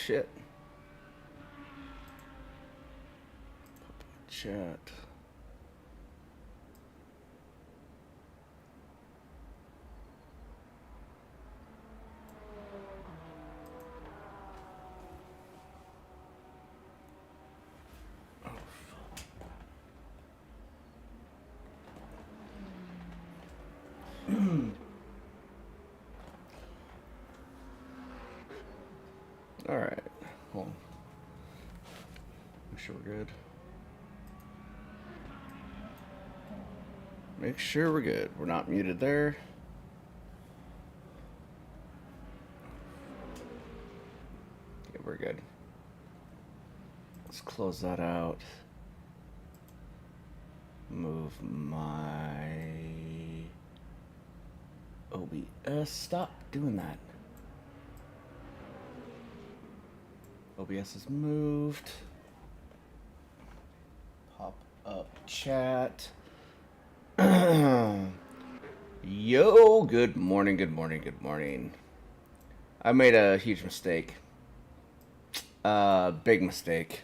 shit. Chat. All right, hold on. Make sure we're good. Make sure we're good. We're not muted there. Okay, we're good. Let's close that out. Move my OBS. Stop doing that. OBS is moved. Pop up chat. Yo, good morning, good morning, good morning. I made a huge mistake. Big mistake.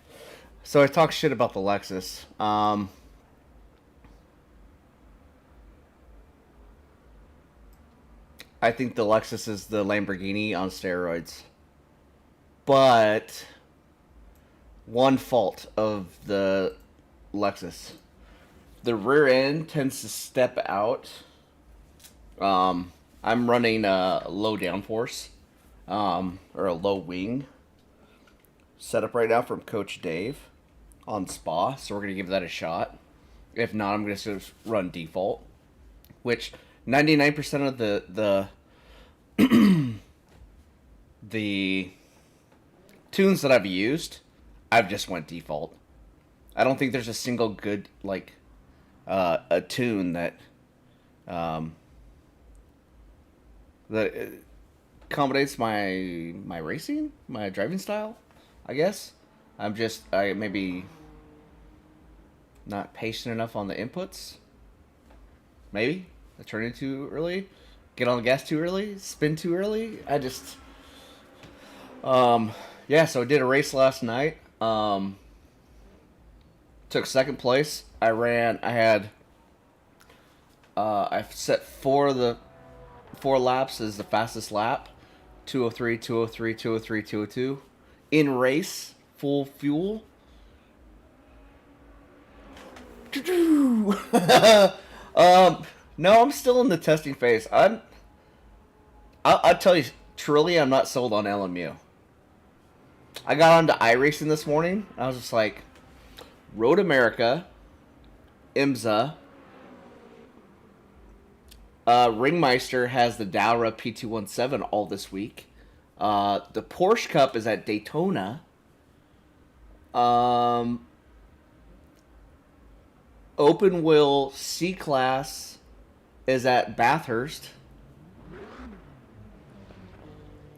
So I talked shit about the Lexus. I think the Lexus is the Lamborghini on steroids. But one fault of the Lexus. The rear end tends to step out. I'm running a low downforce, or a low wing setup right now from Coach Dave on Spa, so we're going to give that a shot. If not, I'm going to just run default, which 99% of the tunes that I've used, I've just went default. I don't think there's a single good, like, a tune that that accommodates my racing, my driving style, I guess. I maybe not patient enough on the inputs. Maybe I turn it too early, get on the gas too early, spin too early. I just yeah. So I did a race last night. Took second place. I set four laps as the fastest lap. 203, 203, 203, 202. In race, full fuel. No, I'm still in the testing phase. I'll tell you, truly, I'm not sold on LMU. I got onto iRacing this morning. I was just like, Road America, IMSA, Ringmeister has the Daura P217 all this week. The Porsche Cup is at Daytona. Open Wheel C-Class is at Bathurst.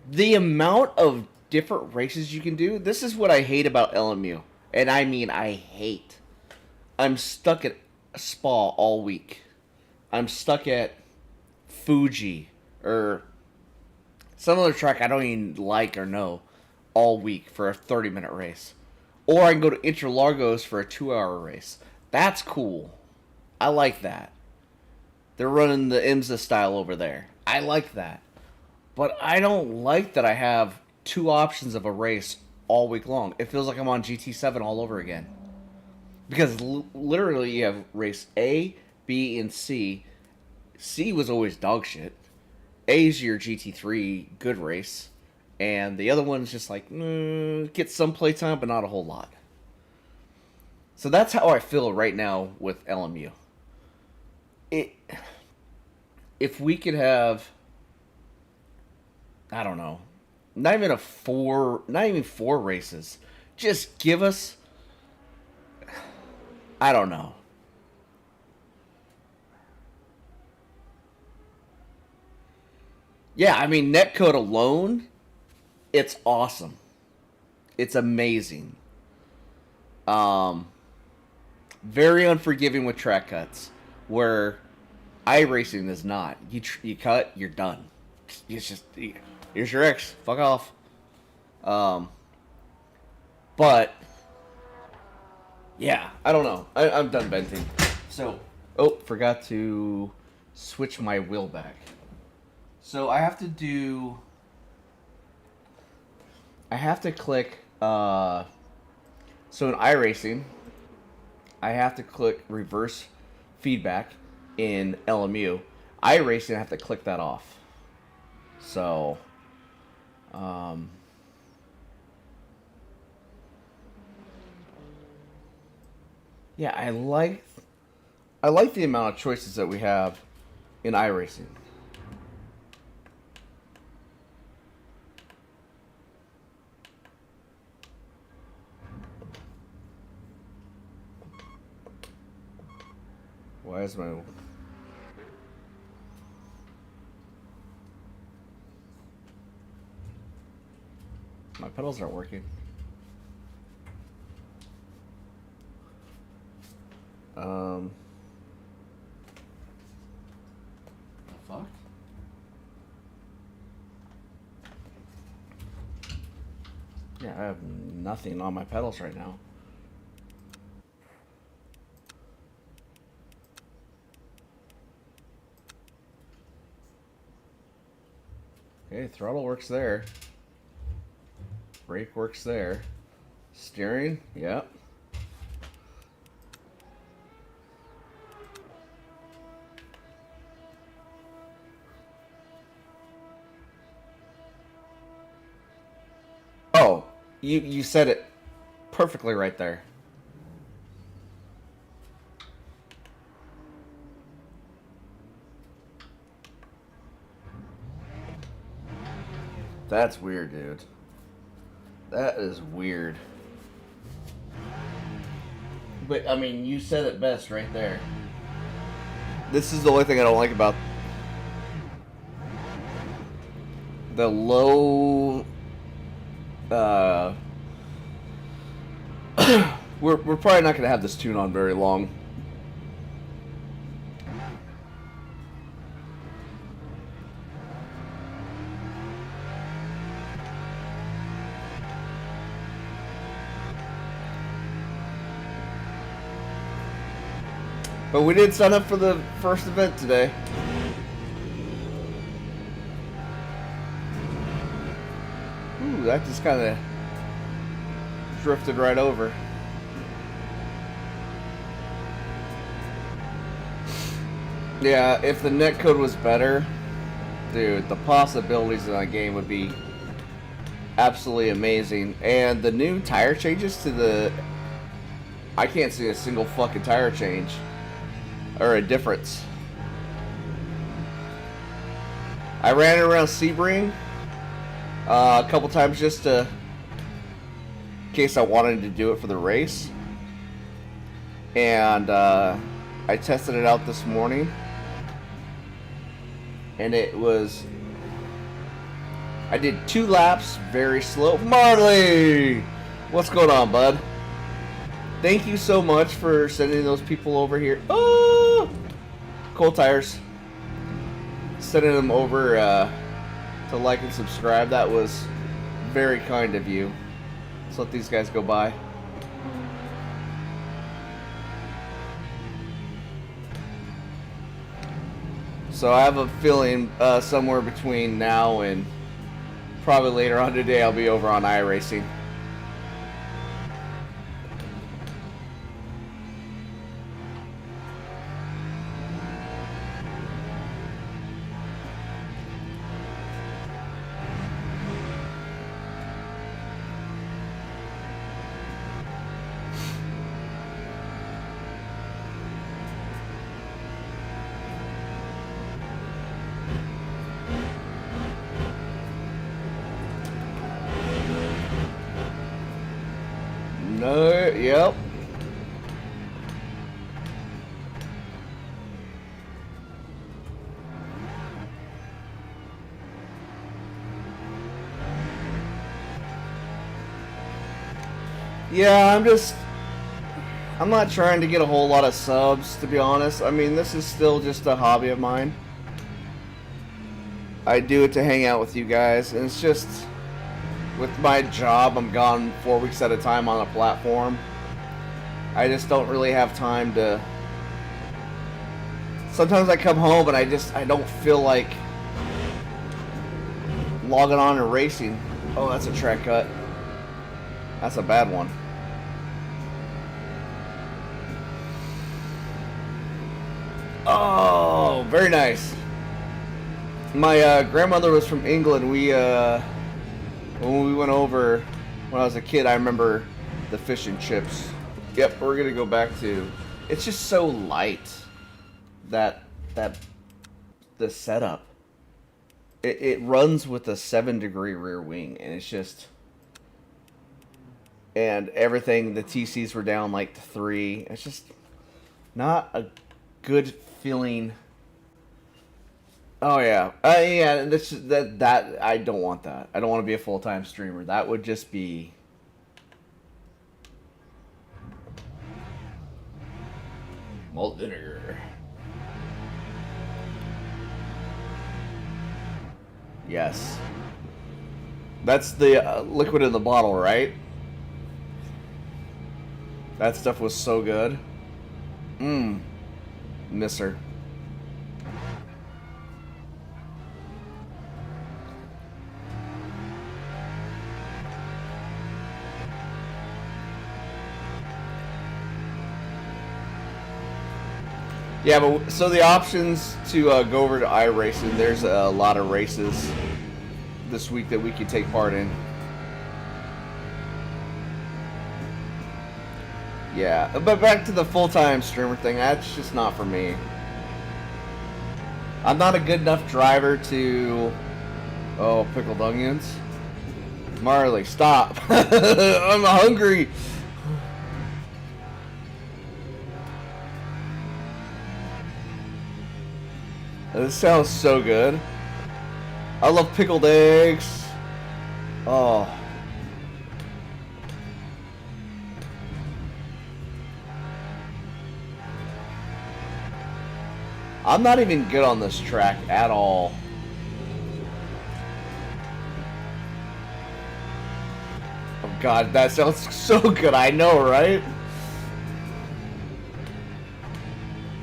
The amount of different races you can do, this is what I hate about LMU. And I mean, I hate. I'm stuck at Spa all week. I'm stuck at Fuji or some other track I don't even like or know all week for a 30-minute race. Or I can go to Interlagos for a 2-hour race. That's cool. I like that. They're running the IMSA style over there. I like that. But I don't like that I have two options of a race all week long. It feels like I'm on GT7 all over again. Because literally you have race A, B, and C. C was always dog shit. A is your GT3 good race. And the other one's just like, get some playtime, but not a whole lot. So that's how I feel right now with LMU. If we could have, I don't know, not even four races. Just give us, I don't know. Yeah, I mean, netcode alone, it's awesome. It's amazing. Very unforgiving with track cuts, where iRacing is not. You cut, you're done. It's just, here's your X. Fuck off. But yeah, I don't know. I'm done venting. So, oh, forgot to switch my wheel back. So I have to do. I have to click. So in iRacing, I have to click reverse feedback in LMU. iRacing, I have to click that off. So, yeah, I like the amount of choices that we have in iRacing. Why is my pedals aren't working? The fuck? Yeah, I have nothing on my pedals right now. Okay, throttle works there. Brake works there. Steering, yep. Oh, you said it perfectly right there. That's weird, dude. That is weird. But, I mean, you said it best right there. This is the only thing I don't like about the low... we're probably not going to have this tune on very long. But we did sign up for the first event today. Ooh, that just kind of drifted right over. Yeah, if the netcode was better, dude, the possibilities in that game would be absolutely amazing. And the new tire changes to the... I can't see a single fucking tire change. Or a difference. I ran it around Sebring a couple times just to, in case I wanted to do it for the race. And I tested it out this morning. And it was... I did 2 laps, very slow. Marley! What's going on, bud? Thank you so much for sending those people over here. Oh! Cold Tires. Sending them over to like and subscribe. That was very kind of you. Let's let these guys go by. So I have a feeling somewhere between now and probably later on today I'll be over on iRacing. No, yep. Yeah, I'm not trying to get a whole lot of subs, to be honest. I mean, this is still just a hobby of mine. I do it to hang out with you guys, and it's just... With my job, I'm gone 4 weeks at a time on a platform. I just don't really have time to... Sometimes I come home and I don't feel like logging on and racing. Oh, that's a track cut. That's a bad one. Oh, very nice. My grandmother was from England. When we went over when I was a kid, I remember the fish and chips. Yep, we're gonna go back to. It's just so light that the setup. It runs with a 7-degree rear wing, and it's just. And everything, the TCs were down like to 3. It's just not a good feeling. Oh yeah, yeah. That I don't want that. I don't want to be a full-time streamer. That would just be. Malt vinegar. Yes. That's the liquid in the bottle, right? That stuff was so good. Miss her. Yeah, but so the options to go over to iRacing, there's a lot of races this week that we can take part in. Yeah, but back to the full-time streamer thing, that's just not for me. I'm not a good enough driver to... Oh, pickled onions? Marley, stop. I'm hungry. This sounds so good. I love pickled eggs. Oh. I'm not even good on this track at all. Oh god, that sounds so good. I know, right?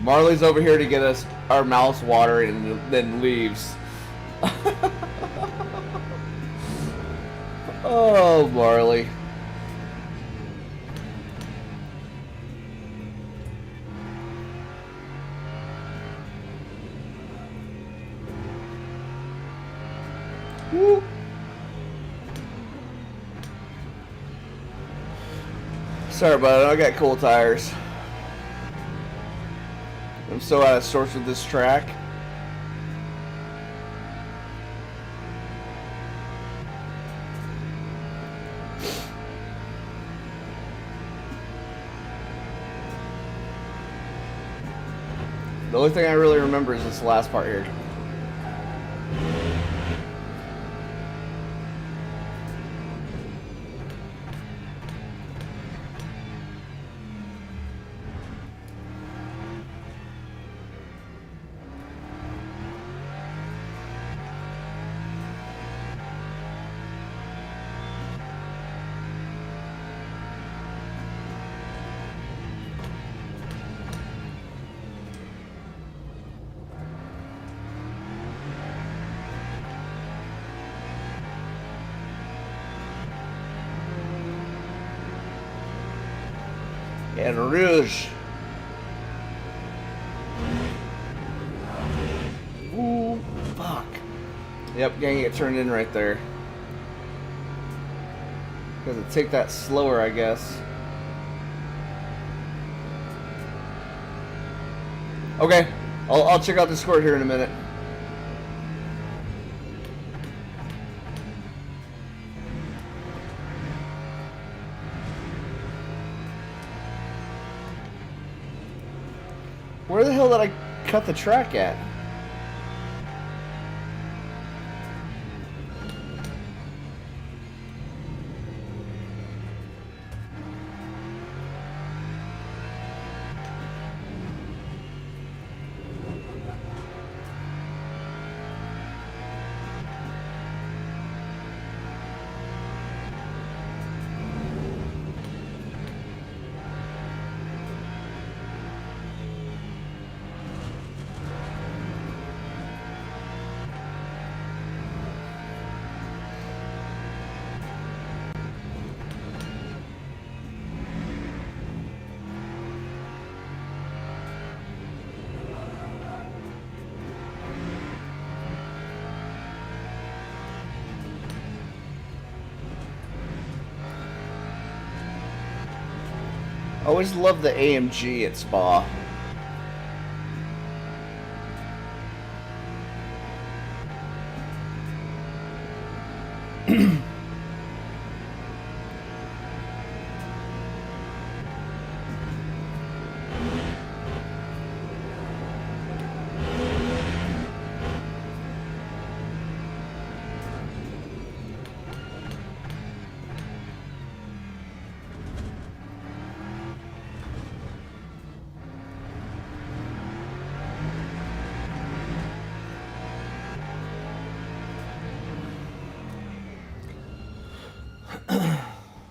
Marley's over here to get us our mouths watering and then leaves. Oh, Marley. Woo. Sorry about it, I got cool tires. I'm so out of sorts with this track. The only thing I really remember is this last part here. And Rouge. Ooh, fuck. Yep, gonna get turned in right there. Because it take that slower, I guess. Okay, I'll check out the score here in a minute. Where the hell did I cut the track at? always love the AMG at Spa.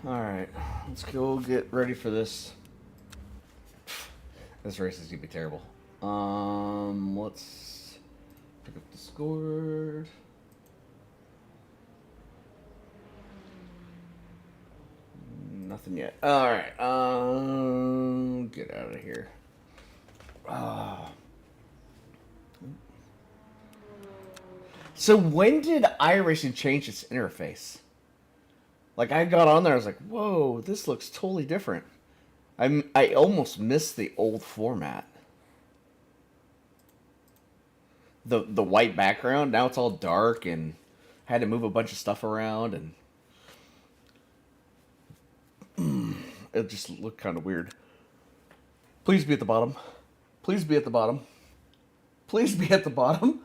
Alright, let's go get ready for this. This race is gonna be terrible. Let's pick up Discord. Nothing yet. Alright, get out of here. So when did iRacing change its interface? Like, I got on there, I was like, whoa, this looks totally different. I almost missed the old format. The white background, now it's all dark, and I had to move a bunch of stuff around, and it just looked kind of weird. Please be at the bottom. Please be at the bottom. Please be at the bottom.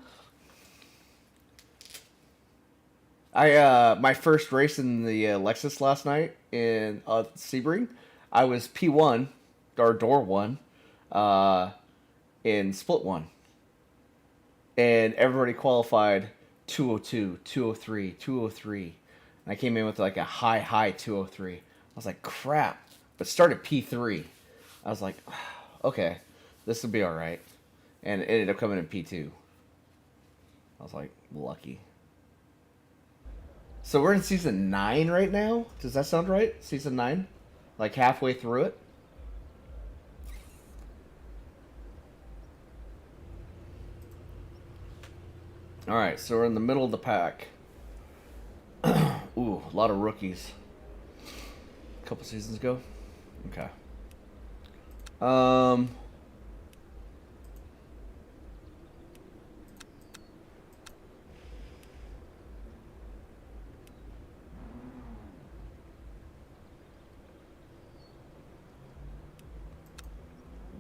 My first race in the Lexus last night in Sebring, I was P1 or door 1 in split 1, and everybody qualified 202, 203, 203, and I came in with like a high 203. I was like, crap, but started P3. I was like, okay, this will be all right, and it ended up coming in P2. I was like, lucky. So we're in season 9 right now? Does that sound right? Season 9? Like halfway through it? Alright, so we're in the middle of the pack. Ooh, a lot of rookies. A couple seasons ago? Okay.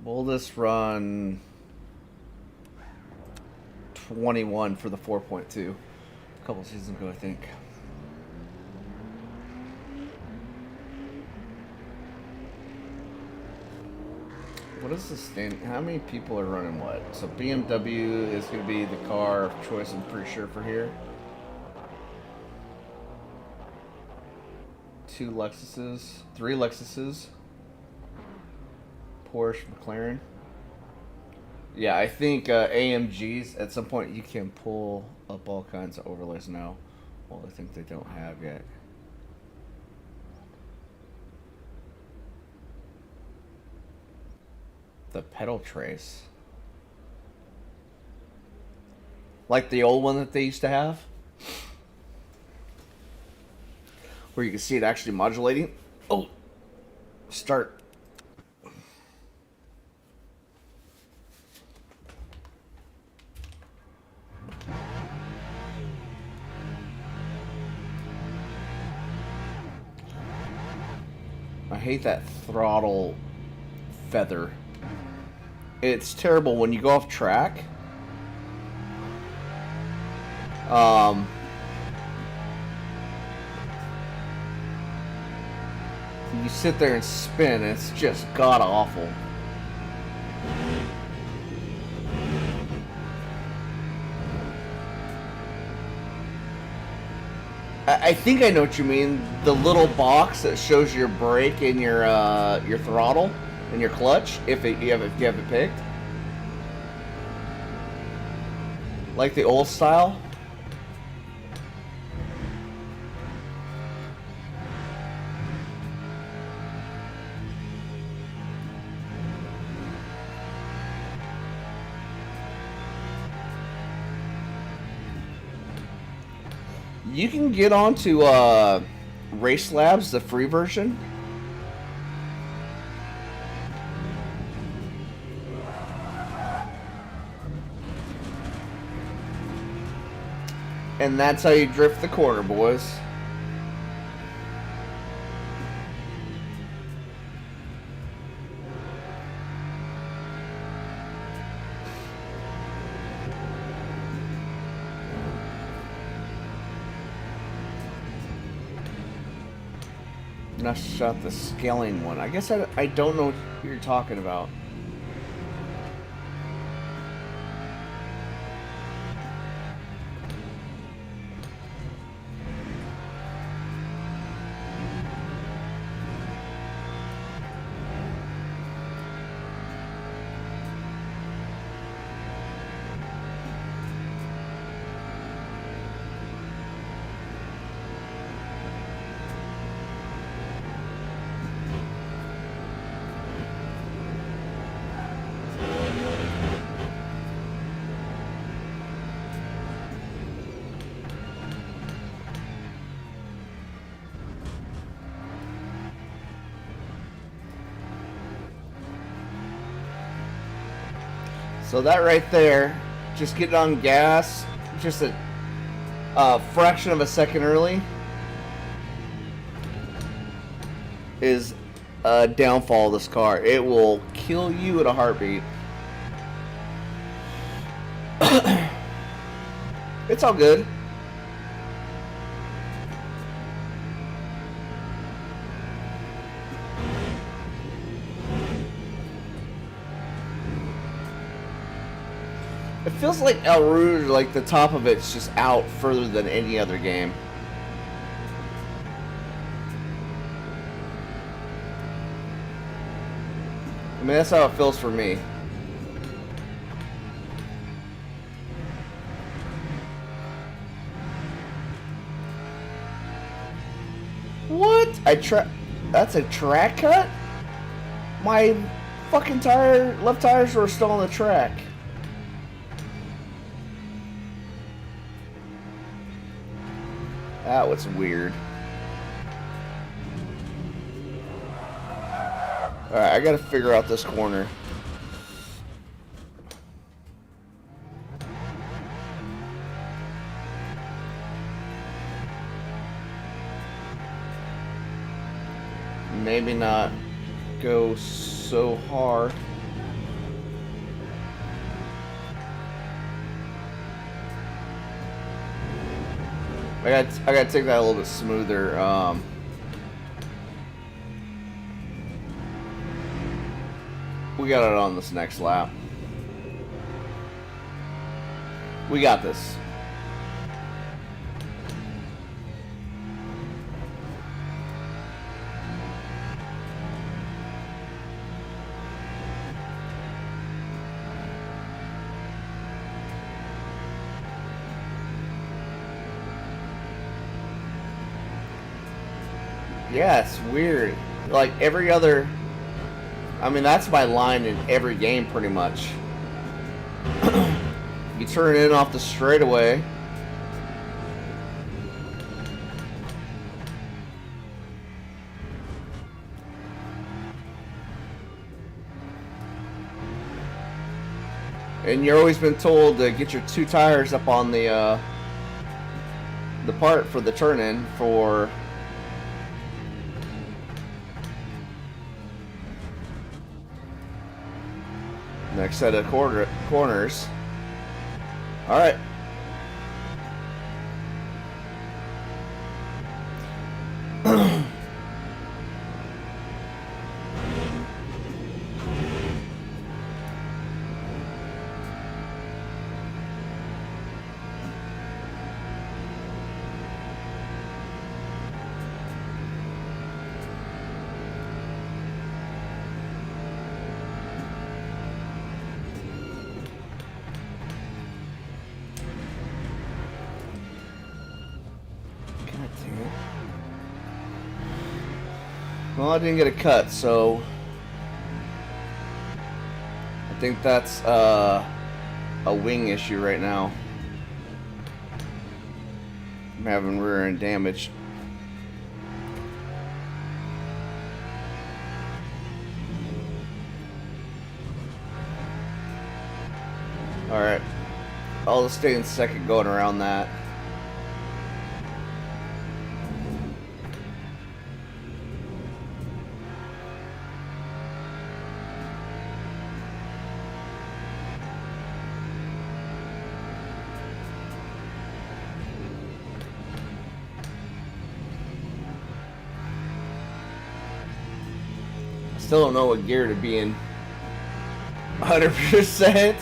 We'll just run 21 for the 4.2. A couple seasons ago, I think. What is the stand? How many people are running what? So BMW is going to be the car of choice, I'm pretty sure, for here. 2 Lexuses, 3 Lexuses. Porsche, McLaren. Yeah, I think AMGs, at some point you can pull up all kinds of overlays now. Well, I think they don't have yet. The pedal trace. Like the old one that they used to have? Where you can see it actually modulating. Oh! Start. I hate that throttle feather. It's terrible when you go off track. You sit there and spin, and it's just god awful. I think I know what you mean. The little box that shows your brake and your throttle and your clutch, if you have it picked, like the old style. You can get onto Race Labs, the free version. And that's how you drift the corner, boys. Not shot the scaling one. I guess I don't know what you're talking about. So that right there, just getting on gas, just a fraction of a second early, is a downfall of this car. It will kill you at a heartbeat. It's all good. It feels like El Rouge, like the top of it's just out further than any other game. I mean, that's how it feels for me. What? That's a track cut? My fucking left tires were still on the track. That was weird. Alright, I gotta figure out this corner. Maybe not go so hard. I gotta take that a little bit smoother. We got it on this next lap. We got this. Yeah, it's weird. Like every other... I mean, that's my line in every game, pretty much. You turn in off the straightaway. And you're always been told to get your two tires up on the part for the turn-in for... next set of corners. All right. Well, I didn't get a cut, so I think that's a wing issue right now. I'm having rear end damage. Alright, I'll stay in second going around that. Still don't know what gear to be in. 100%.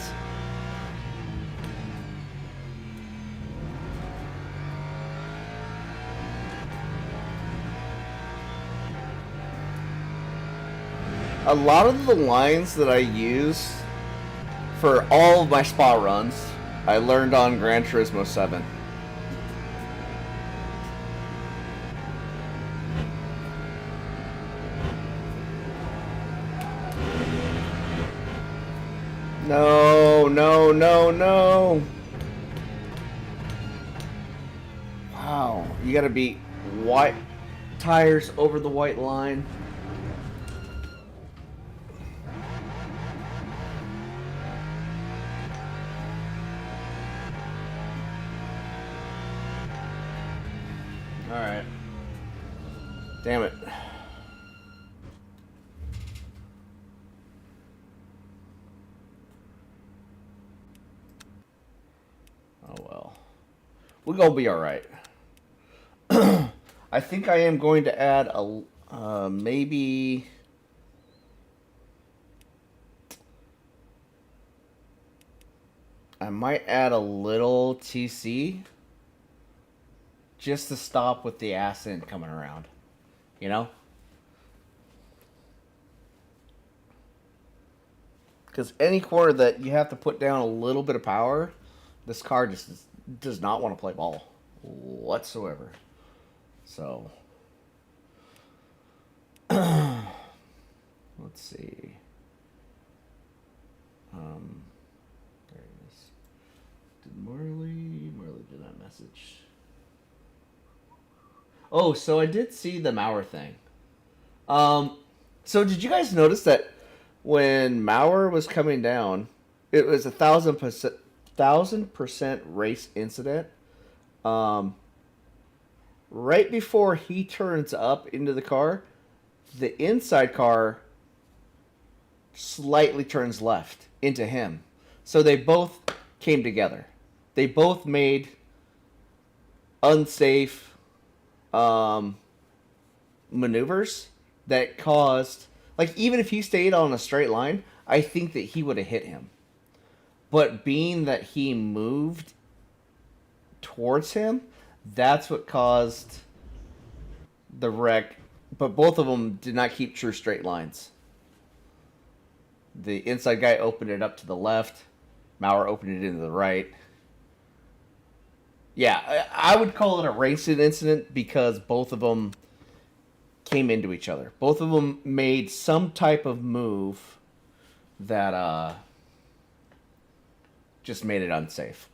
A lot of the lines that I use for all of my spa runs, I learned on Gran Turismo 7. No, no, no, no. Wow, you gotta be white tires over the white line. Alright. Damn it. Oh well. We're gonna be alright. I think I am going to add a maybe I might add a little TC just to stop with the ass end coming around, you know? Because any corner that you have to put down a little bit of power, this car just does not want to play ball whatsoever. So, let's see. There it is. Did Marley did that message? Oh, so I did see the Mauer thing. So did you guys notice that when Mauer was coming down, it was 1,000% race incident. Right before he turns up into the car, the inside car slightly turns left into him. So they both came together. They both made unsafe maneuvers that caused, like, even if he stayed on a straight line, I think that he would have hit him. But being that he moved towards him, that's what caused the wreck. But both of them did not keep true straight lines. The inside guy opened it up to the left. Mauer opened it into the right. Yeah, I would call it a racing incident because both of them came into each other. Both of them made some type of move that just made it unsafe.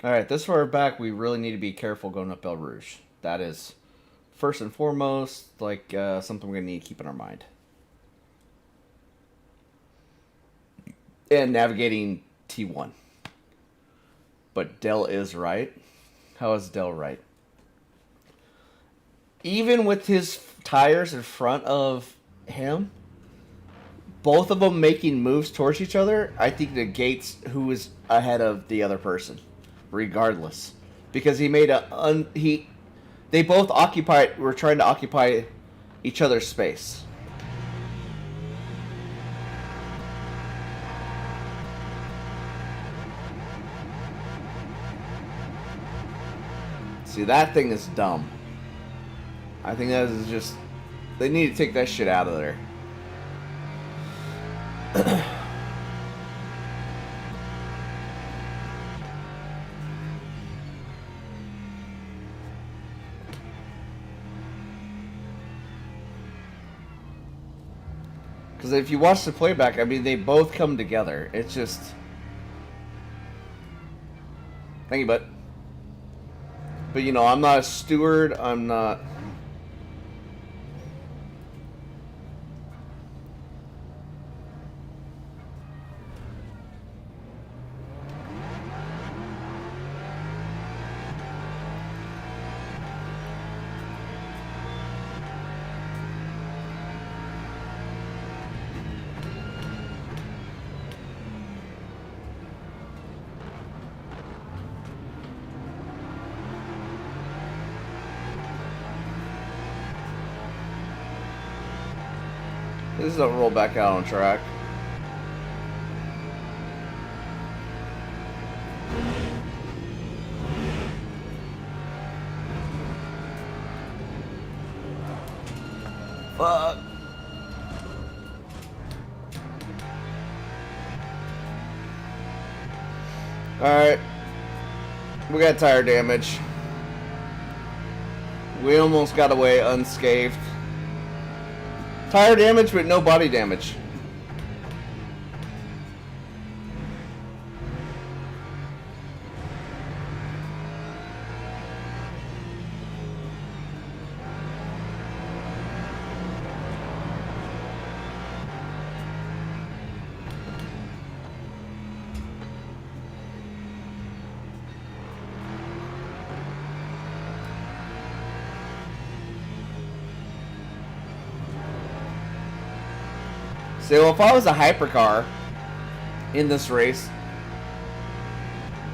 All right, this far back, we really need to be careful going up El Rouge. That is first and foremost, like, something we're going to need to keep in our mind. And navigating T1. But Dell is right. How is Dell right? Even with his tires in front of him, both of them making moves towards each other, I think negates who is ahead of the other person, regardless. Because he made they both were trying to occupy each other's space. See, that thing is dumb. I think that is just, they need to take that shit out of there. Because if you watch the playback, I mean, they both come together. It's just... Thank you, bud. But, you know, I'm not a steward. I'm not... This don't roll back out on track. Fuck. Alright. We got tire damage. We almost got away unscathed. Tire damage, but no body damage. So if I was a hypercar in this race,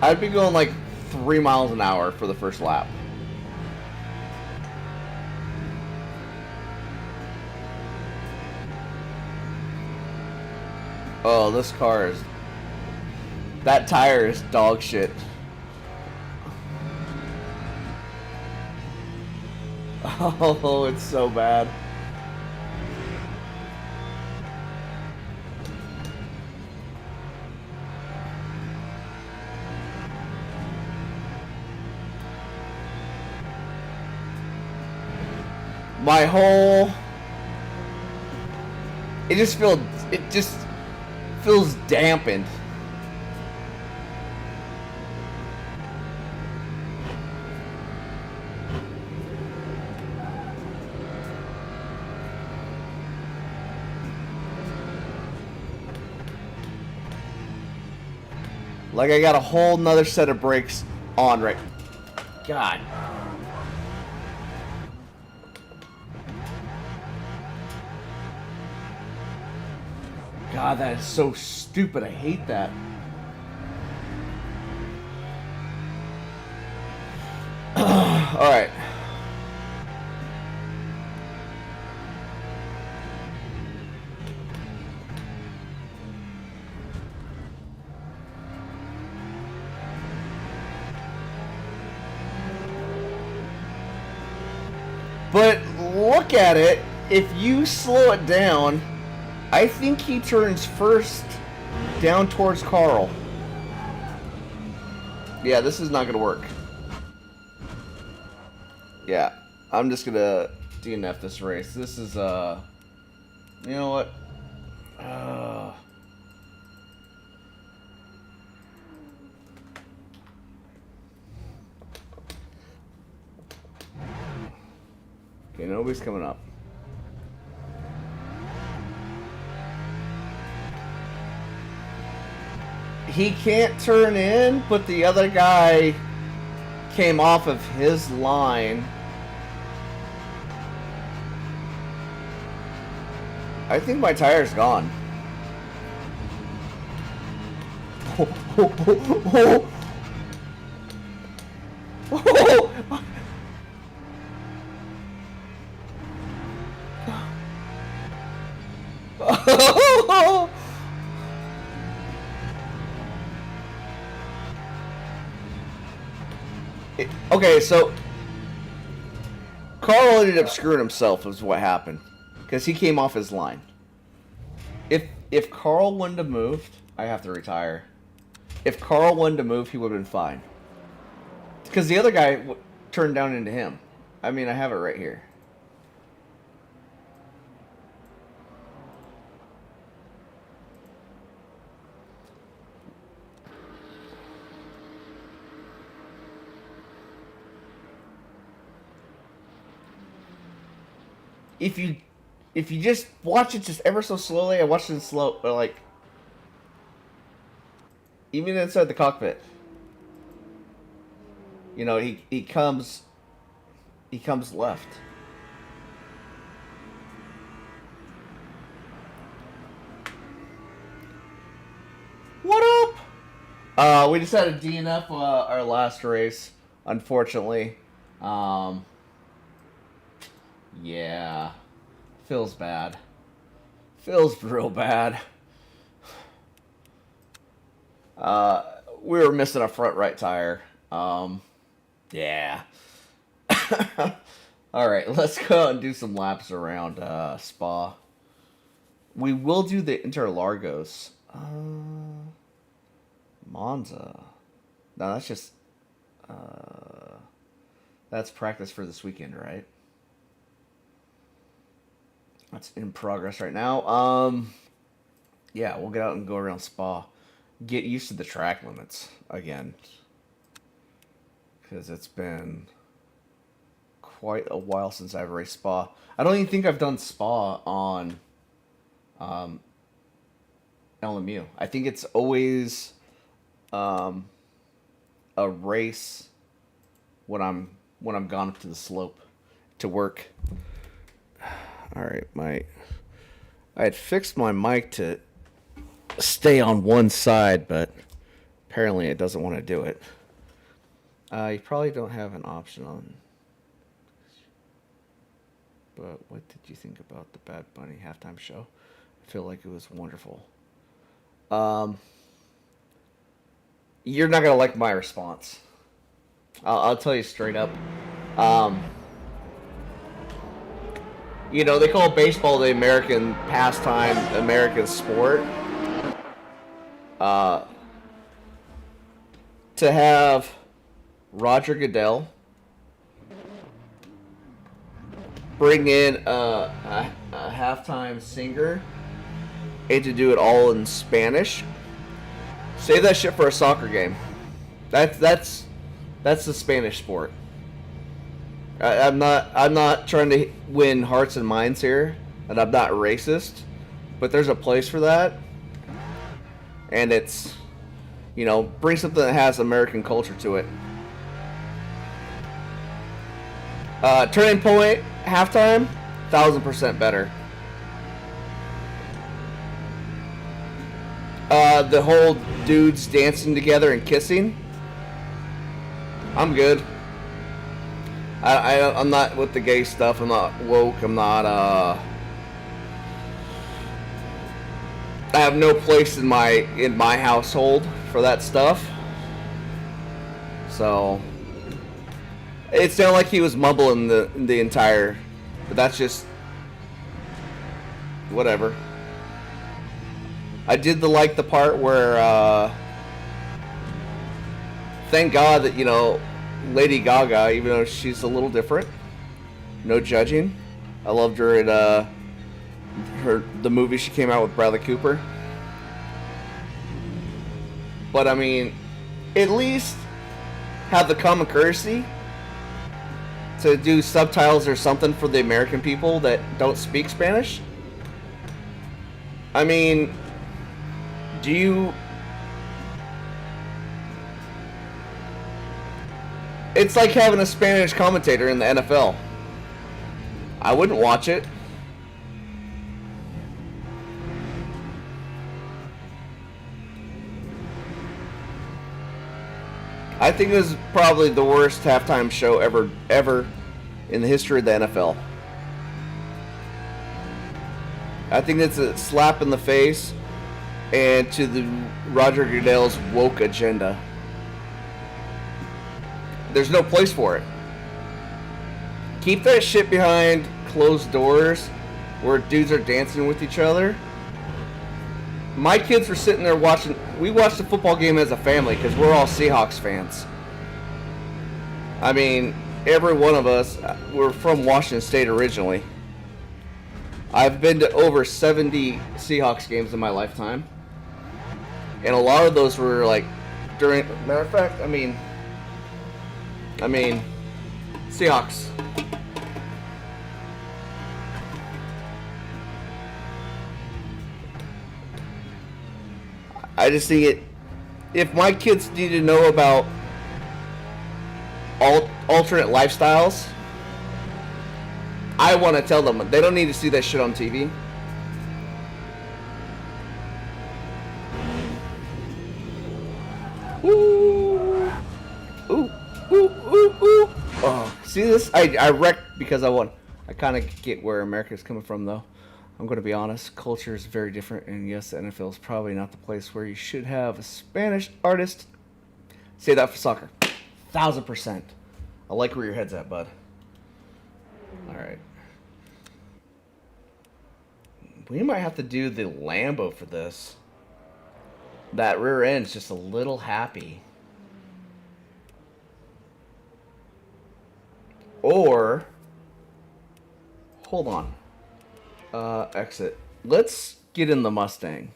I'd be going like 3 miles an hour for the first lap. Oh, this car is... That tire is dog shit. Oh, it's so bad. My whole... It just feels dampened. Like I got a whole nother set of brakes on right. God. God, that is so stupid. I hate that. All right. But look at it. If you slow it down, I think he turns first down towards Carl. Yeah, this is not going to work. Yeah, I'm just going to DNF this race. This is, you know what? Okay, nobody's coming up. He can't turn in, but the other guy came off of his line. I think my tire's gone. Okay, so Carl ended up screwing himself is what happened, because he came off his line. If Carl wouldn't have moved, I have to retire. If Carl wouldn't have moved, he would have been fine. Because the other guy turned down into him. I mean, I have it right here. If you just watch it just ever so slowly, I watched it in slow, but like, even inside the cockpit, you know, he comes left. What up? We just had a DNF our last race, unfortunately. Yeah, feels bad. Feels real bad. We were missing a front right tire. Yeah. All right, let's go out and do some laps around Spa. We will do the Interlagos. Monza. No, that's just... that's practice for this weekend, right? That's in progress right now. Yeah, we'll get out and go around Spa. Get used to the track limits again. Because it's been quite a while since I've raced Spa. I don't even think I've done Spa on LMU. I think it's always a race when I'm gone up to the slope to work. All right, I had fixed my mic to stay on one side, but apparently it doesn't want to do it. You probably don't have an option on. But what did you think about the Bad Bunny halftime show? I feel like it was wonderful. You're not gonna like my response. I'll tell you straight up. You know, they call baseball the American pastime, American sport. To have Roger Goodell bring in a halftime singer and to do it all in Spanish. Save that shit for a soccer game. That's the Spanish sport. I'm not trying to win hearts and minds here, and I'm not racist, but there's a place for that, and it's, you know, bring something that has American culture to it. Turning Point halftime, 1000% better. The whole dudes dancing together and kissing, I'm good. I'm not with the gay stuff. I'm not woke. I'm not, I have no place in my household for that stuff. So, it sounded like he was mumbling the entire, but that's just, whatever. I did like the part where, thank God that, you know, Lady Gaga, even though she's a little different, no judging. I loved her in the movie she came out with Bradley Cooper. But I mean, at least have the common courtesy to do subtitles or something for the American people that don't speak Spanish. I mean, do you... It's like having a Spanish commentator in the NFL. I wouldn't watch it. I think it was probably the worst halftime show ever in the history of the NFL. I think it's a slap in the face and to the Roger Goodell's woke agenda. There's no place for it. Keep that shit behind closed doors where dudes are dancing with each other. My kids were sitting there watching. We watched the football game as a family because we're all Seahawks fans. I mean, every one of us, we're from Washington State originally. I've been to over 70 Seahawks games in my lifetime. And a lot of those were like during, matter of fact, I mean, Seahawks. I just think if my kids need to know about alternate lifestyles, I want to tell them. They don't need to see that shit on TV. Ooh. Ooh. Ooh, ooh, ooh. Oh, see this? I wrecked because I won. I kind of get where America's coming from, though. I'm going to be honest, culture is very different, and yes, the NFL is probably not the place where you should have a Spanish artist. Say that for soccer. 1,000%. I like where your head's at, bud. Alright. We might have to do the Lambo for this. That rear end's just a little happy. Or, hold on. Exit. Let's get in the Mustang.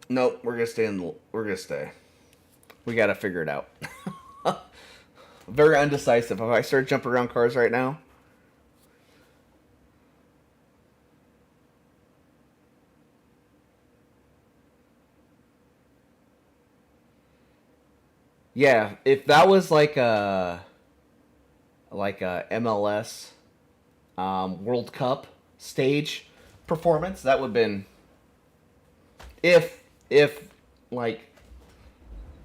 Nope, we're gonna stay in the, we're gonna stay. We gotta figure it out. Very undecisive. If I start jumping around cars right now. Yeah, if that was like a MLS World Cup stage performance, that would have been if like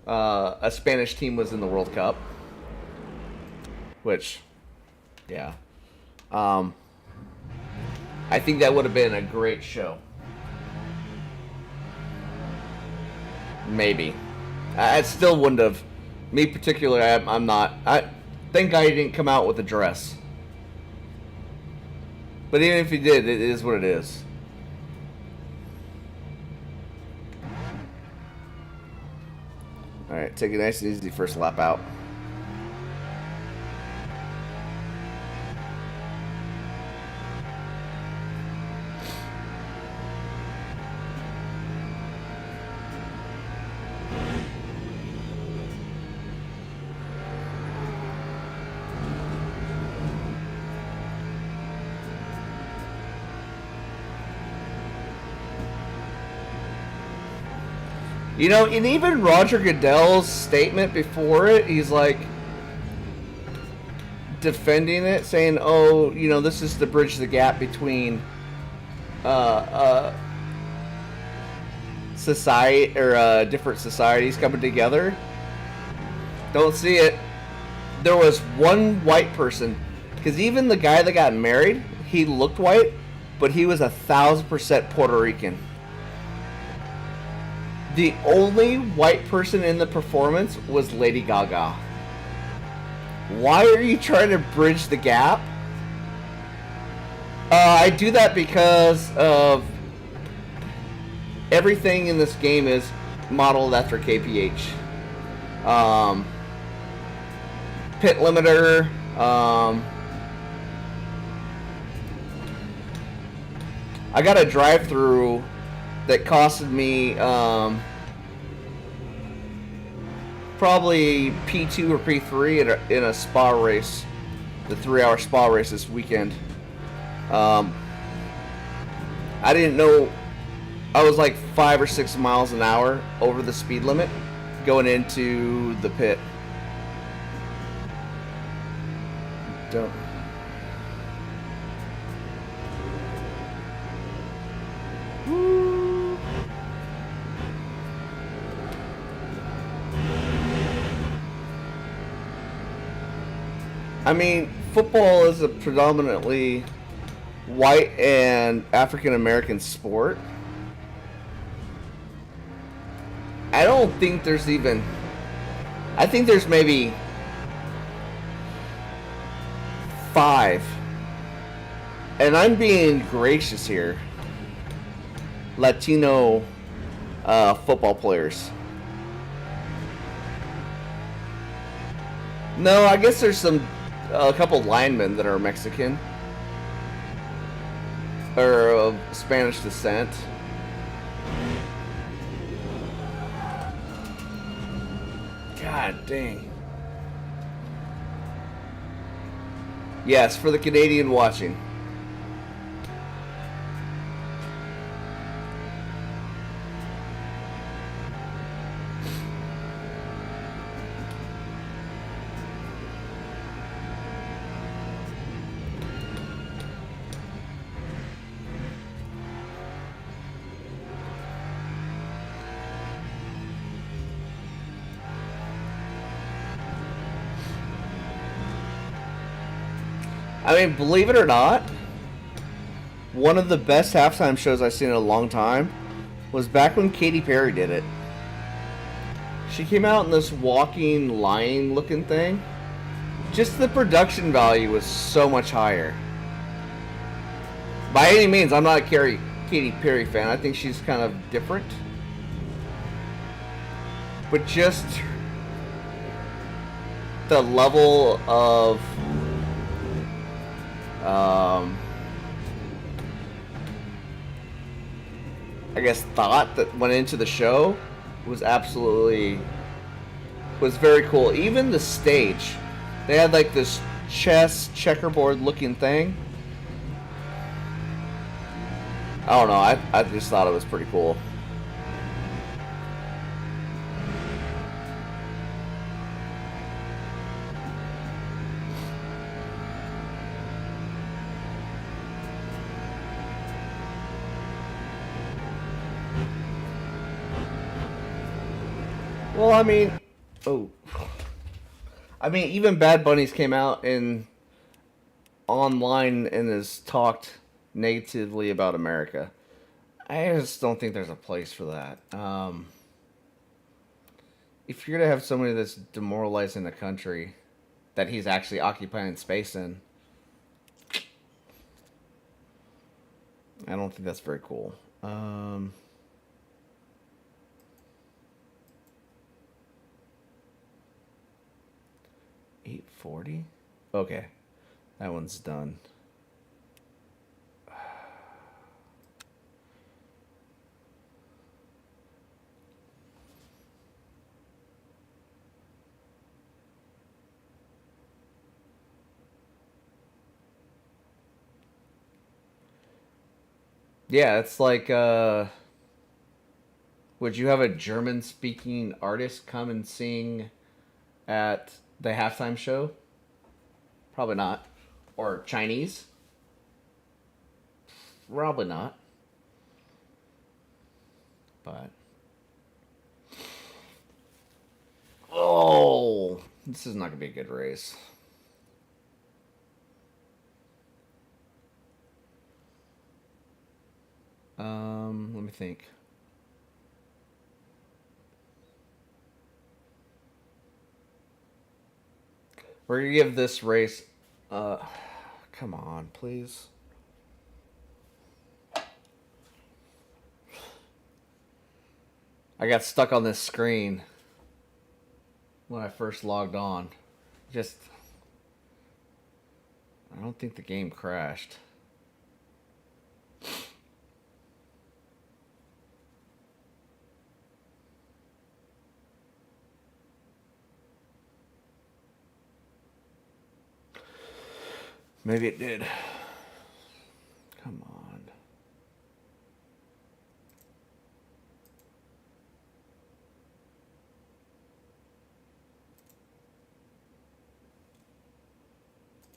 a Spanish team was in the World Cup, which yeah, I think that would have been a great show. Maybe I still wouldn't have. Me particularly, I'm not. Thank God he didn't come out with a dress. But even if he did, it is what it is. Alright, take it nice and easy first lap out. You know, and even Roger Goodell's statement before it, he's like defending it, saying, "Oh, you know, this is to bridge the gap between society or different societies coming together." Don't see it. There was one white person, because even the guy that got married, he looked white, but he was 1,000% Puerto Rican. The only white person in the performance was Lady Gaga. Why are you trying to bridge the gap? I do that because of everything in this game is modeled after KPH. Pit limiter. I got a drive-through that costed me probably P2 or P3 in a spa race, the 3-hour spa race this weekend. I didn't know, I was like 5 or 6 miles an hour over the speed limit going into the pit. Don't. I mean, football is a predominantly white and African American sport. I don't think there's even... I think there's maybe 5. And I'm being gracious here. Latino football players. No, I guess there's a couple linemen that are Mexican or of Spanish descent. God dang. Yes, for the Canadian watching. I mean, believe it or not, one of the best halftime shows I've seen in a long time was back when Katy Perry did it. She came out in this walking lion looking thing. Just the production value was so much higher. By any means, I'm not a Katy Perry fan. I think she's kind of different. But just the level of I guess thought that went into the show was very cool. Even the stage, they had like this chess checkerboard looking thing. I don't know, I just thought it was pretty cool. Well, I mean, even Bad Bunny's came out and online and has talked negatively about America. I just don't think there's a place for that. If you're gonna have somebody that's demoralizing the country that he's actually occupying space in, I don't think that's very cool. 840? Okay. That one's done. Yeah, it's like, would you have a German-speaking artist come and sing at the halftime show? Probably not. Or Chinese? Probably not. But... oh! This is not going to be a good race. Let me think. We're going to give this race... come on, please. I got stuck on this screen when I first logged on. Just... I don't think the game crashed. Maybe it did. Come on.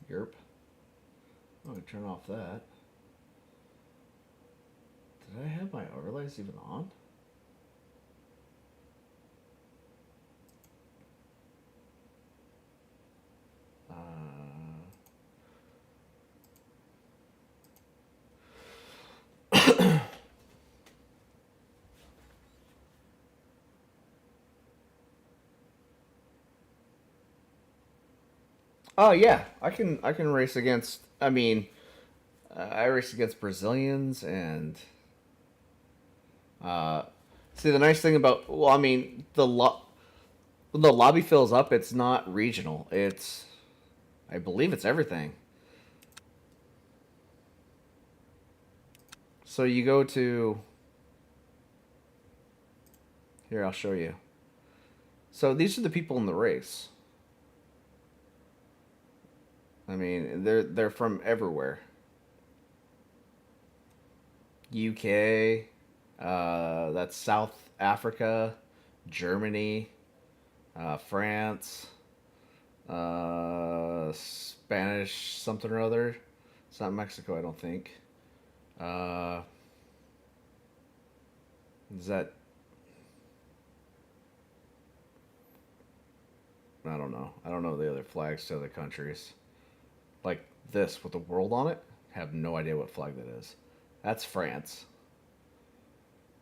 Yerp. Oh, turn off that. Did I have my overlays even on? Oh yeah, I can race against. I mean, I race against Brazilians and. See, the nice thing about when the lobby fills up, it's not regional. It's, I believe it's everything. So you go to. Here, I'll show you. So these are the people in the race. I mean, they're from everywhere. UK, that's South Africa, Germany, France, Spanish something or other. It's not Mexico, I don't think. Is that... I don't know. I don't know the other flags to other countries. Like this with the world on it. Have no idea what flag that is. That's France.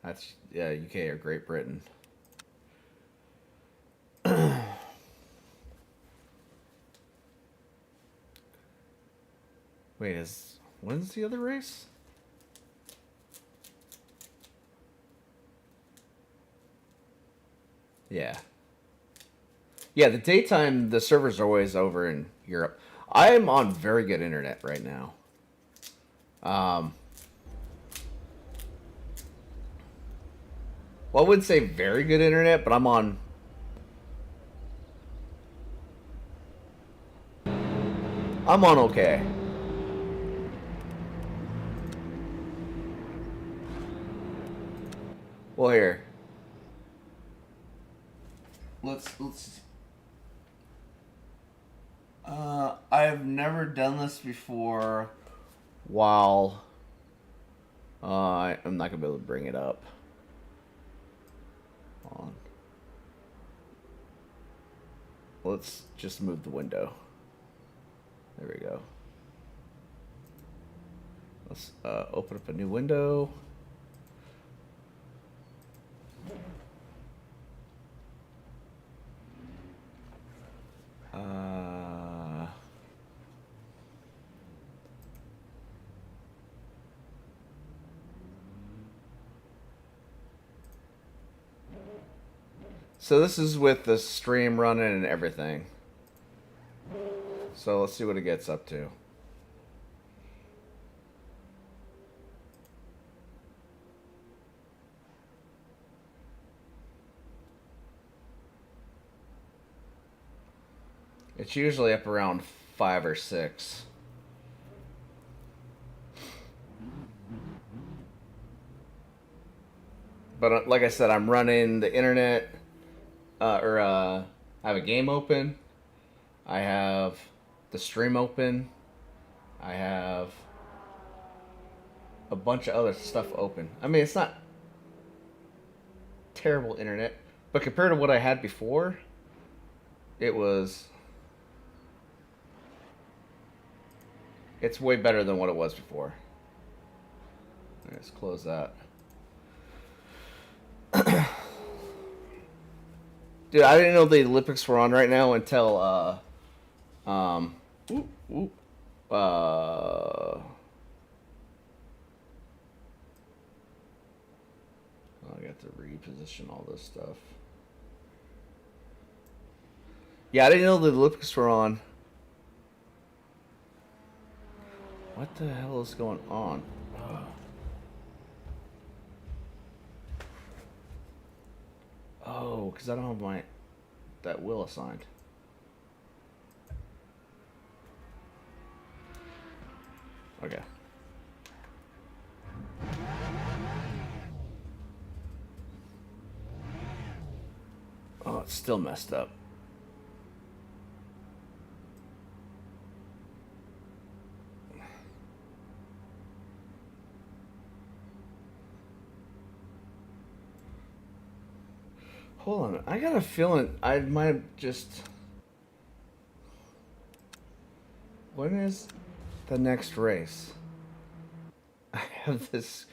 That's UK or Great Britain. Wait, when's the other race? Yeah. Yeah, the daytime, the servers are always over in Europe. I am on very good internet right now. Well, I wouldn't say very good internet, but I'm on... okay. Well, here. Let's I've never done this before while I'm not gonna be able to bring it up. Hold on. Let's just move the window. There we go. Let's open up a new window. So this is with the stream running and everything. So let's see what it gets up to. It's usually up around 5 or 6. But like I said, I'm running the internet, I have a game open. I have the stream open. I have a bunch of other stuff open. I mean, it's not terrible internet, but compared to what I had before, it's way better than what it was before. Let's close that. Dude, I didn't know the Olympics were on right now until I got to reposition all this stuff. Yeah, I didn't know the Olympics were on. What the hell is going on? Oh, because I don't have that wheel assigned. Okay. Oh, it's still messed up. Hold on, I got a feeling I might have just... When is the next race? I have this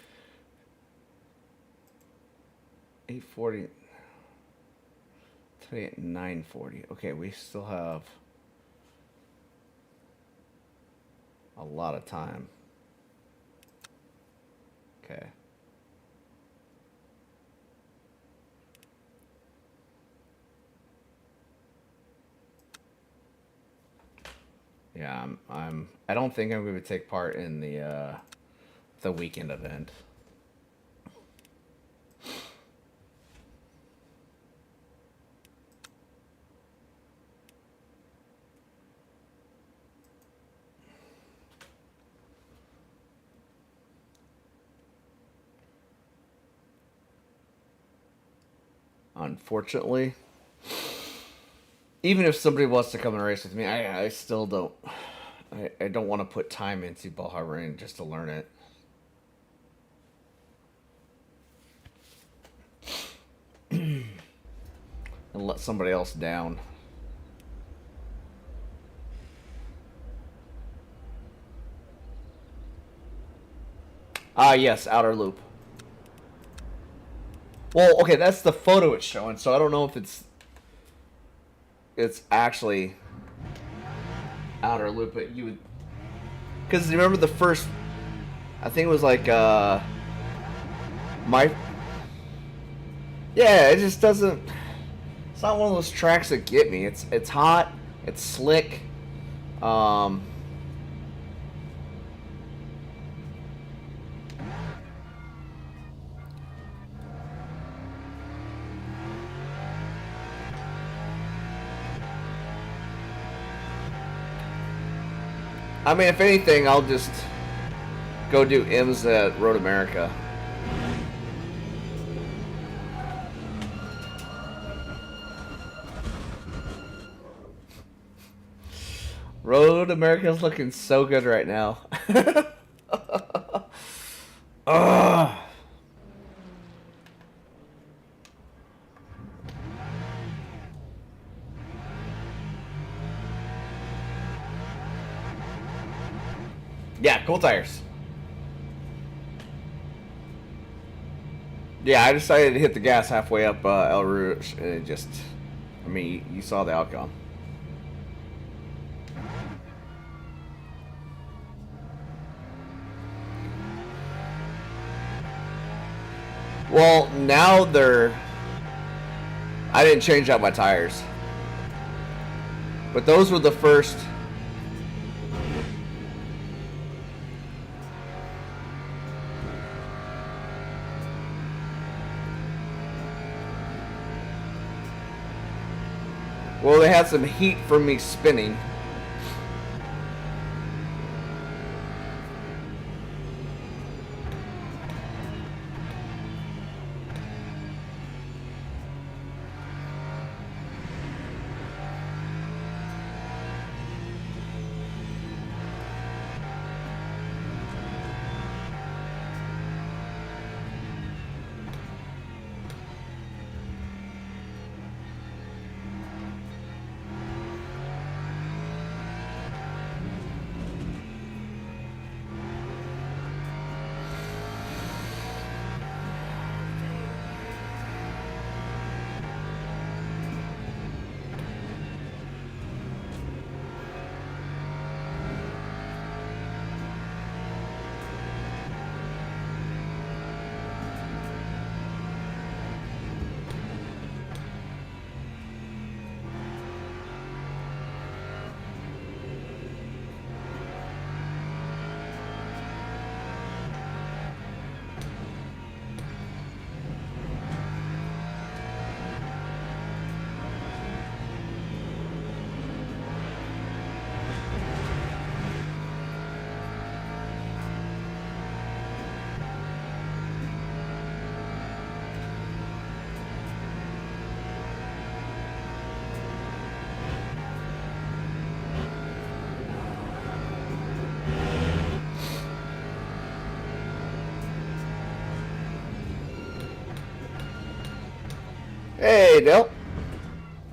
8:40 today at 9:40. Okay, we still have a lot of time. Okay. Yeah, I don't think I'm going to take part in the weekend event. Unfortunately, even if somebody wants to come and race with me, I still don't. I don't want to put time into Bahrain just to learn it. And let somebody else down. Yes, outer loop. Well, okay, that's the photo it's showing, so I don't know if it's actually outer loop, but you would, because remember the first, I think it was like my, yeah, it just doesn't. It's not one of those tracks that get me. It's hot, it's slick. I mean, if anything, I'll just go do M's at Road America. Road America's looking so good right now. Yeah, cool tires. Yeah, I decided to hit the gas halfway up El Rouge, and it just, I mean, you saw the outcome. Well, now I didn't change out my tires. But those were the first. Well, they had some heat from me spinning. Hey, Dale.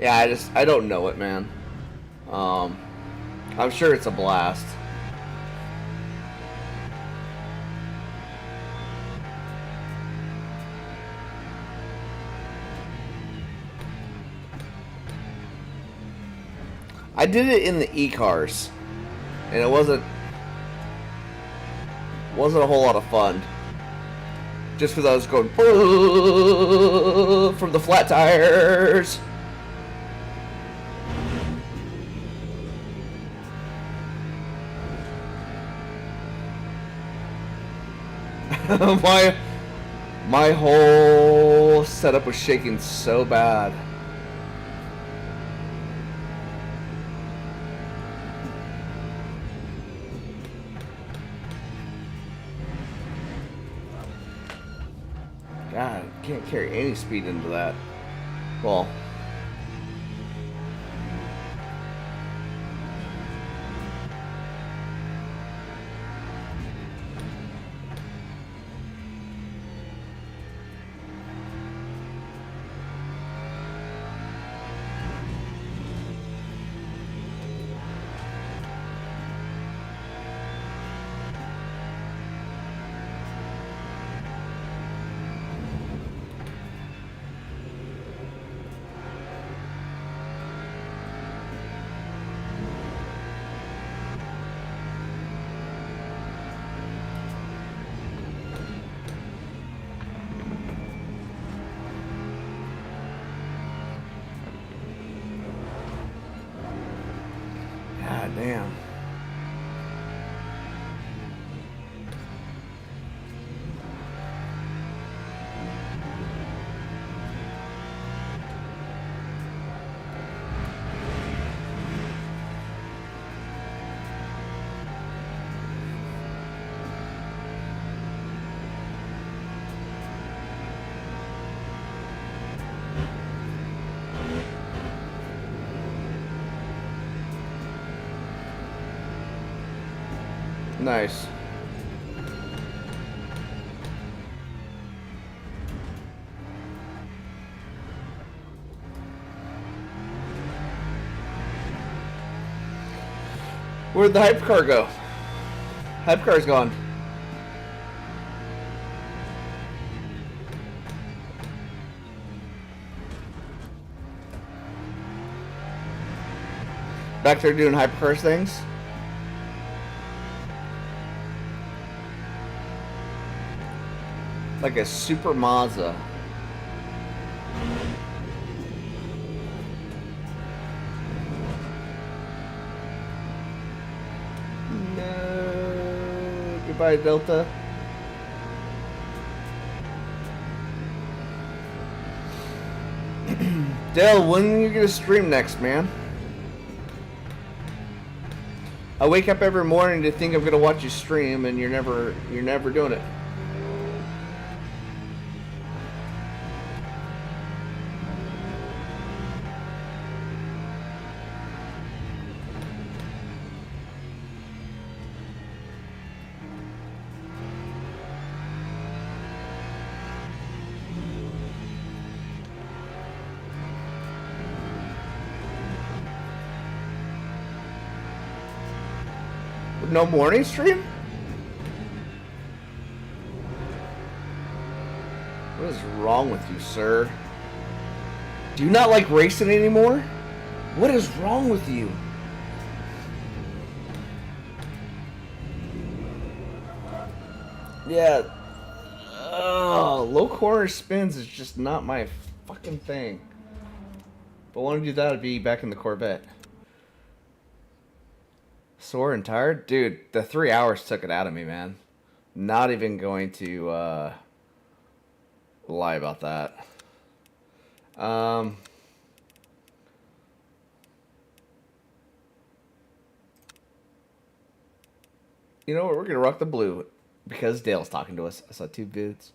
Yeah, I don't know it, man. I'm sure it's a blast. I did it in the e-cars, and it wasn't a whole lot of fun. Just because I was going from the flat tires. my whole setup was shaking so bad. God, I can't carry any speed into that. Well, God damn. Nice. Where'd the hype car go? Hype car's gone. Back there doing hypercars things. Like a super Mazda. No. Goodbye, Delta. Dale, when are you gonna stream next, man? I wake up every morning to think I'm gonna watch you stream, and you're never doing it. No morning stream? What is wrong with you, sir? Do you not like racing anymore? What is wrong with you? Yeah. Low corner spins is just not my fucking thing. But want to do that, I'd be back in the Corvette. Sore and tired? Dude, the 3 hours took it out of me, man. Not even going to lie about that. You know what? We're going to rock the blue because Dale's talking to us. I saw two boots.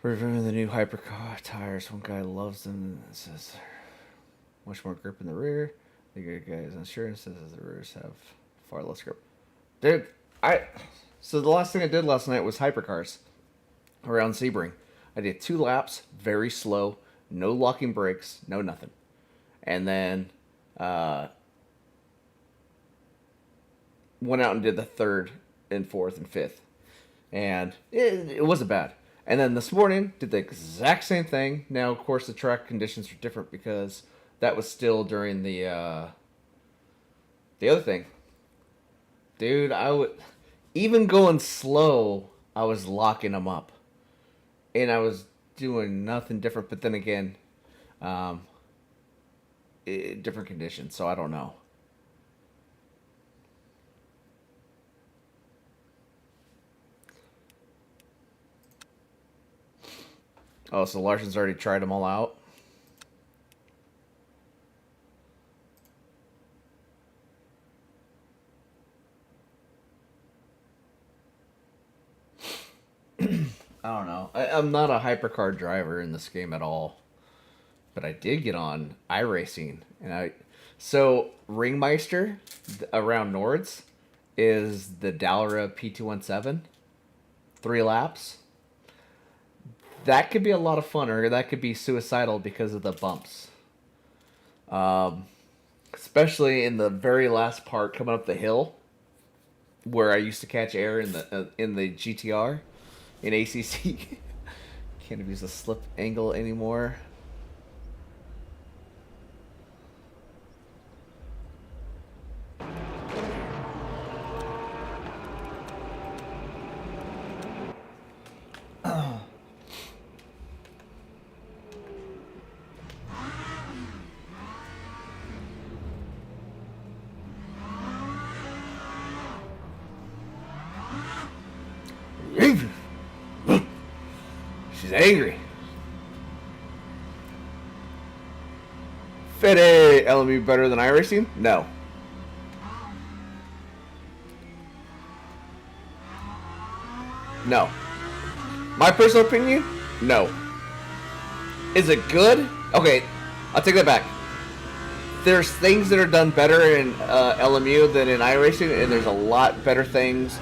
Reviewing the new hypercar tires. One guy loves them. It says much more grip in the rear. The good guy's insurance says the rears have far less grip. Dude, so the last thing I did last night was hypercars around Sebring. I did 2 laps, very slow, no locking brakes, no nothing. And then went out and did the 3rd and 4th and 5th. And it wasn't bad. And then this morning, did the exact same thing. Now, of course, the track conditions are different because that was still during the other thing. Dude, even going slow, I was locking them up. And I was doing nothing different. But then again, different conditions, so I don't know. Oh, so Larson's already tried them all out? I don't know. I'm not a hypercar driver in this game at all. But I did get on iRacing. So Ringmeister around Nords is the Dallara P217. 3 laps. That could be a lot of fun, or that could be suicidal because of the bumps. Especially in the very last part coming up the hill, where I used to catch air in the GTR, in ACC. Can't use the slip angle anymore. She's angry. Fede, LMU better than iRacing? No. No. My personal opinion? No. Is it good? Okay, I'll take that back. There's things that are done better in LMU than in iRacing, and there's a lot better things.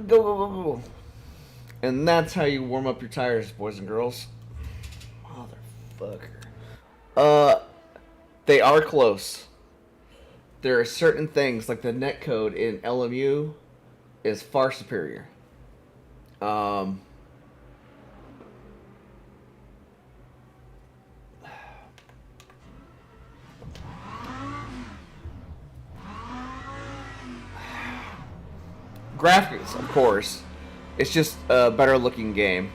Go. And that's how you warm up your tires, boys and girls. Motherfucker. They are close. There are certain things, like the netcode in LMU is far superior. Graphics, of course. It's just a better looking game.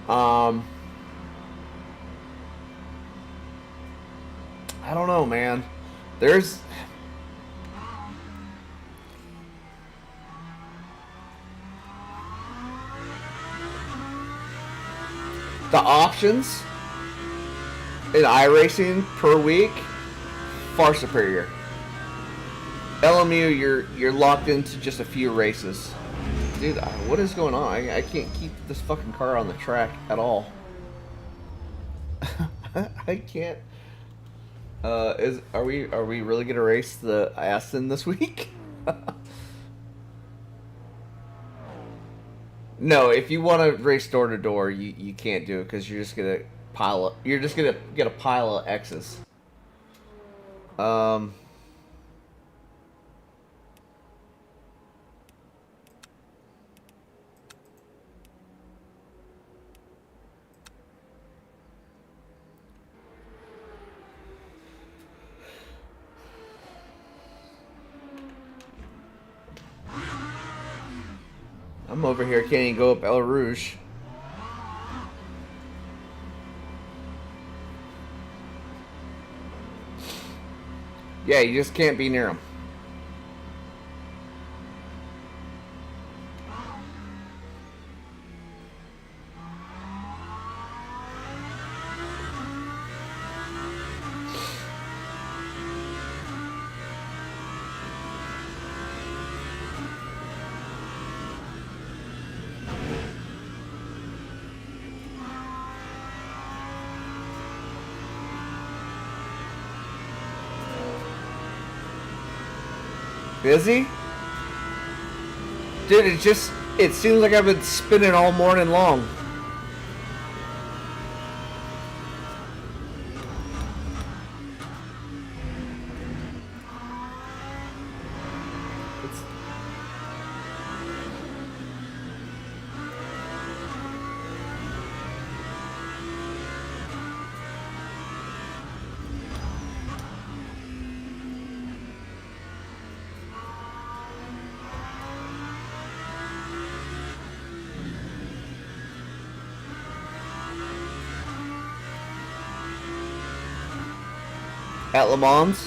I don't know, man. There's... the options in iRacing per week, far superior. LMU, you're locked into just a few races. Dude, what is going on? I can't keep this fucking car on the track at all. I can't. Are we really gonna race the Aston this week? No, if you want to race door to door, you can't do it because you're just gonna pile up. You're just gonna get a pile of X's. I'm over here, can't even go up El Rouge. Yeah, you just can't be near them. Busy? Dude, it seems like I've been spinning all morning long. At Le Mans?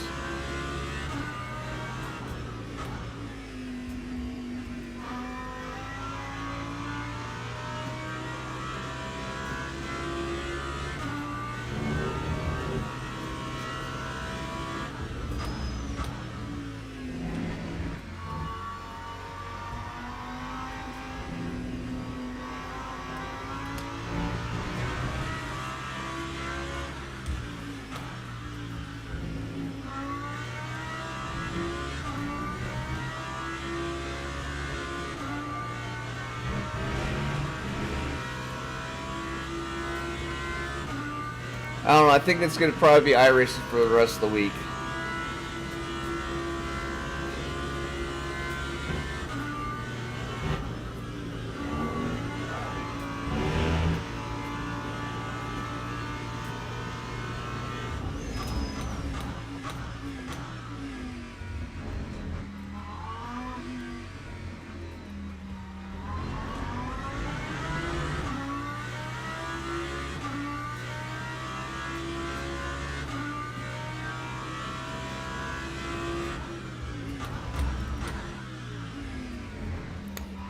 I don't know, I think it's going to probably be iRacing for the rest of the week.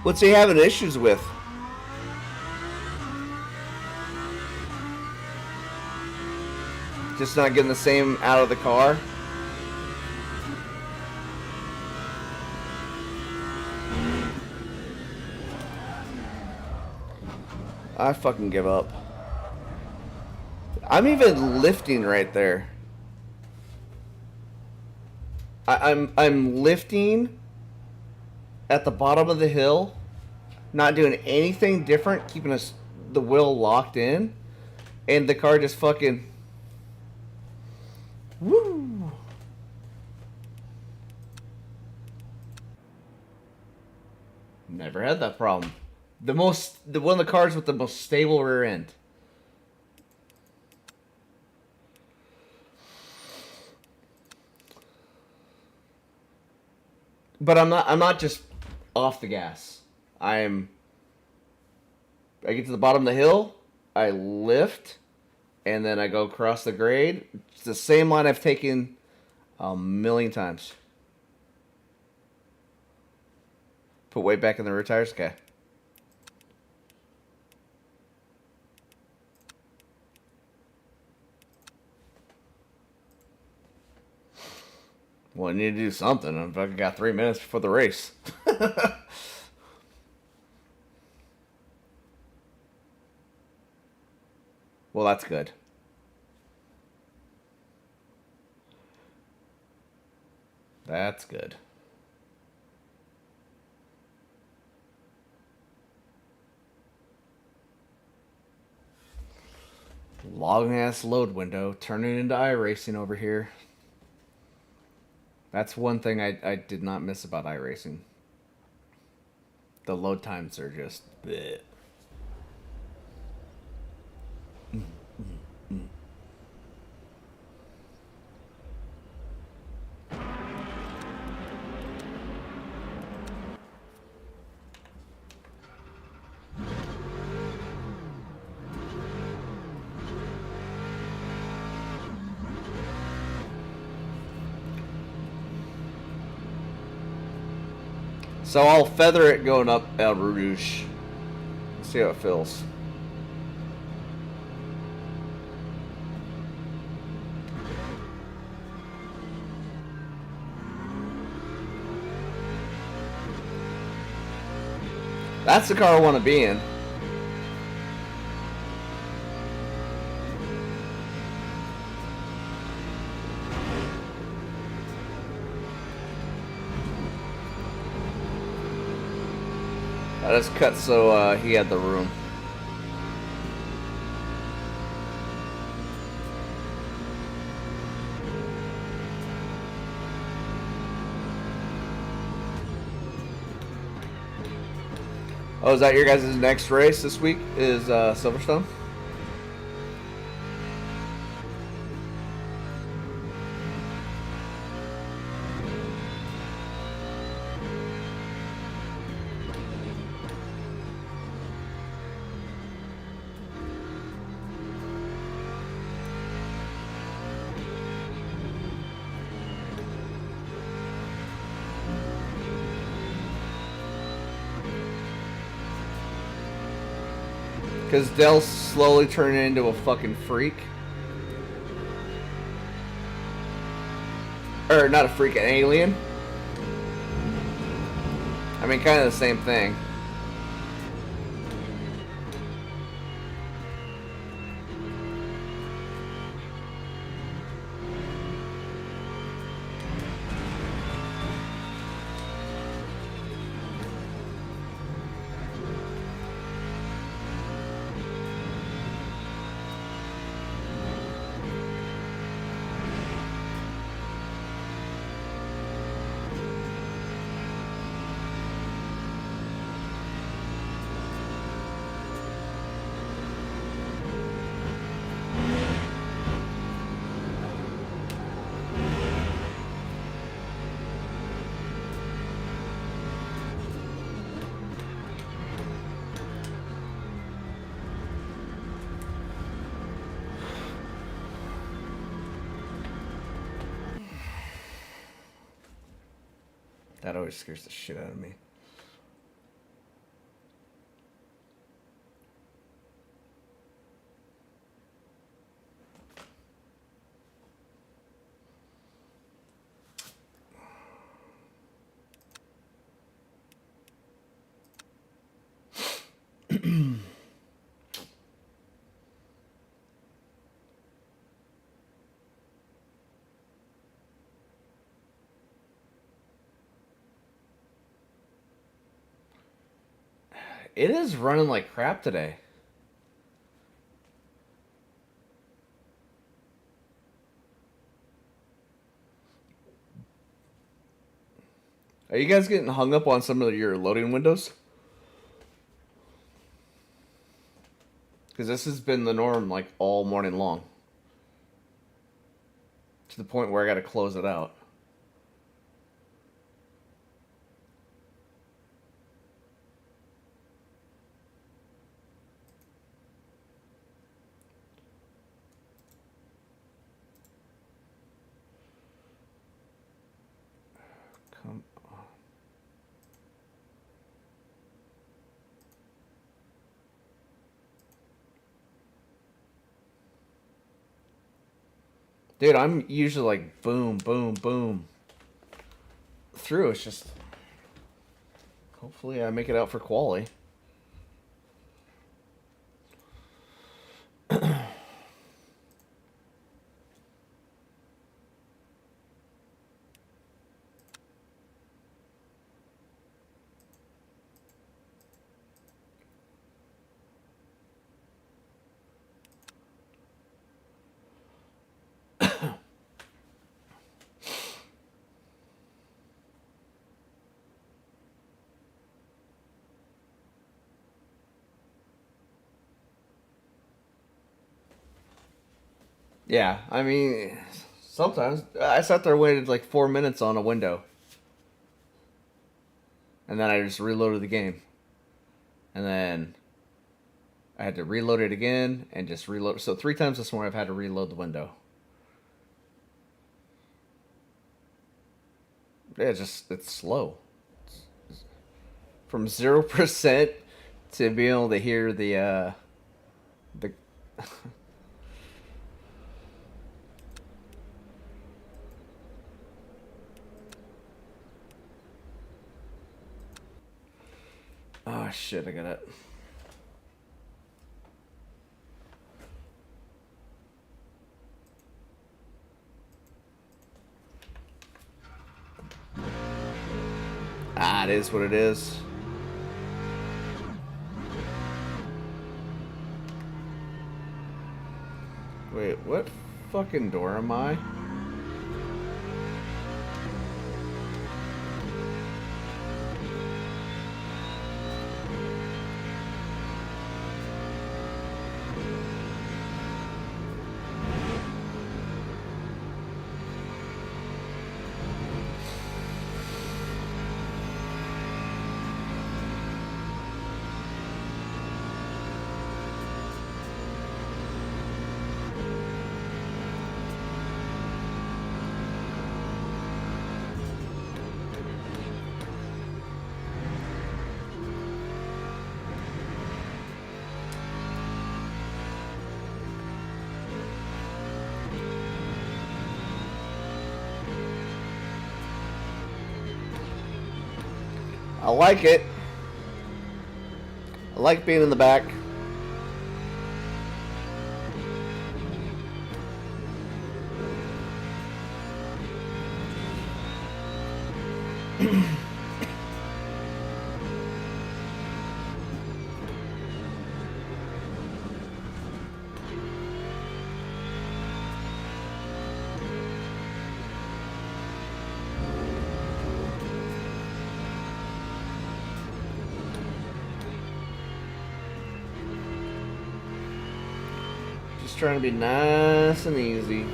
What's he having issues with? Just not getting the same out of the car? I fucking give up. I'm even lifting right there. I'm lifting at the bottom of the hill, not doing anything different, keeping the wheel locked in, and the car just fucking woo. Never had that problem. One of the cars with the most stable rear end. But I'm not just off the gas. I get to the bottom of the hill, I lift, and then I go across the grade. It's the same line I've taken a million times. Put weight back in the rear tires, okay. Well, I need to do something. I've fucking got 3 minutes before the race. Well, that's good. That's good. Long ass load window, turning into iRacing over here. That's one thing I did not miss about iRacing. The load times are just bleh. So I'll feather it going up El Rouge. See how it feels. That's the car I want to be in. I just cut so he had the room. Oh, is that your guys' next race this week? Is Silverstone? Because Dell's slowly turning into a fucking freak. Or, not a freak, an alien. I mean, kind of the same thing. That always scares the shit out of me. It is running like crap today. Are you guys getting hung up on some of your loading windows? Because this has been the norm like all morning long. To the point where I got to close it out. Come on. Dude, I'm usually like boom, boom, boom through. It's just hopefully I make it out for quality. Yeah, I mean, sometimes I sat there and waited like 4 minutes on a window. And then I just reloaded the game. And then I had to reload it again and just reload. So 3 times this morning I've had to reload the window. Yeah, it's slow. From 0% to being able to hear the oh shit, I got it. Ah, it is what it is. Wait, what fucking door am I? I like it. I like being in the back. Just trying to be nice and easy.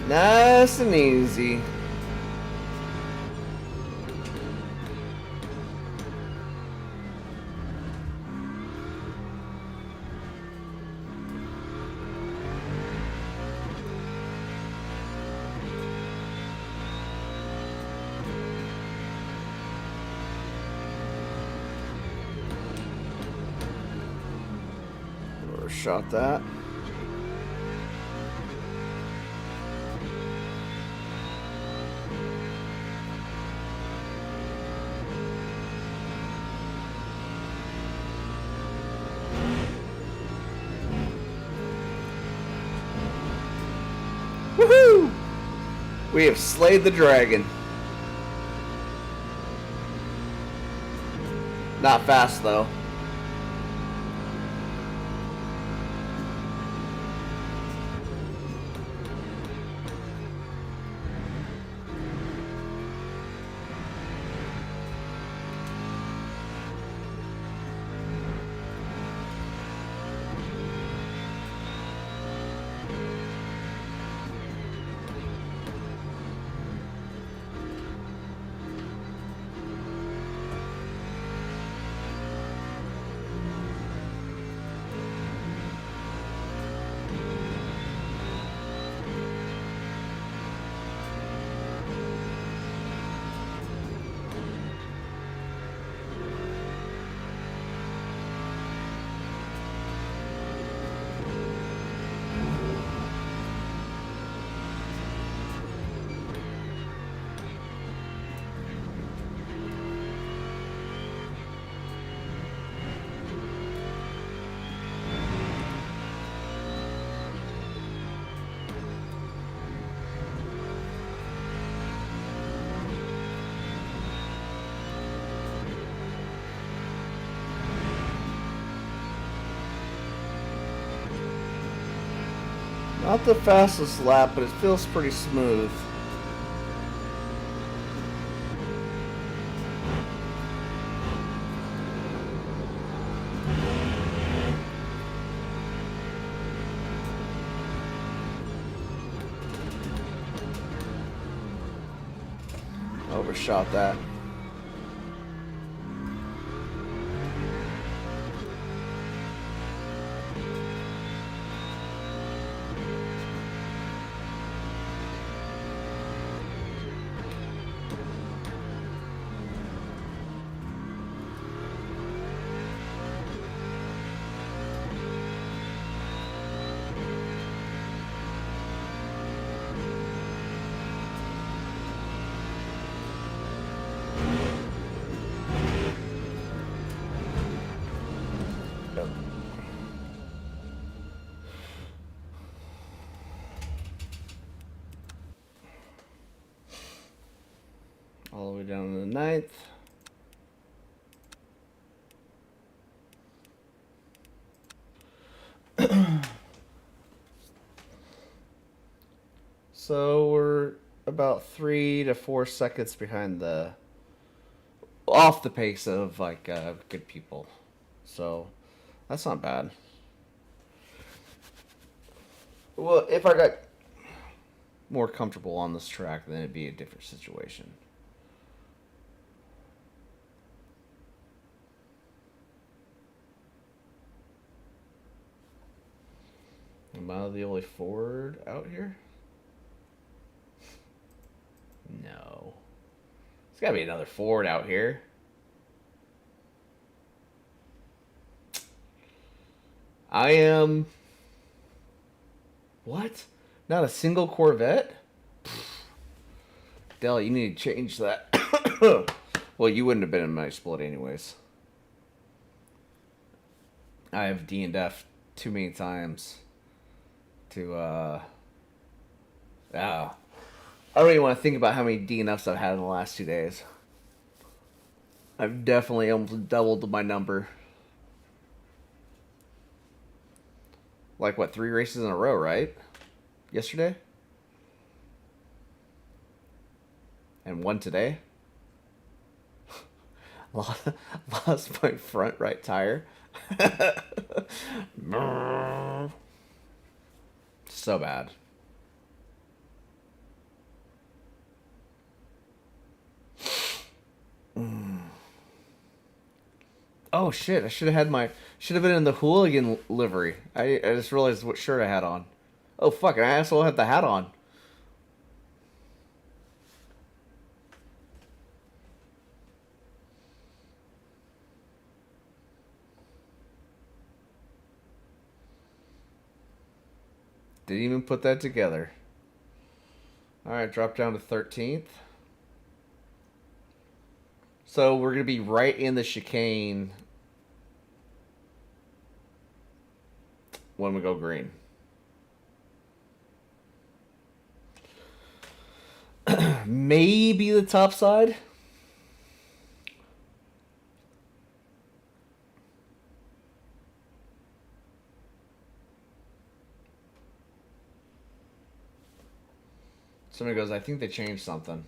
Nice and easy. Overshot that. Woohoo! We have slayed the dragon. Not fast though. Not the fastest lap, but it feels pretty smooth. Overshot that. All the way down to the 9th. So we're about 3 to 4 seconds behind off the pace of like good people. So that's not bad. Well, if I got more comfortable on this track, then it'd be a different situation. Am I the only Ford out here? No. There's gotta be another Ford out here. I am... What? Not a single Corvette? Dell, you need to change that. Well, you wouldn't have been in my split anyways. I have D&F too many times to, I don't even want to think about how many DNFs I've had in the last 2 days. I've definitely almost doubled my number. Like, what, 3 races in a row, right? Yesterday? And 1 today? Lost my front right tire. So bad. Oh shit, I should have been in the hooligan livery. I just realized what shirt I had on. Oh fuck, I also had the hat on. Didn't even put that together. Alright, drop down to 13th. So we're going to be right in the chicane when we go green. Maybe the top side. Somebody goes, I think they changed something.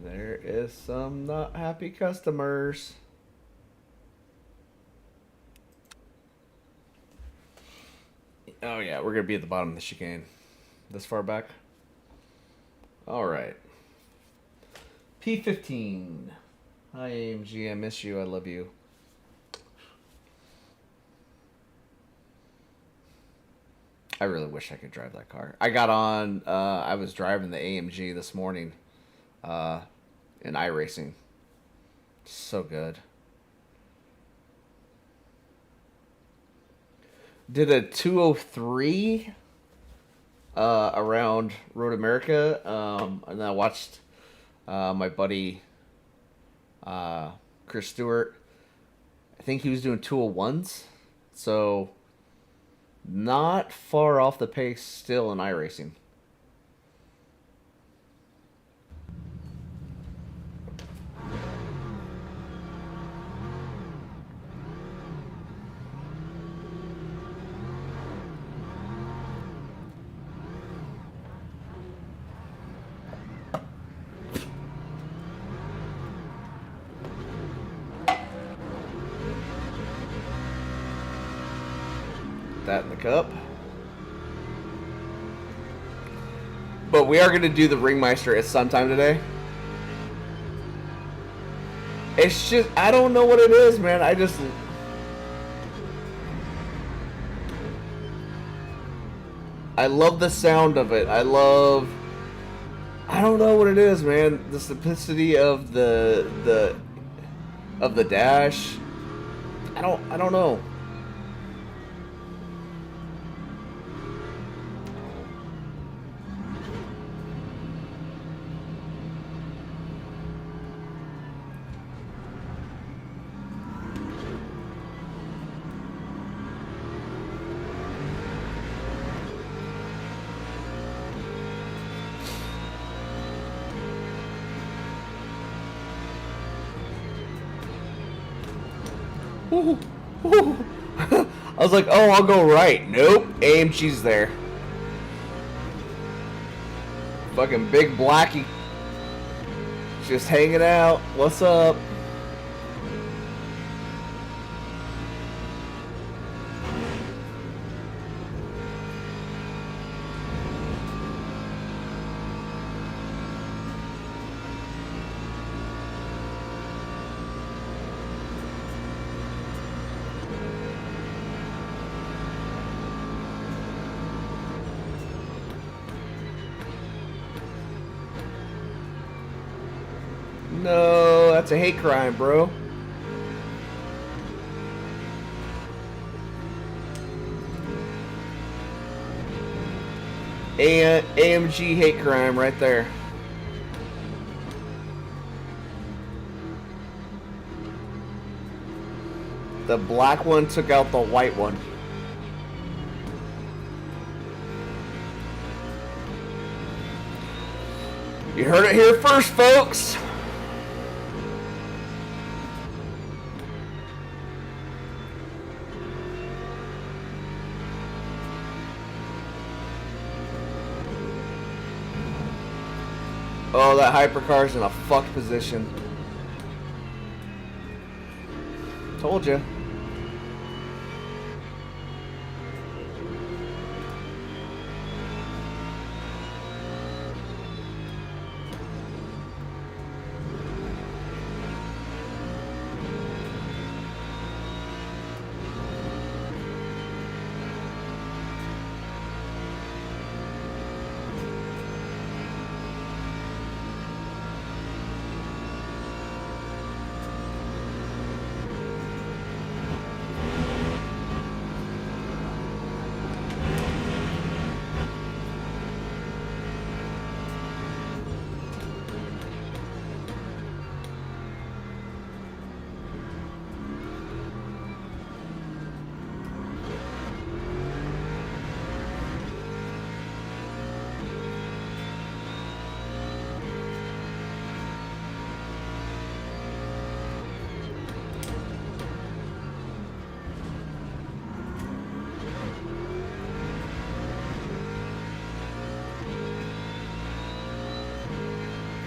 There is some not happy customers. Oh yeah, we're gonna be at the bottom of the chicane. This far back. Alright. P15. Hi AMG, I miss you, I love you. I really wish I could drive that car. I got on, I was driving the AMG this morning in iRacing. So good. Did a 203 around Road America, and then I watched my buddy Chris Stewart. I think he was doing 201s, so not far off the pace still in iRacing. That in the cup. But we are going to do the Ringmeister at some time today. It's just, I don't know what it is, man. I love the sound of it. I don't know what it is, man. The simplicity of the dash. I don't know. Ooh, ooh. I was like, oh, I'll go right. Nope, AMG's there. Fucking big blackie. Just hanging out. What's up? No, that's a hate crime, bro. AMG hate crime right there. The black one took out the white one. You heard it here first, folks. Oh, that hypercar's in a fucked position. Told you.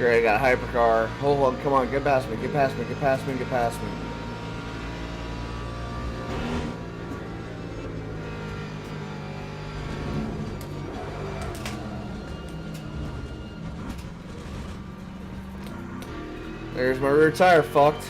Great, I got a hypercar. Hold on, come on, get past me, get past me, get past me, get past me. There's my rear tire fucked.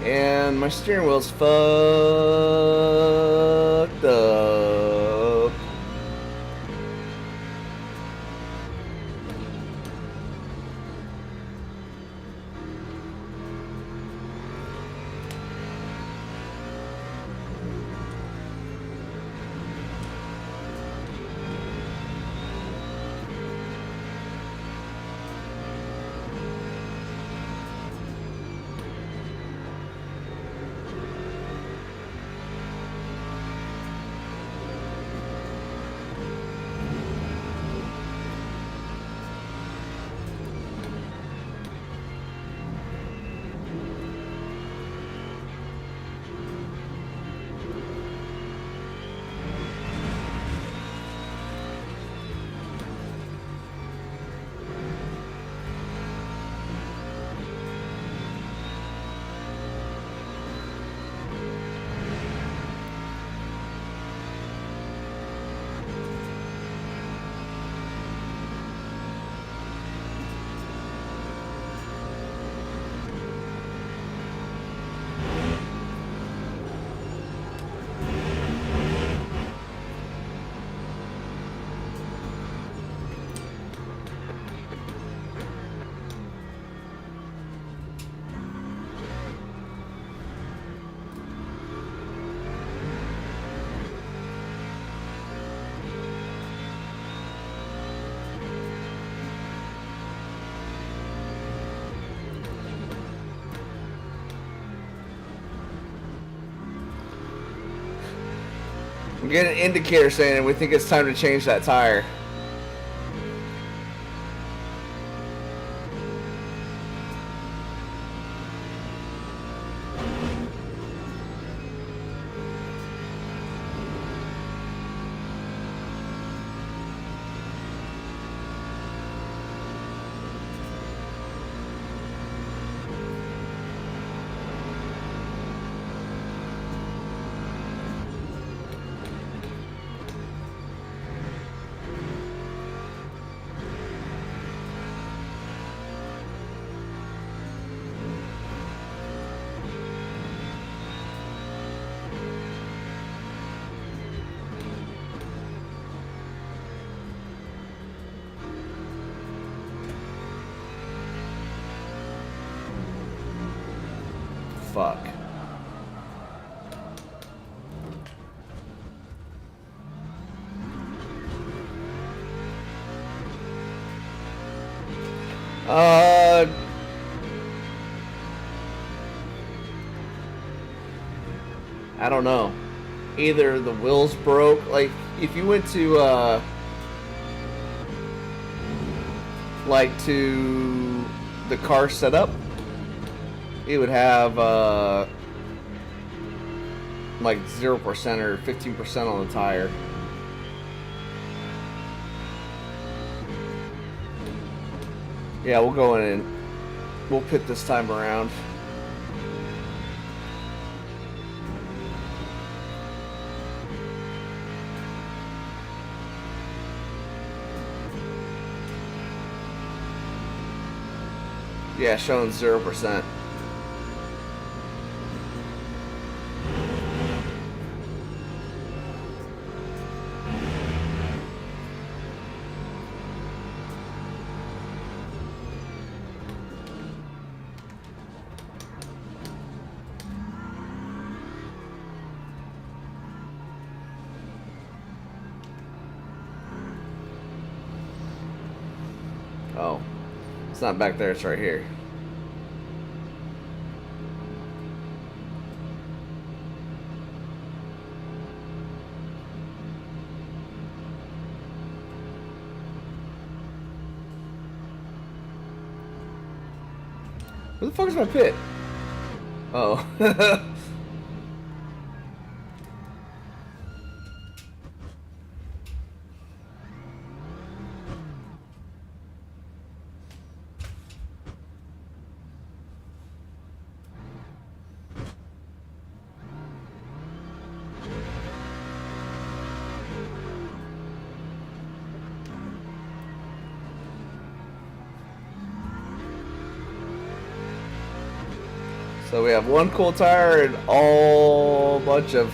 And my steering wheel's fucked up. We get an indicator saying we think it's time to change that tire. Fuck. I don't know. Either the wheels broke, like if you went to like to the car setup, it would have like 0% or 15% on the tire. Yeah, we'll go in and we'll pit this time around. Yeah, showing 0%. Oh, it's not back there, it's right here. Where the fuck is my pit? Oh. So we have one cool tire and all bunch of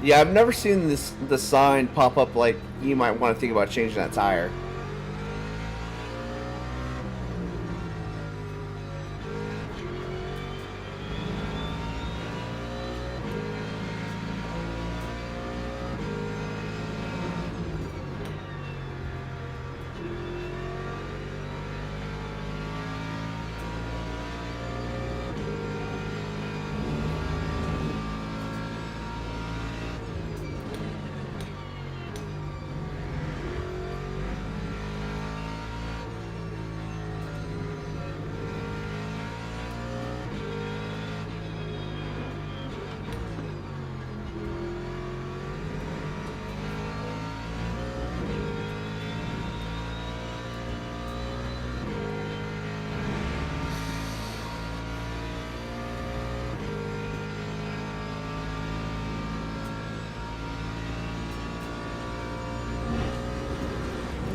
yeah, I've never seen the sign pop up like you might want to think about changing that tire.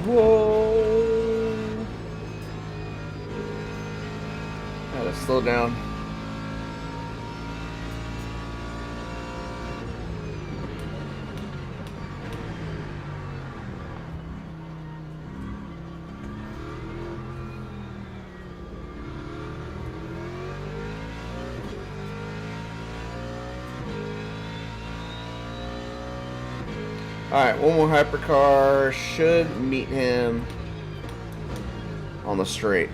Whoa! Gotta slow down. Alright, one more hypercar should meet him on the straight.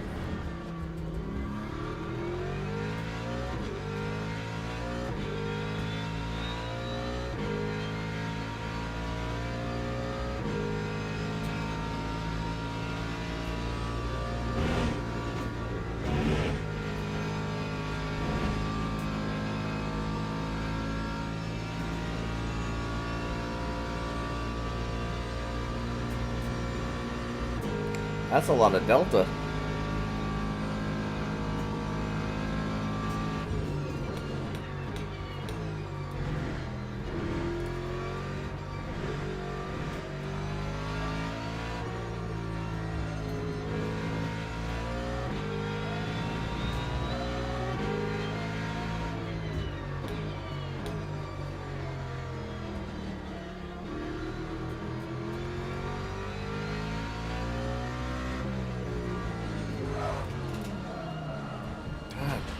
That's a lot of delta.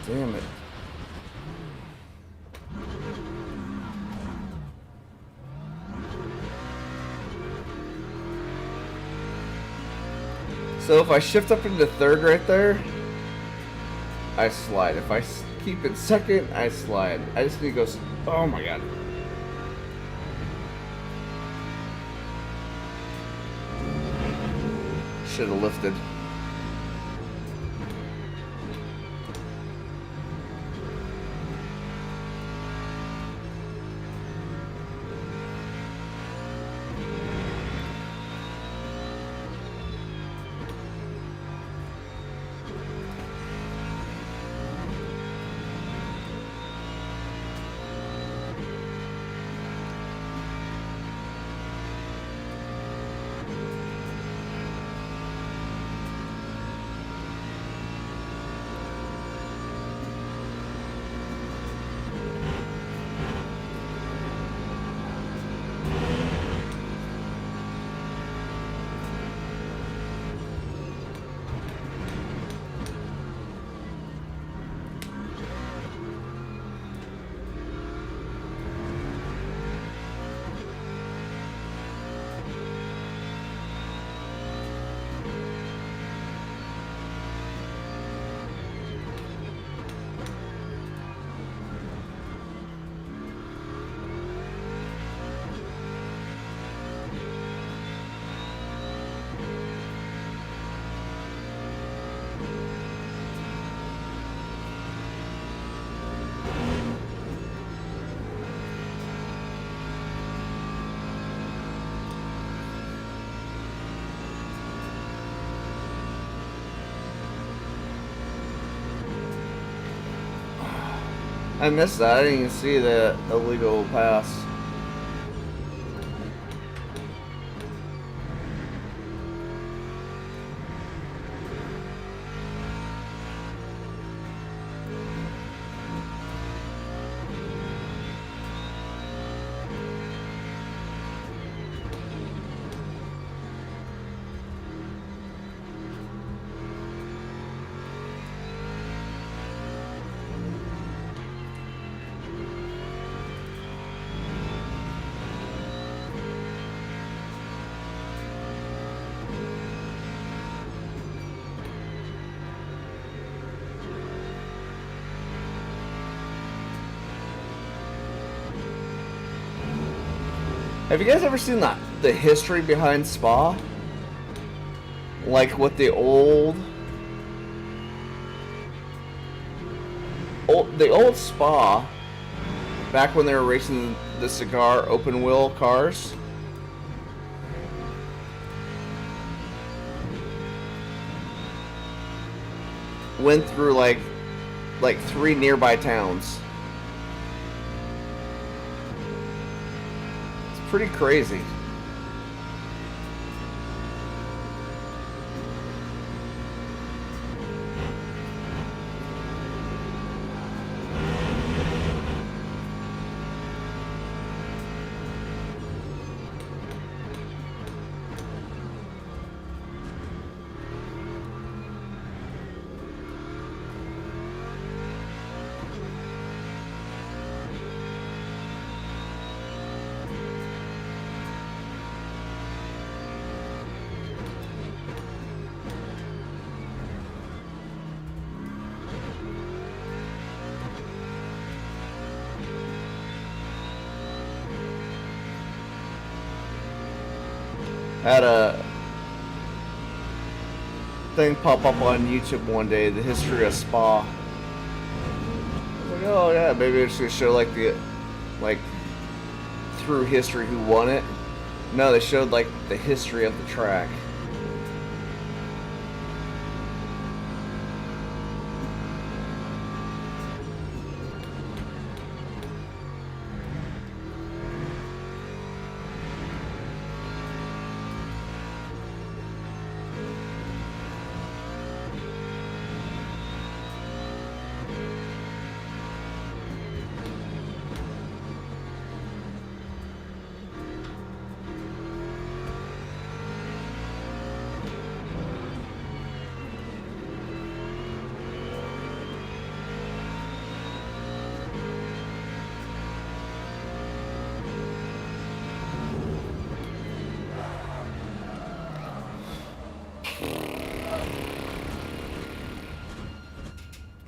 Damn it. So if I shift up into third right there, I slide. If I keep it second, I slide. I just need to go. Oh my god. Should have lifted. I missed that. I didn't even see the illegal pass. Have you guys ever seen the history behind Spa? Like what the old Spa, back when they were racing the cigar open wheel cars. Went through like 3 nearby towns. Pretty crazy. Had a thing pop up on YouTube one day, the history of Spa. I was like, oh yeah, maybe it's gonna show like through history who won it. No, they showed like the history of the track.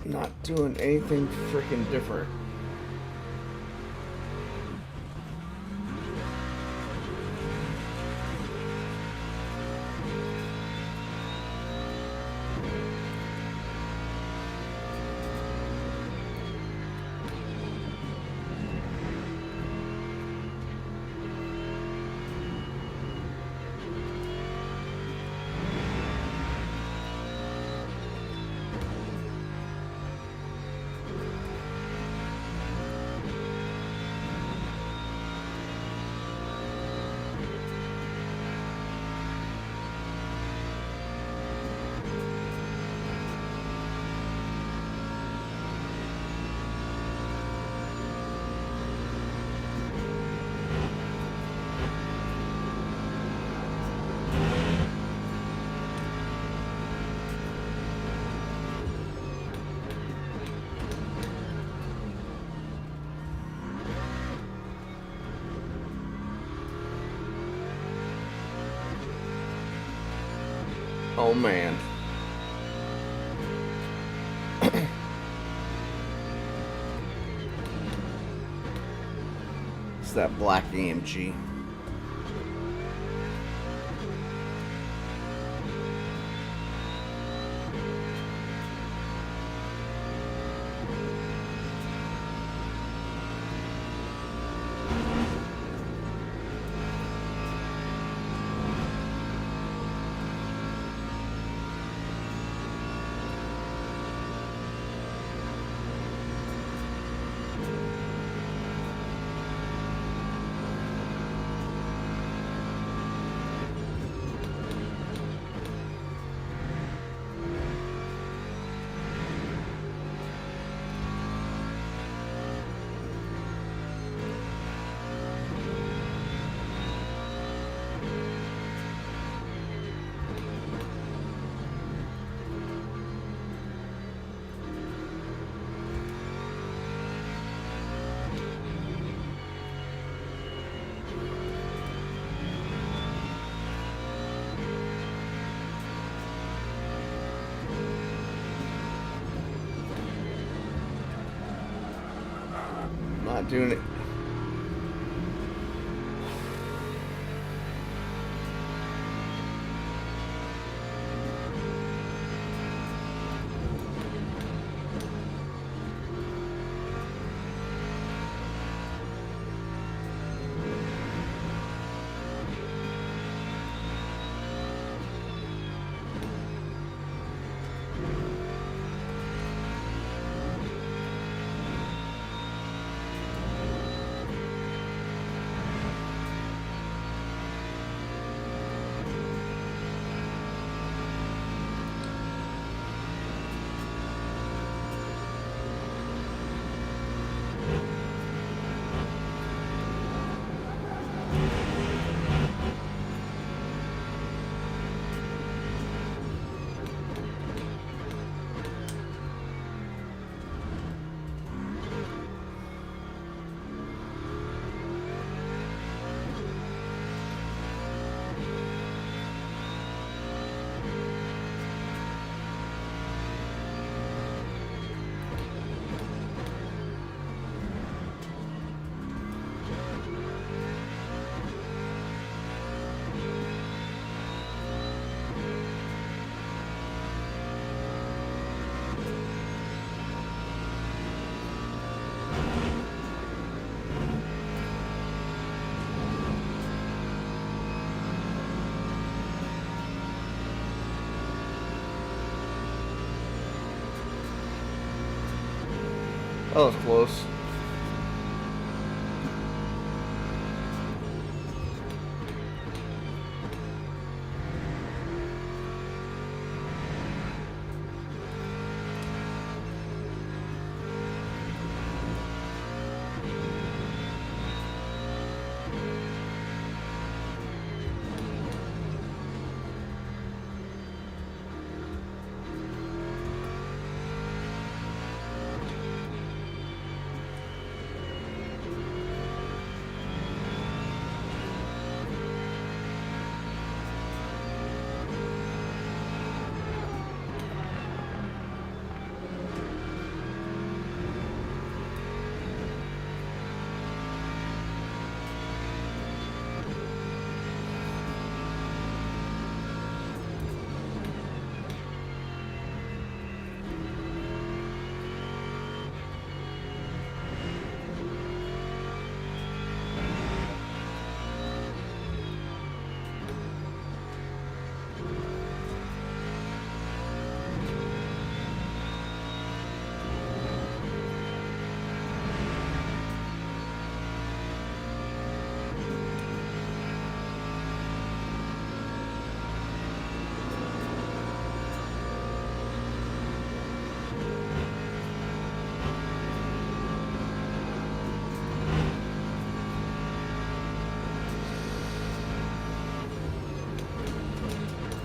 Not doing anything freaking different. Oh man. It's that black AMG. Not doing it. That was close.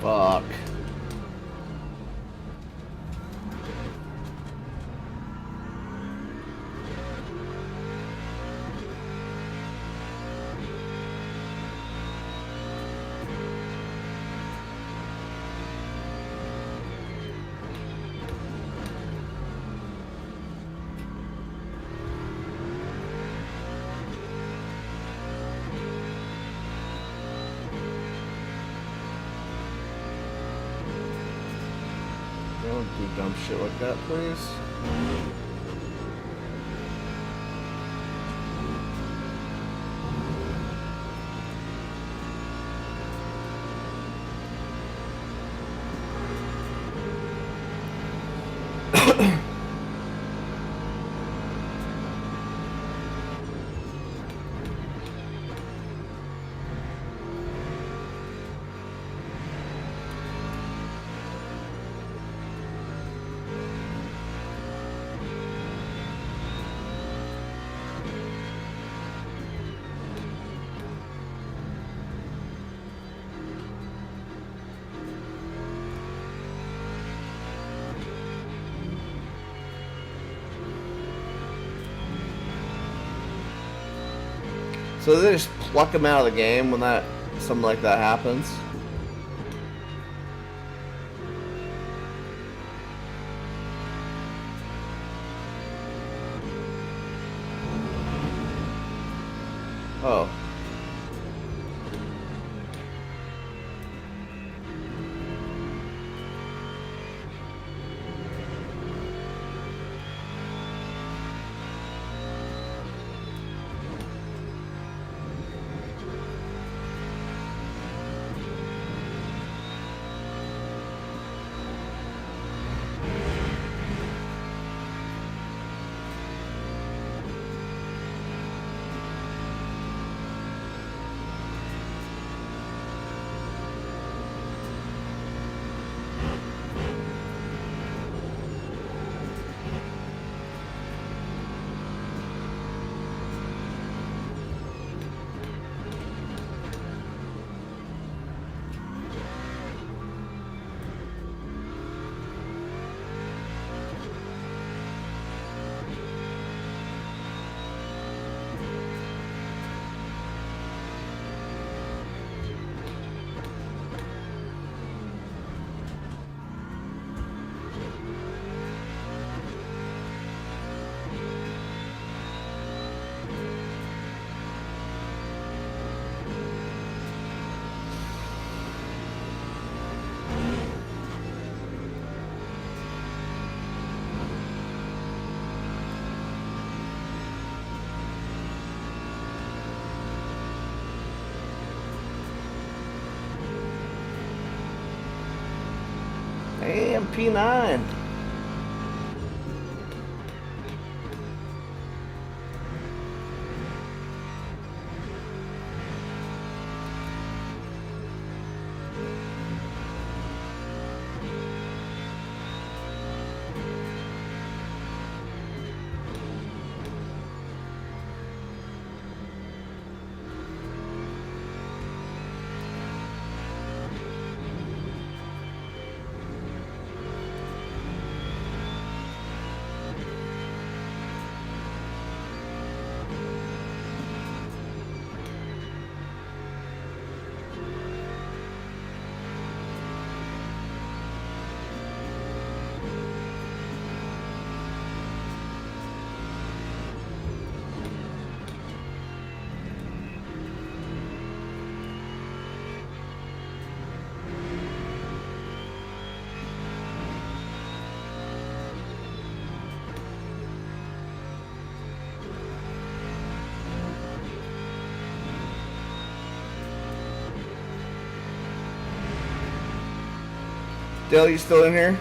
Fuck. Don't do dumb shit like that, please. So they just pluck them out of the game when something like that happens. Oh. Damn, P9. Dale, you still in here?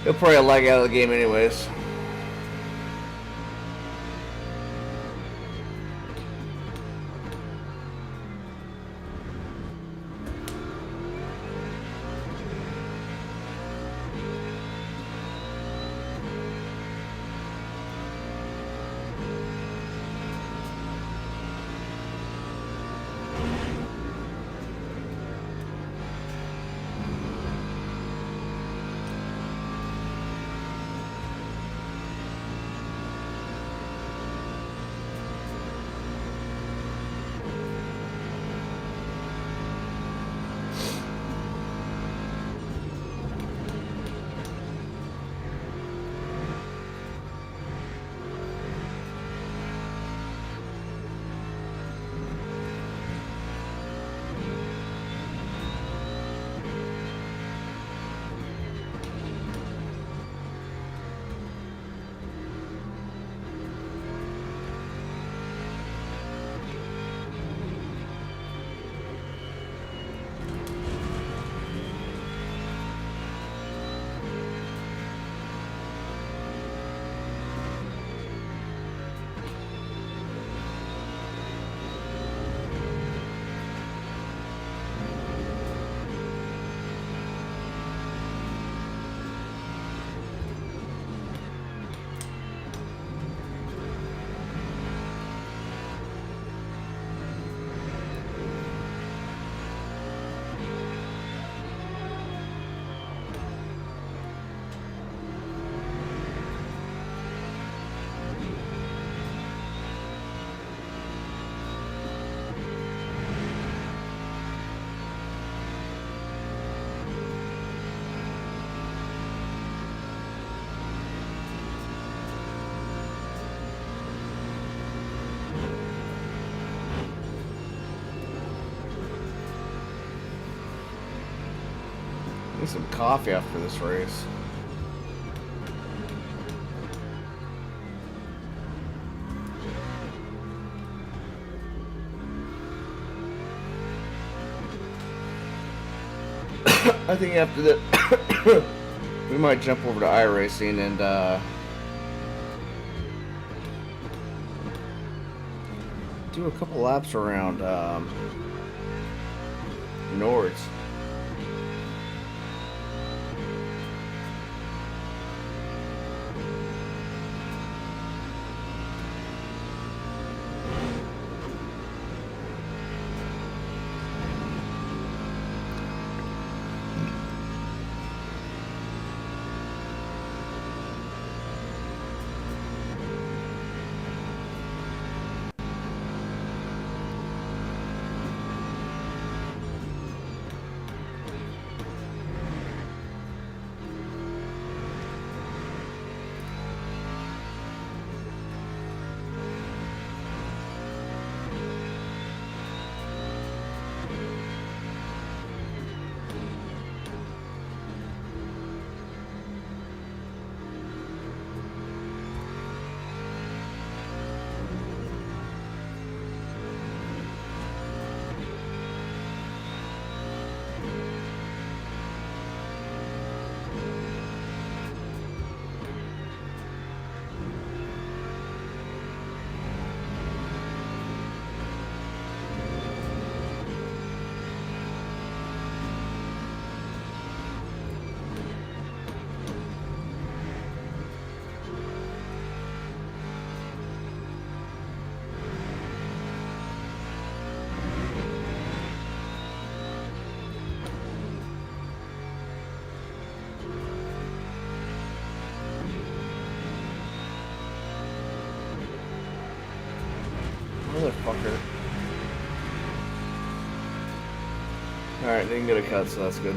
He'll probably lag out of the game anyways. Need some coffee after this race. I think after that, we might jump over to iRacing and do a couple laps around Nords. Motherfucker. Alright, didn't get a cut, so that's good.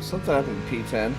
Something happened to P10.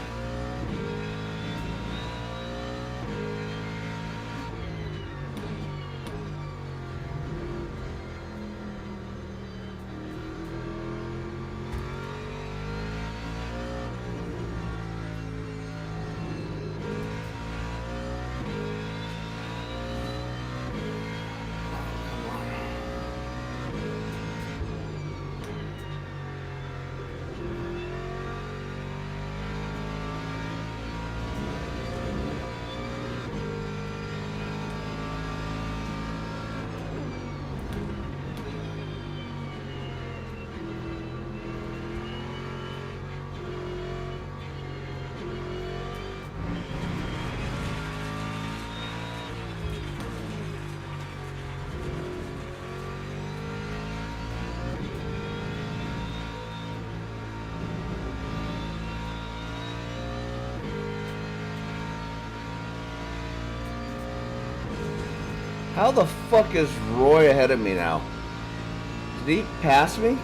How the fuck is Roy ahead of me now? Did he pass me?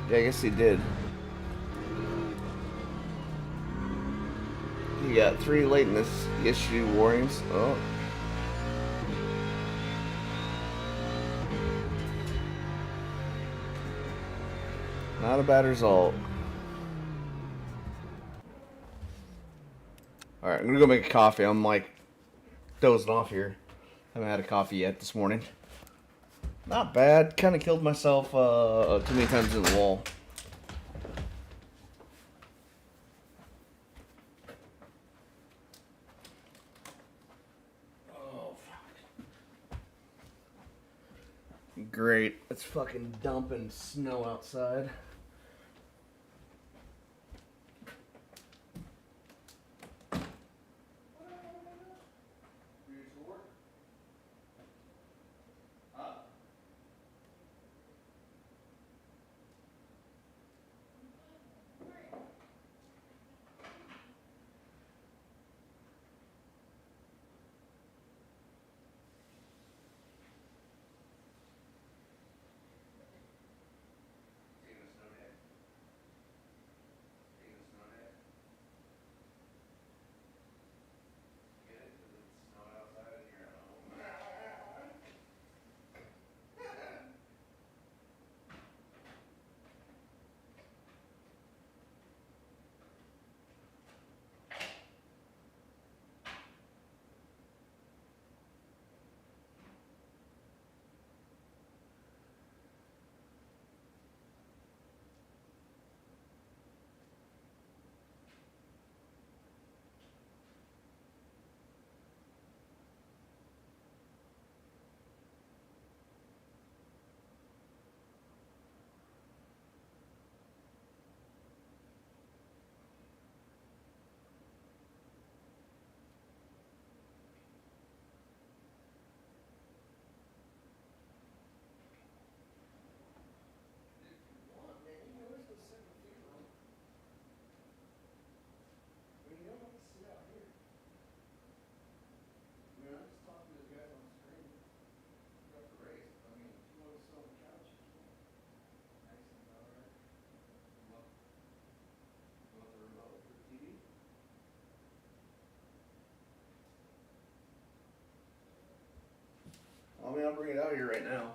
Yeah, I guess he did. He got 3 lateness issue warnings. Oh. Not a bad result. Alright, I'm gonna go make a coffee. I'm like dozing off here. Haven't had a coffee yet this morning. Not bad. Kind of killed myself too many times in the wall. Oh, fuck. Great. It's fucking dumping snow outside. I mean, I'll bring it out here right now.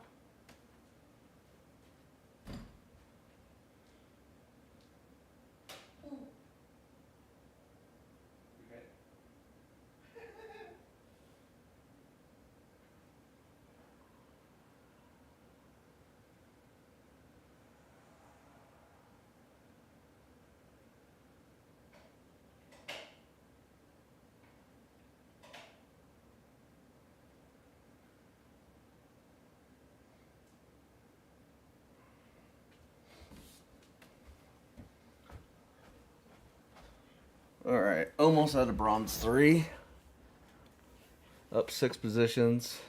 Alright, almost out of bronze 3. Up 6 positions.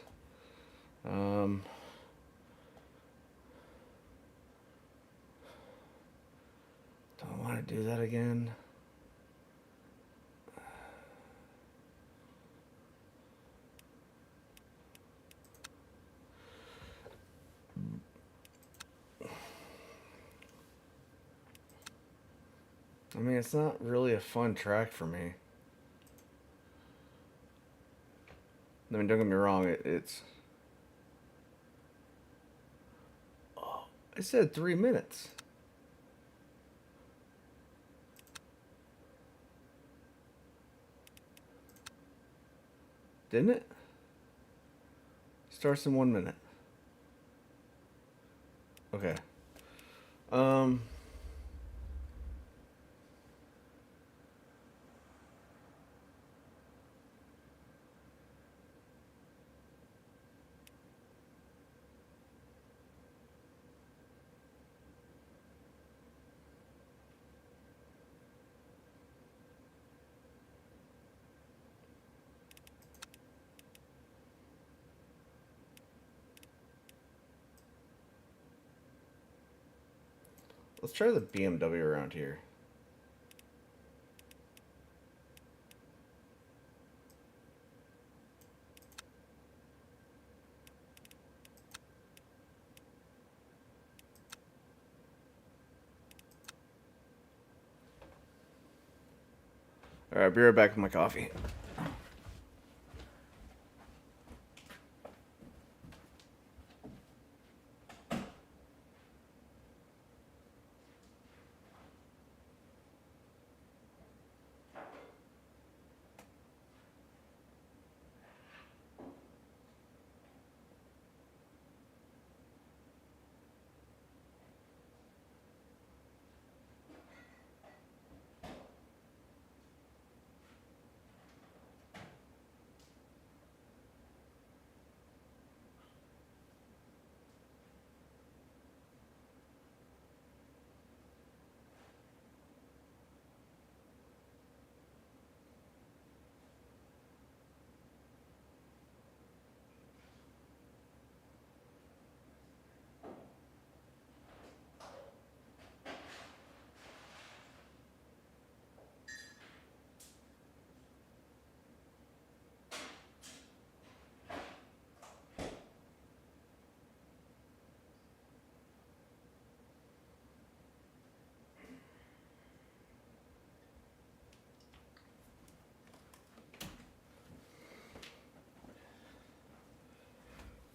Don't want to do that again. I mean, it's not really a fun track for me. I mean, don't get me wrong, it's... Oh, it said 3 minutes. Didn't it? Starts in 1 minute. Okay. Let's try the BMW around here. All right, I'll be right back with my coffee.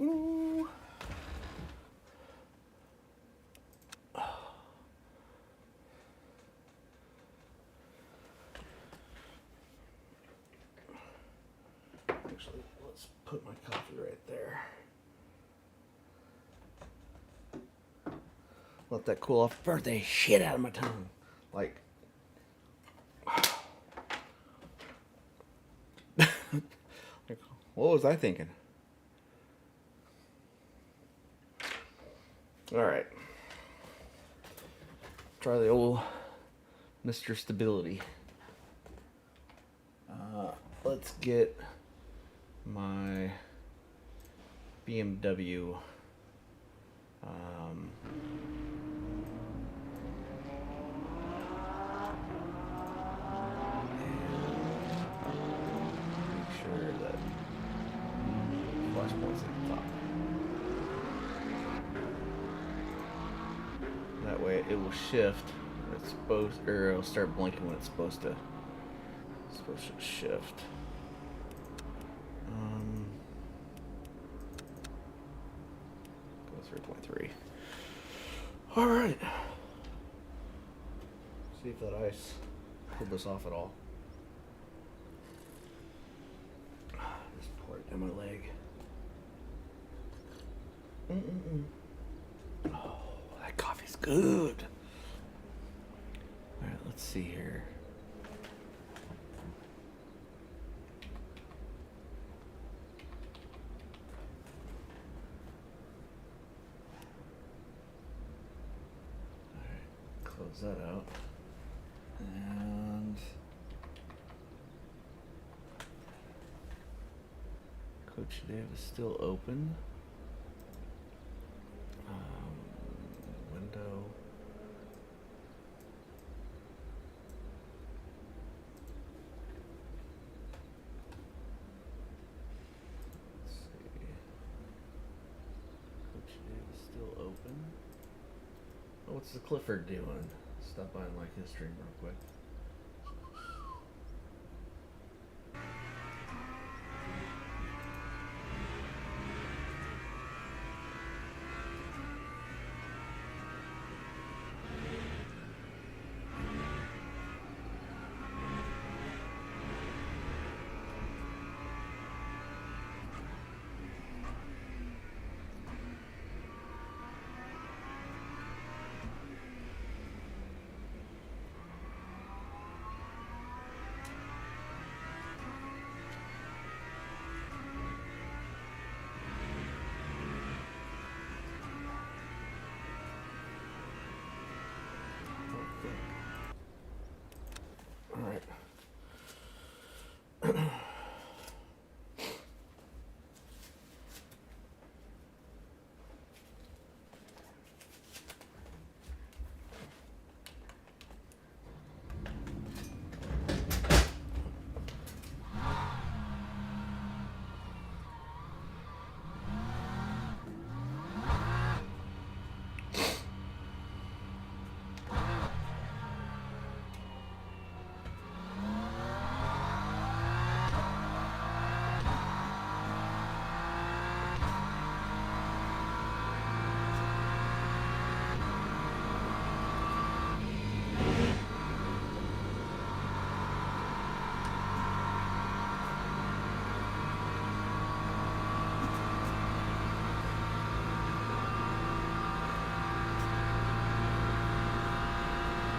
Ooh. Actually, let's put my coffee right there. Let that cool off. Birthday shit out of my tongue. Like, what was I thinking? All right. Try the old Mr. Stability. Let's get my BMW. Make sure that flash points at the top. That way it will shift. It's supposed, or it'll start blinking when it's supposed to. It's supposed to shift. Go 3.3. All right. See if that ice pulled this off at all. Just pour it down my leg. Oh, that coffee's good. All right, let's see here. All right, close that out. And Coach Dave is still open. Window. What's the Clifford doing? Stop by and like his stream real quick.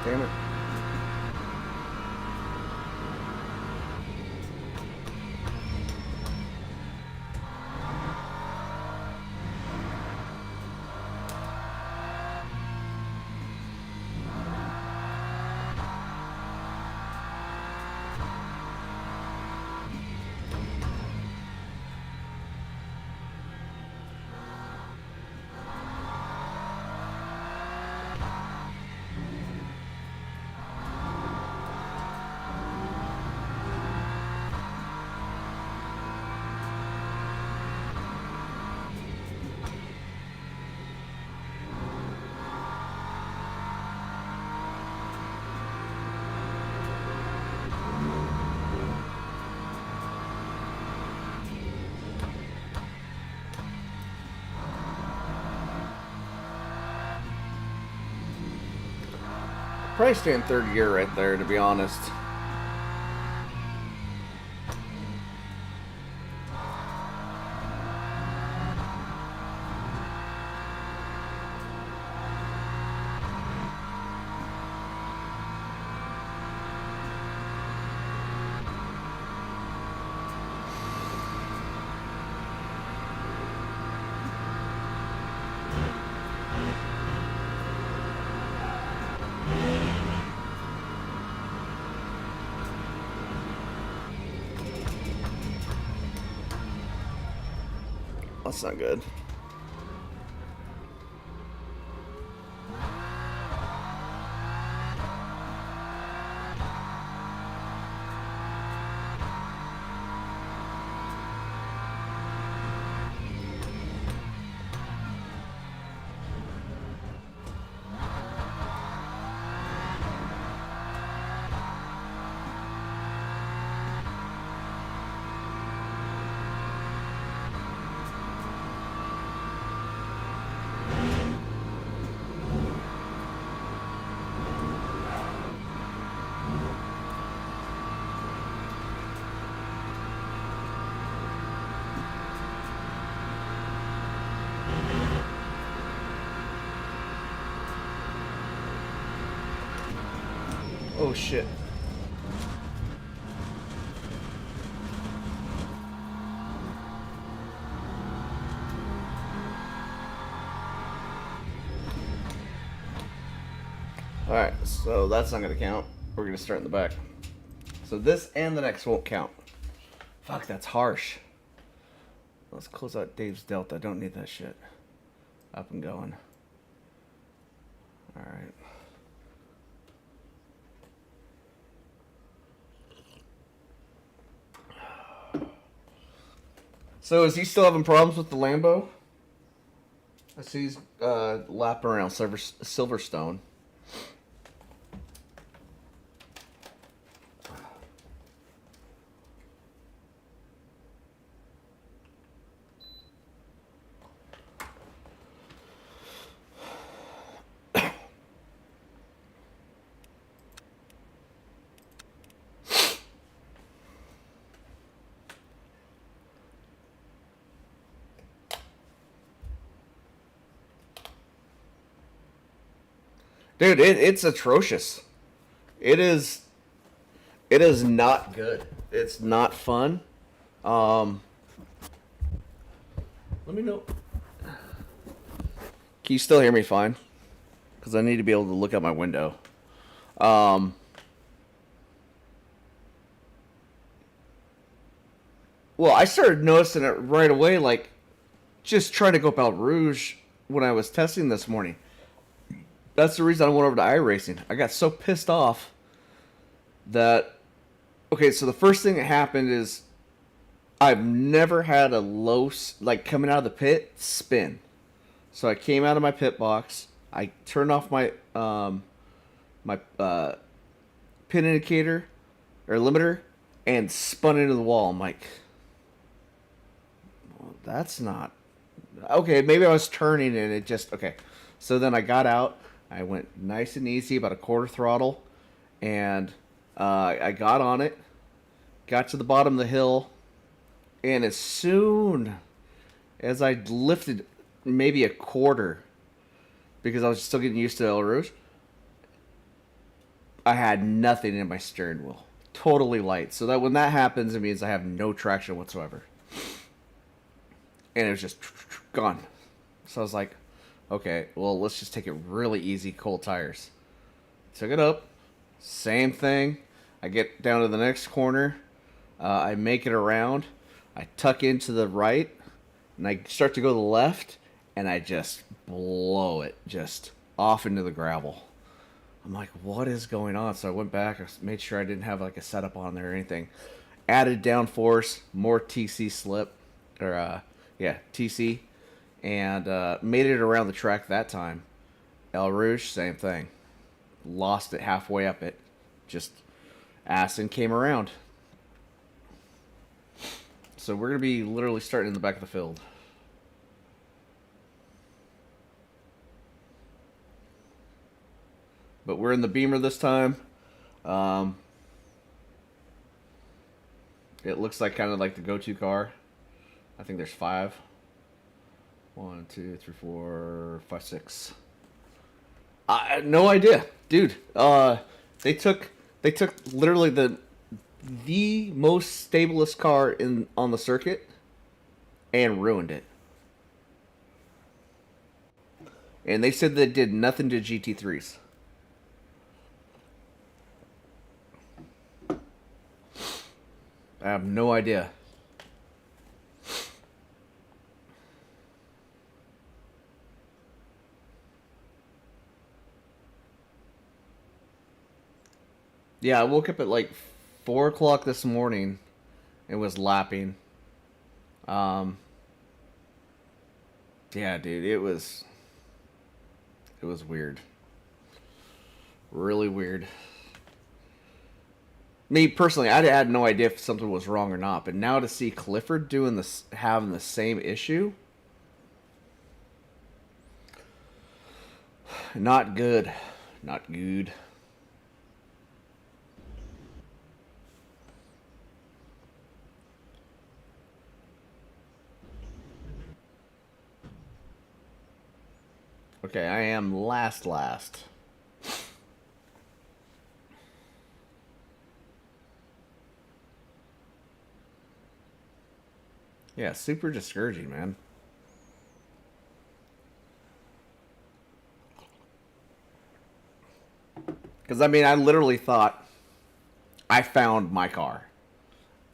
Damn it. Probably stay in third gear right there, to be honest. That's not good. Oh shit. Alright, so that's not gonna count. We're gonna start in the back. So this and the next won't count. Fuck, that's harsh. Let's close out Dave's Delta. I don't need that shit. Up and going. Alright. So is he still having problems with the Lambo? I see he's lapping around Silverstone. Dude, it's atrocious. It is. It is not good. It's not fun. Um, Let me know. Can you still hear me fine? Because I need to be able to look out my window. Um, well, I started noticing it right away, like just trying to go up Al Rouge when I was testing this morning. That's the reason I went over to iRacing. I got so pissed off that, okay, so the first thing that happened is I've never had a low, like coming out of the pit, spin. So I came out of my pit box. I turned off my pin indicator or limiter and spun into the wall. I'm like, well, that's not okay. Maybe I was turning and it just okay. So then I got out. I went nice and easy, about a quarter throttle, and I got on it. Got to the bottom of the hill, and as soon as I lifted maybe a quarter, because I was still getting used to El Rouge, I had nothing in my steering wheel. Totally light. So that when that happens, it means I have no traction whatsoever. And it was just gone. So I was like, okay, well, let's just take it really easy, cold tires. Took it up. Same thing. I get down to the next corner. I make it around. I tuck into the right. And I start to go to the left. And I just blow it just off into the gravel. I'm like, what is going on? So I went back. I made sure I didn't have like a setup on there or anything. Added downforce, more TC slip. Or, TC. And made it around the track that time. El Rouge, same thing. Lost it halfway up it. Just ass and came around. So we're going to be literally starting in the back of the field. But we're in the Beamer this time. It looks like kind of like the go-to car. I think there's 5. 1, 2, 3, 4, 5, 6. I had no idea, dude. They took literally the most stablest car on the circuit and ruined it. And they said they did nothing to GT3s. I have no idea. Yeah, I woke up at like 4 o'clock this morning and was lapping. Yeah, dude, it was weird. Really weird. Me personally, I had no idea if something was wrong or not, but now to see Clifford having the same issue, not good. Not good. Okay, I am last. Yeah, super discouraging, man. Because, I mean, I literally thought I found my car.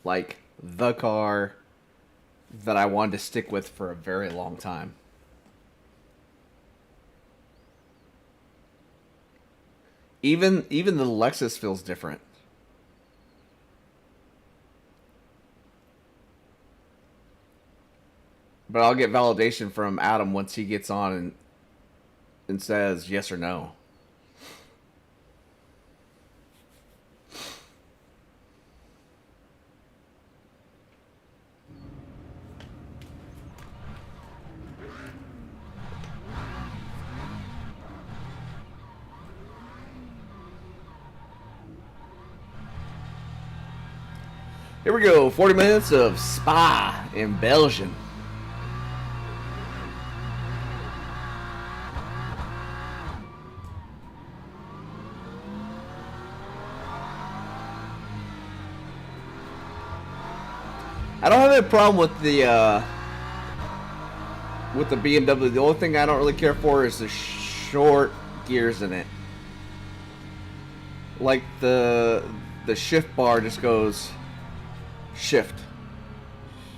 Like, the car that I wanted to stick with for a very long time. Even the Lexus feels different. But I'll get validation from Adam once he gets on and says yes or no. Here we go, 40 minutes of Spa in Belgium. I don't have a problem with the BMW. The only thing I don't really care for is the short gears in it. Like the shift bar just goes shift,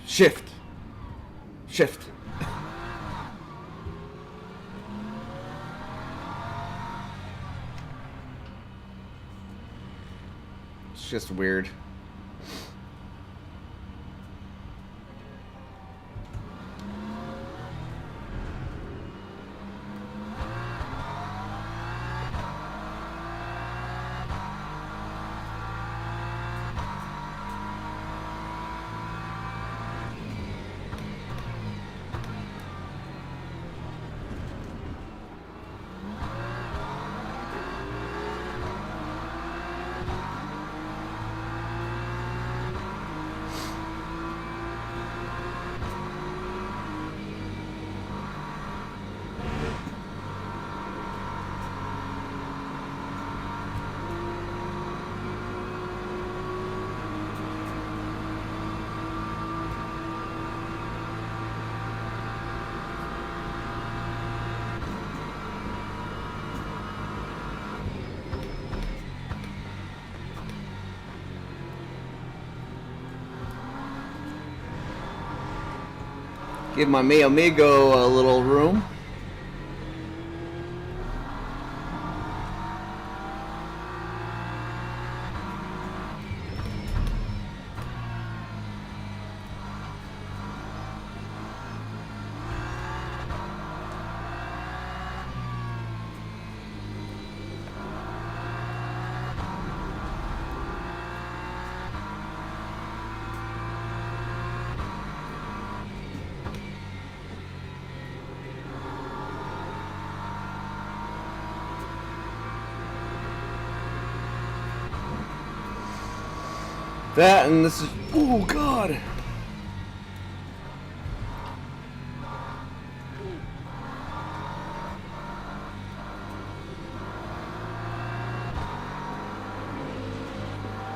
shift, shift. It's just weird. Give my mi amigo a little room. That and this is, oh God.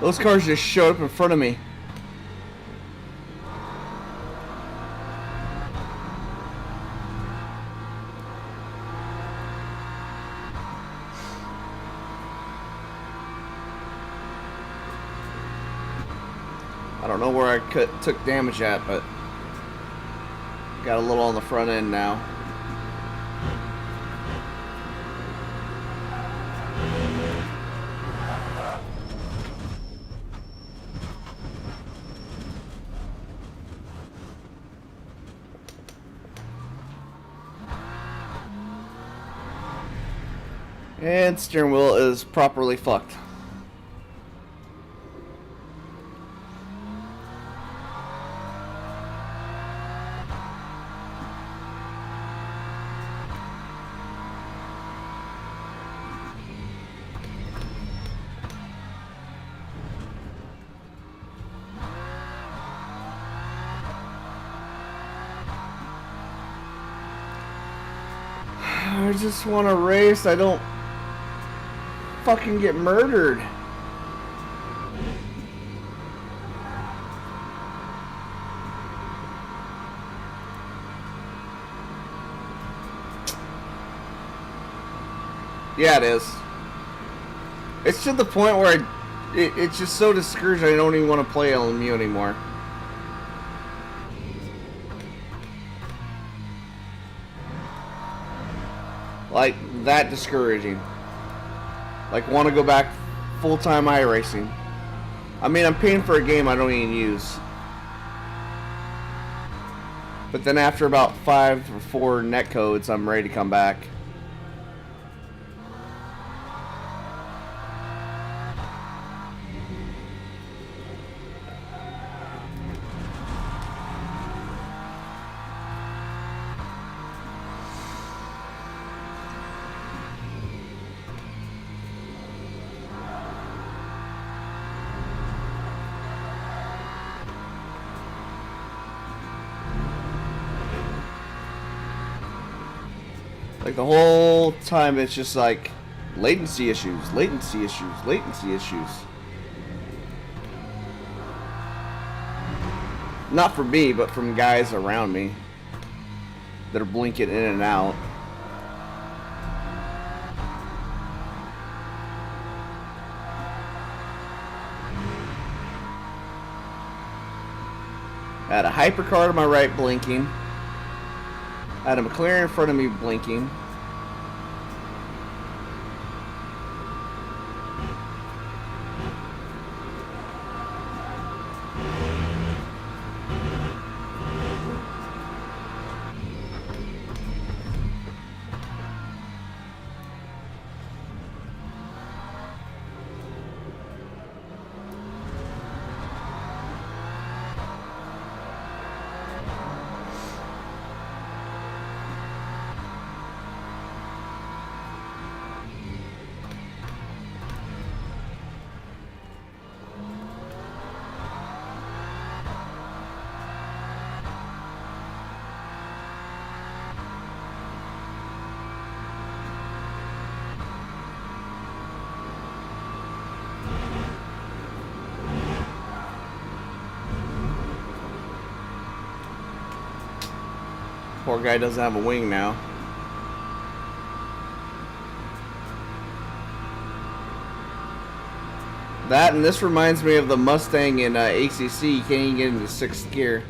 Those cars just showed up in front of me. I don't know where I took damage at, but got a little on the front end now. And steering wheel is properly fucked. I just want to race. I don't fucking get murdered. Yeah, it is. It's to the point where it's just so discouraging I don't even want to play LMU anymore. Like, that discouraging. Like, want to go back full-time iRacing. I mean, I'm paying for a game I don't even use. But then after about 5 or 4 net codes, I'm ready to come back. Like the whole time it's just like latency issues, latency issues, latency issues. Not for me, but from guys around me that are blinking in and out. I had a hypercar to my right blinking. I had a McLaren in front of me blinking. Poor guy doesn't have a wing now. That and this reminds me of the Mustang in ACC. You can't even get into 6th gear.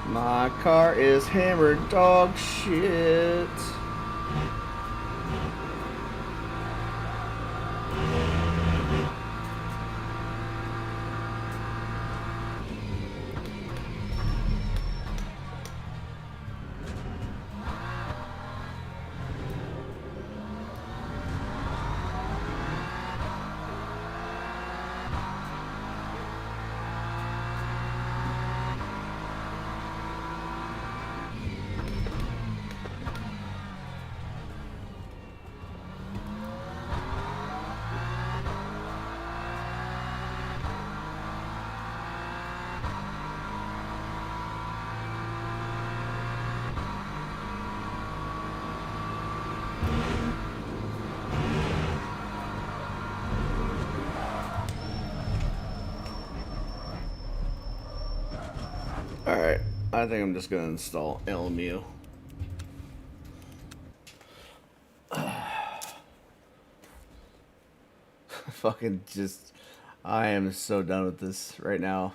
My car is hammered dog shit. Alright, I think I'm just going to install LMU. Fucking just, I am so done with this right now.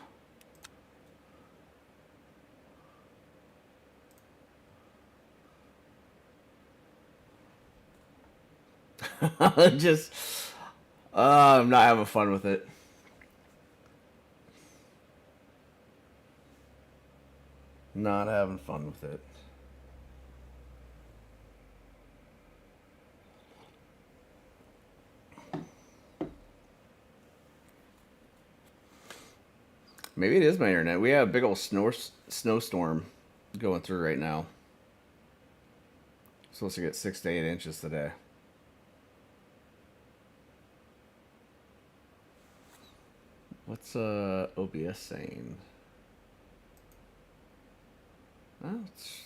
Just, I'm not having fun with it. Not having fun with it. Maybe it is my internet. We have a big old snowstorm going through right now. Supposed to get 6 to 8 inches today. What's OBS saying? Oh, it's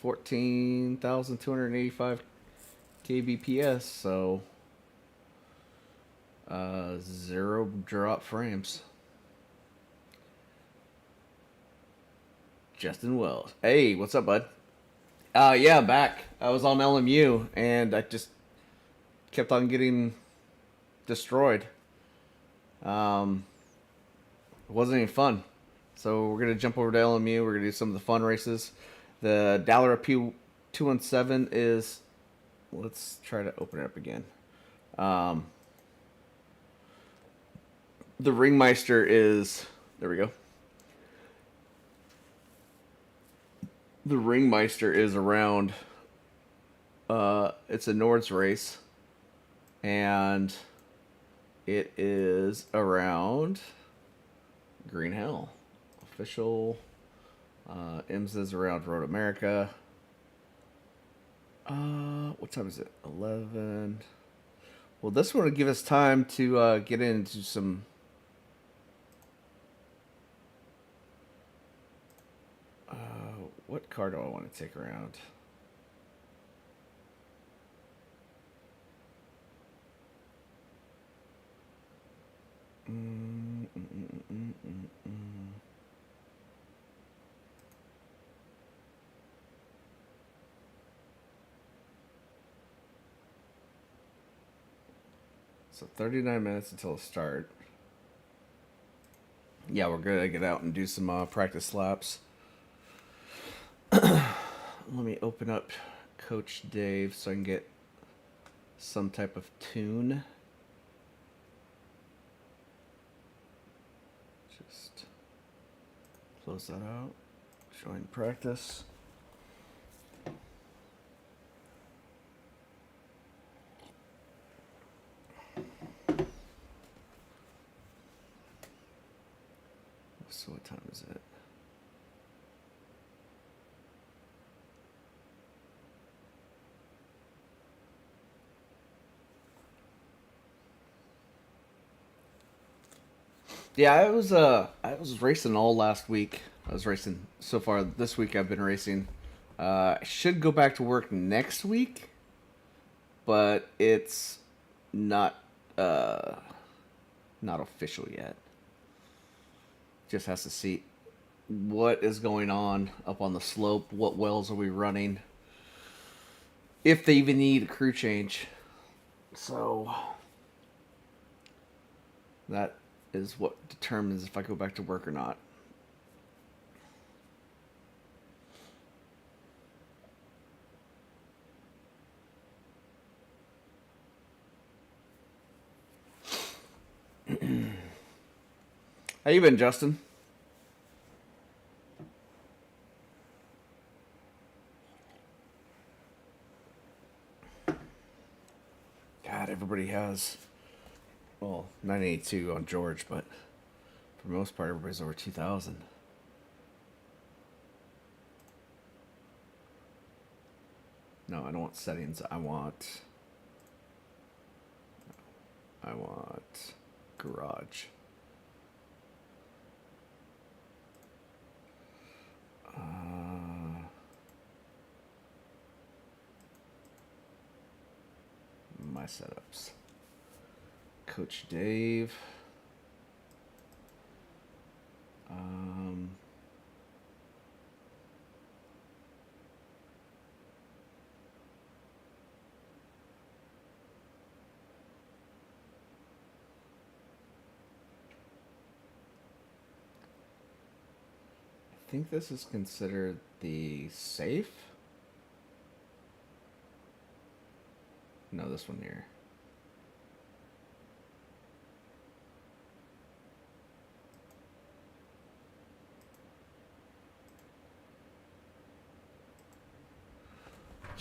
14,285 kbps, so 0 drop frames. Justin Wells. Hey, what's up, bud? Yeah, I'm back. I was on LMU, and I just kept on getting destroyed. It wasn't any fun. So we're going to jump over to LMU. We're going to do some of the fun races. The Dallara P217 is... Let's try to open it up again. The Ringmeister is... There we go. The Ringmeister is around... it's a Nords race. And it is around Green Hell. Official. IMSA is around Road America. What time is it? 11. Well, this one will give us time to get into some... what car do I want to take around? So 39 minutes until the start. Yeah, we're gonna get out and do some practice laps. Let me open up Coach Dave so I can get some type of tune. Just close that out. Join practice. So what time is it? Yeah, I was racing all last week. I was racing so far this week. I've been racing. I should go back to work next week, but it's not official yet. Just has to see what is going on up on the slope. What wells are we running? If they even need a crew change. So that is what determines if I go back to work or not. How you been, Justin? God, everybody has, well, 982 on George, but for the most part, everybody's over 2,000. No, I don't want settings. I want garage. My setups. Coach Dave. I think this is considered the safe. No, this one here.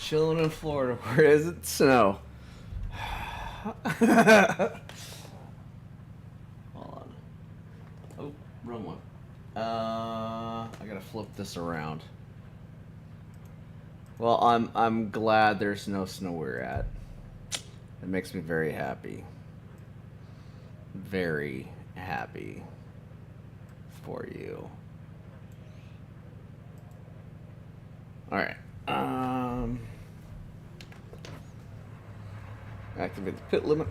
Chilling in Florida. Where is it snow? Hold on. Oh, wrong one. I gotta flip this around. Well, I'm glad there's no snow where you're at. It makes me very happy. Very happy for you. All right. Activate the pit limit.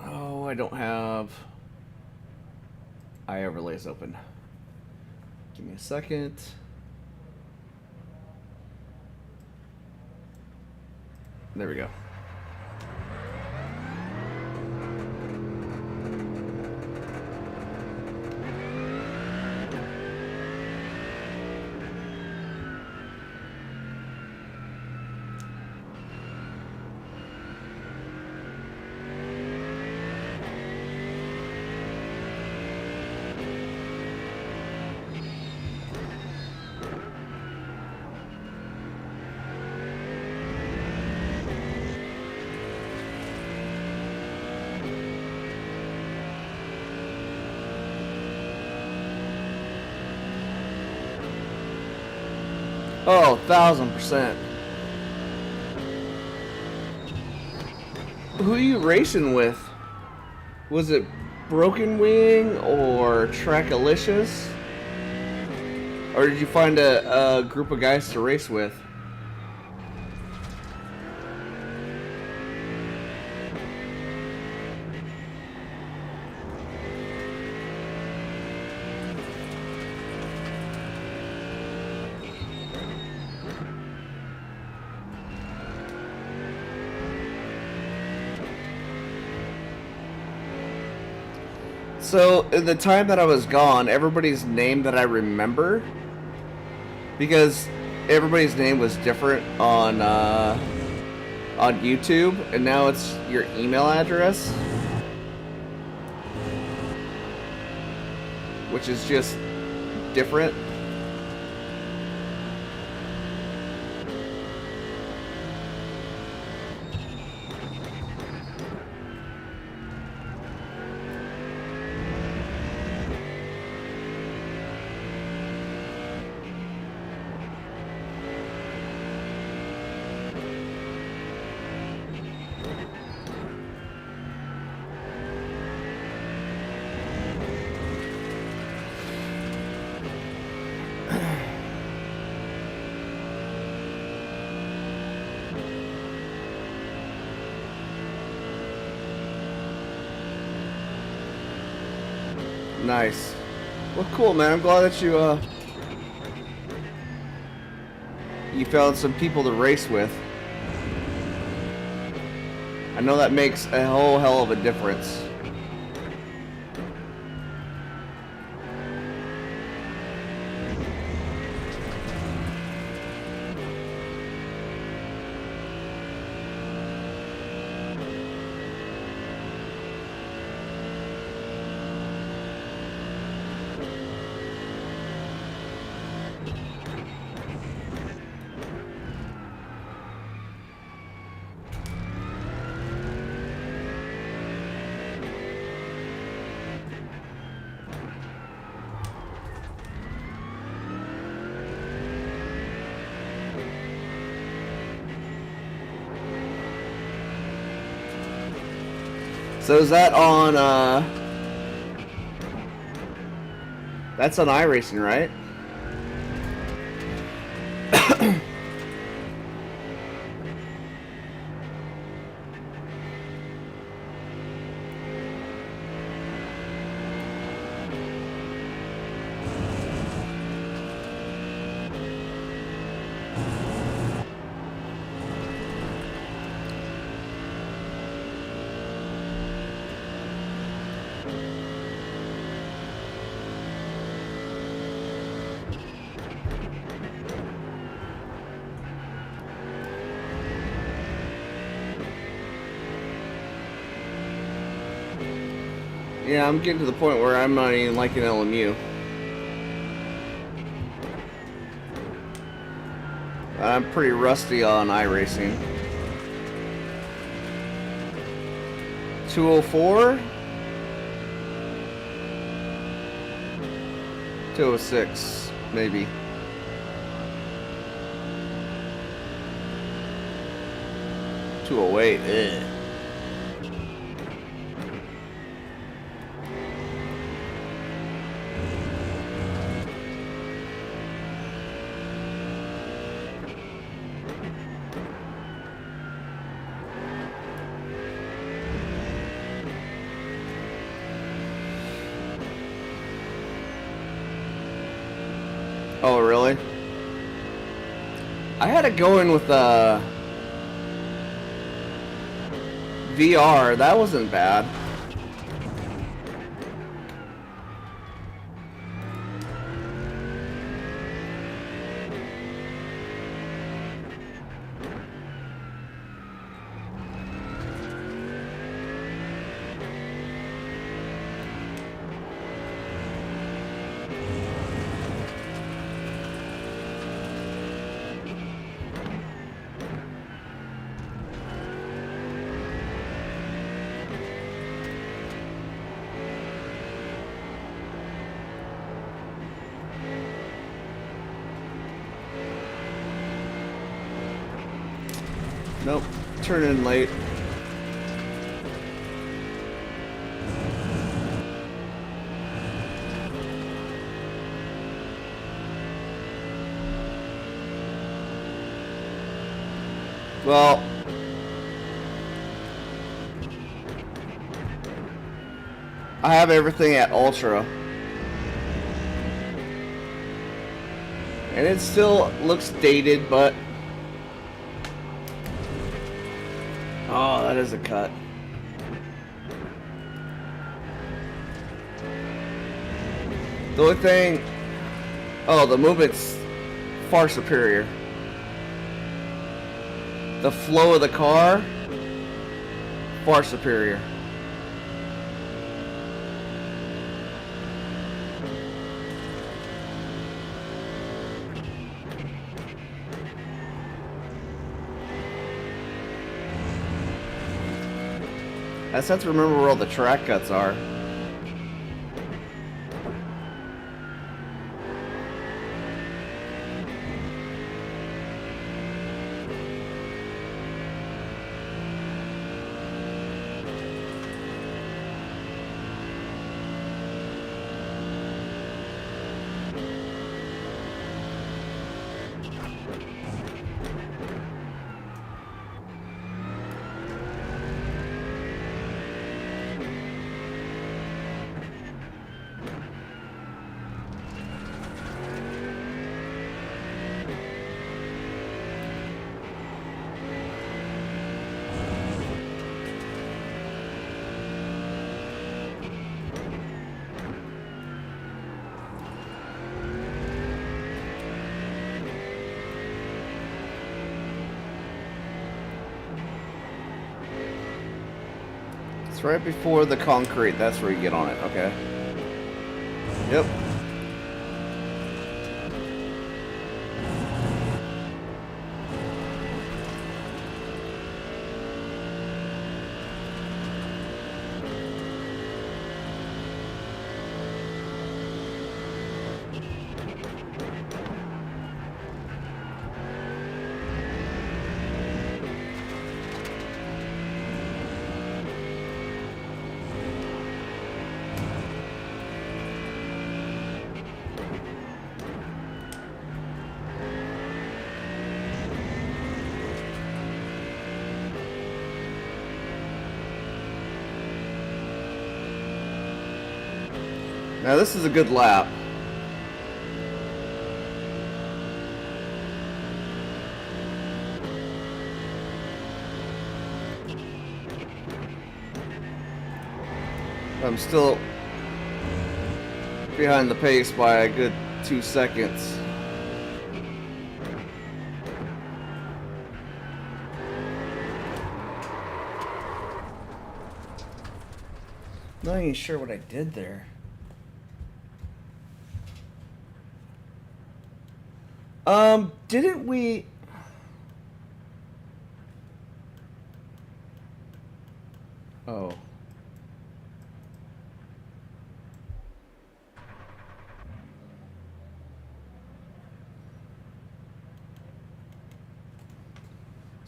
Oh, I don't have iOverlays open. Give me a second. There we go. Oh, 1000%. Who are you racing with? Was it Broken Wing or Trakalicious? Or did you find a group of guys to race with? So, in the time that I was gone, everybody's name that I remember, because everybody's name was different on YouTube, and now it's your email address, which is just different. Nice. Well, cool, man. I'm glad that you found some people to race with. I know that makes a whole hell of a difference. So is that on, that's on iRacing, right? Yeah, I'm getting to the point where I'm not even liking LMU. I'm pretty rusty on iRacing. 204? 206, maybe. .208, eh. Oh, really? I had to go in with VR. That wasn't bad. Nope, turn in late. Well, I have everything at Ultra. And it still looks dated, but... Oh, that is a cut. The only thing... Oh, the movement's far superior. The flow of the car, far superior. I just have to remember where all the track cuts are. It's right before the concrete. That's where you get on it. Okay. Yep. Now this is a good lap. I'm still behind the pace by a good 2 seconds. Not even sure what I did there. Didn't we...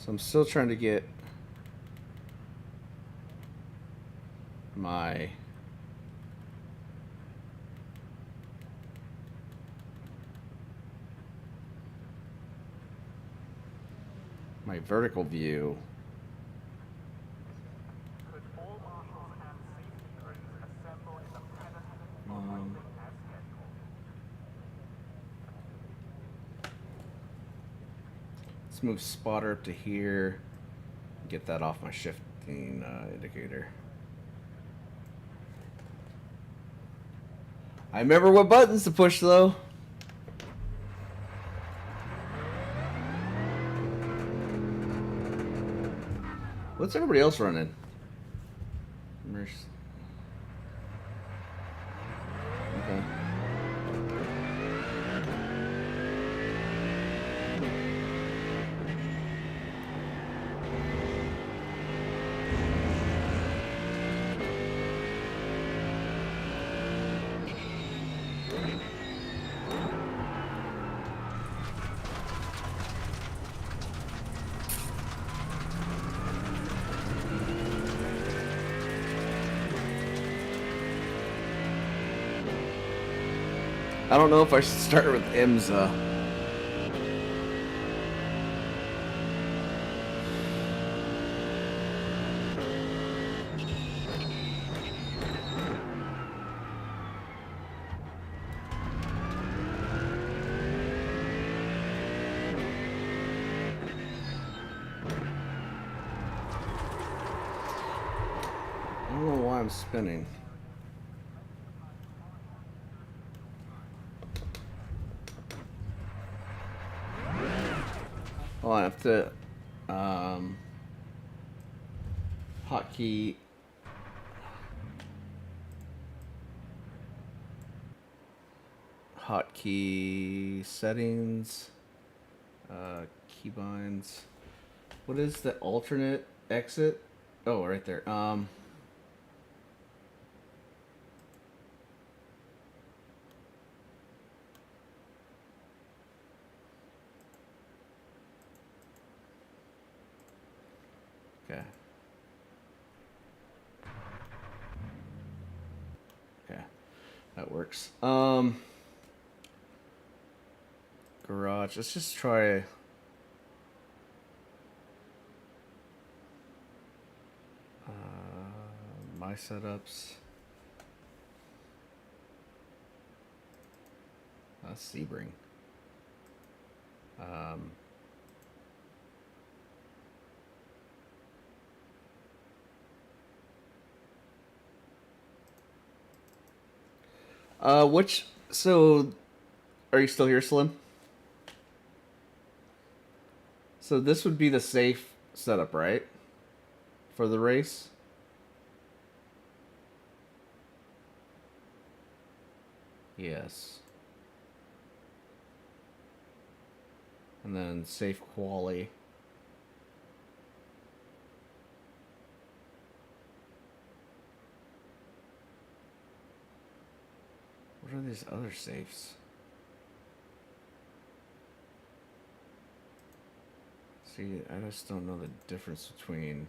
So I'm still trying to get my vertical view. Let's move spotter up to here. Get that off my shifting indicator. I remember what buttons to push though. What's everybody else running? Okay. I don't know if I should start with IMSA. I don't know why I'm spinning. Oh, I have to hotkey settings, keybinds. What is the alternate exit? Oh, right there. Okay. Okay, that works. Garage. Let's just try. My setups. Sebring. So, are you still here, Slim? So this would be the safe setup, right? For the race? Yes. And then safe quality. What are these other safes? See, I just don't know the difference between...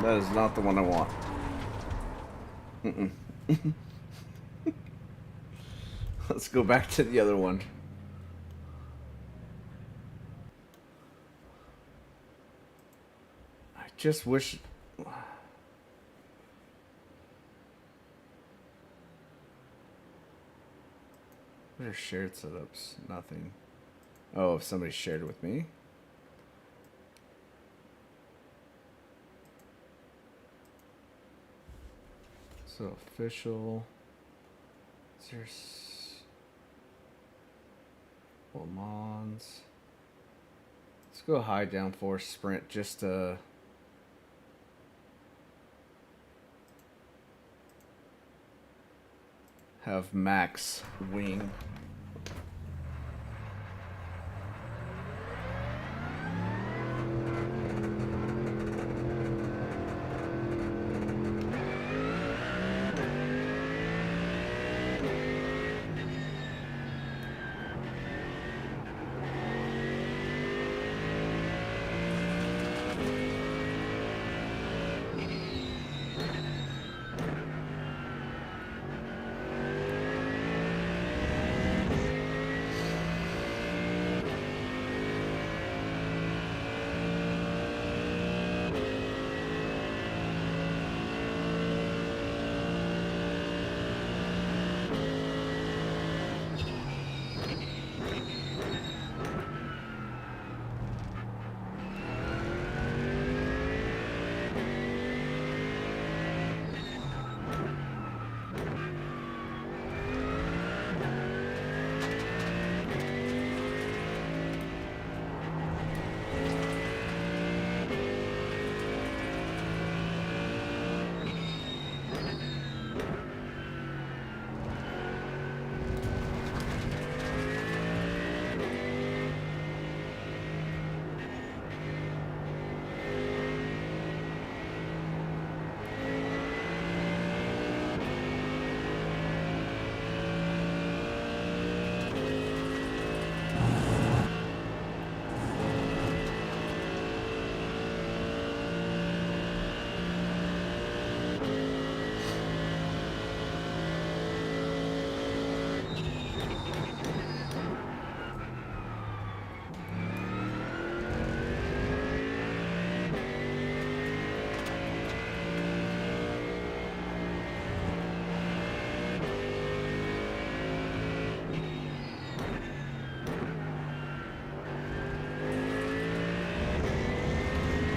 That is not the one I want. Let's go back to the other one. I just wish... What are shared setups? Nothing. Oh, if somebody shared it with me? So official. Le Mans. Let's go high downforce sprint just to have max wing.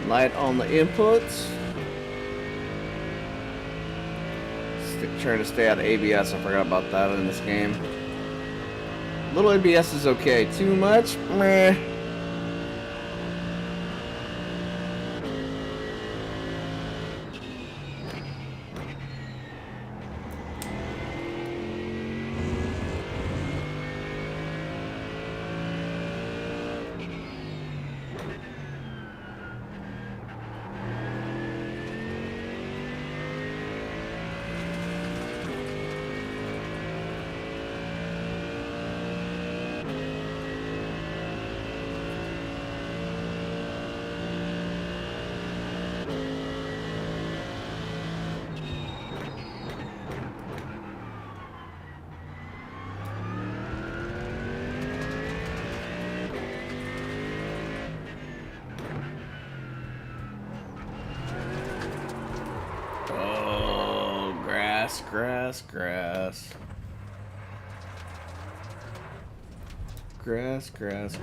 Light on the inputs. Trying to stay out of ABS. I forgot about that in this game. Little ABS is okay. Too much? Meh.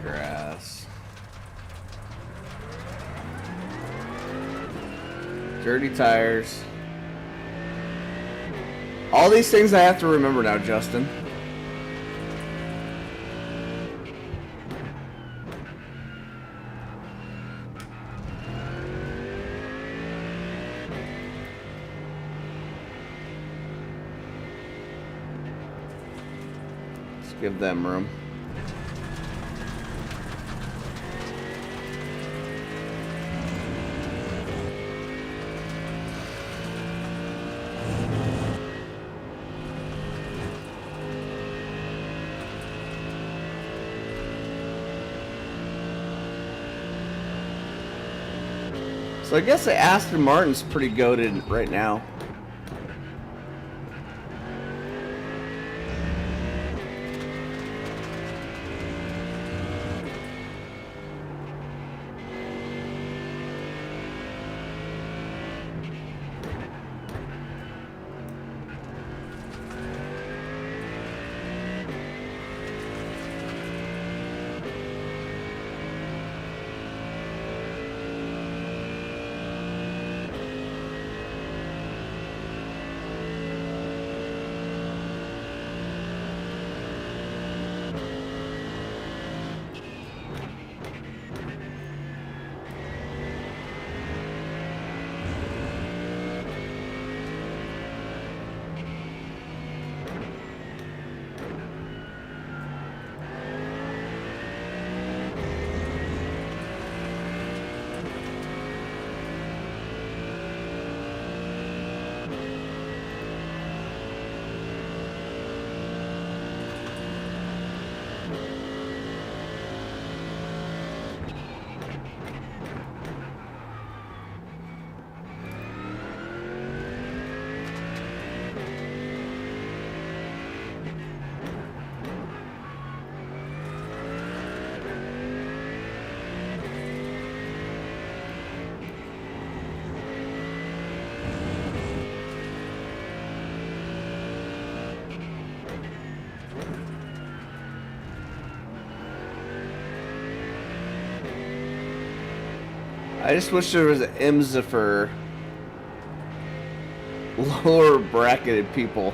Grass. Dirty tires. All these things I have to remember now, Justin. Give them room. So I guess the Aston Martin's pretty goated right now. I just wish there was an IMSA for lower bracketed people.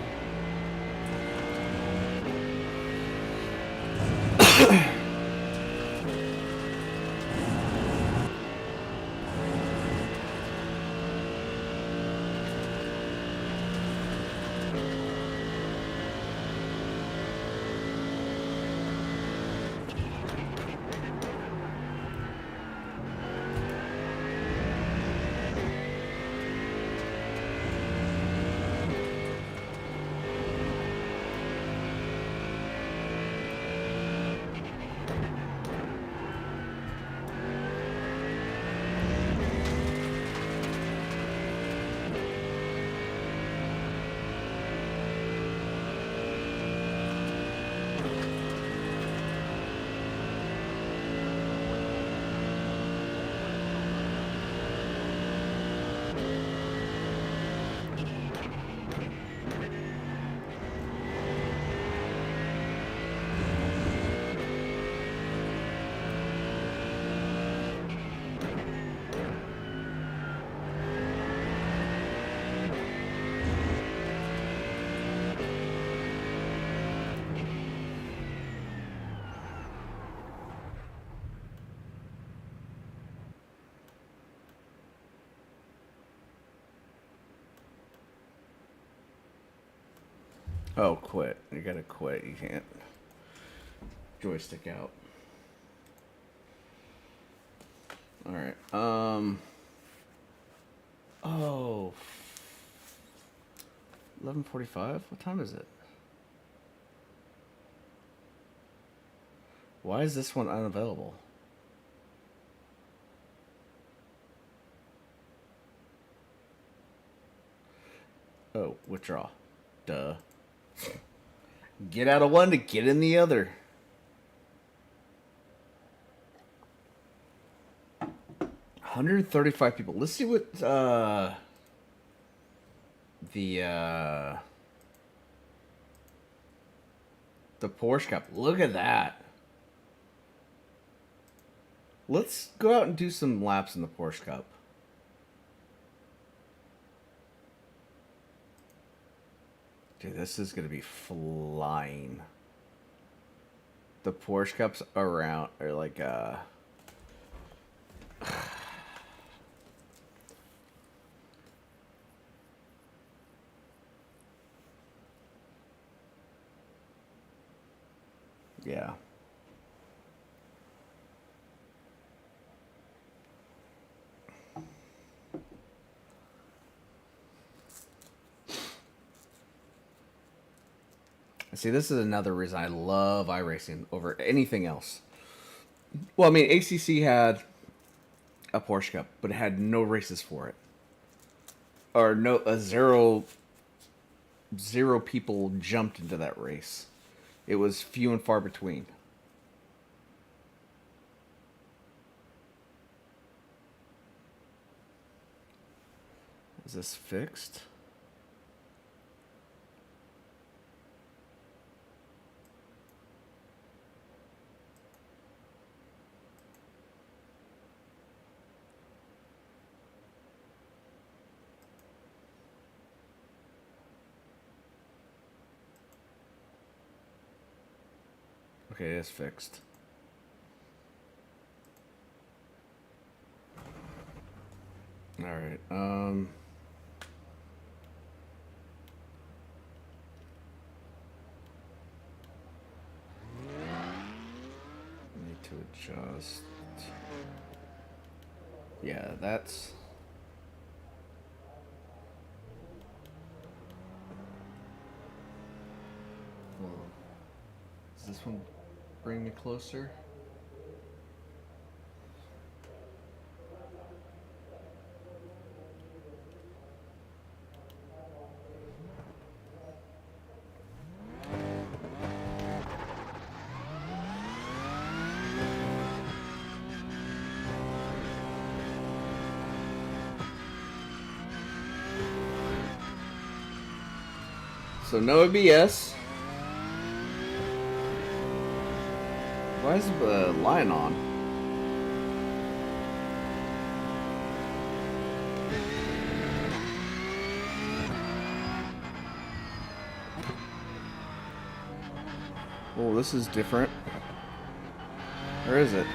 Oh, quit. You gotta quit. You can't joystick out. Alright. Oh. 11:45? What time is it? Why is this one unavailable? Oh, withdraw. Duh. Get out of one to get in the other. $135 people. Let's see what the Porsche Cup. Look at that. Let's go out and do some laps in the Porsche Cup. Dude, this is gonna be flying. The Porsche Cups around are like yeah. See, this is another reason I love iRacing over anything else. Well, I mean, ACC had a Porsche Cup, but it had no races for it, or zero people jumped into that race. It was few and far between. Is this fixed? Okay, it's fixed. All right. Need to adjust. Yeah, that's. Well, is this one? Bring me closer. So no ABS. Why is the line on? Oh, this is different. Or is it?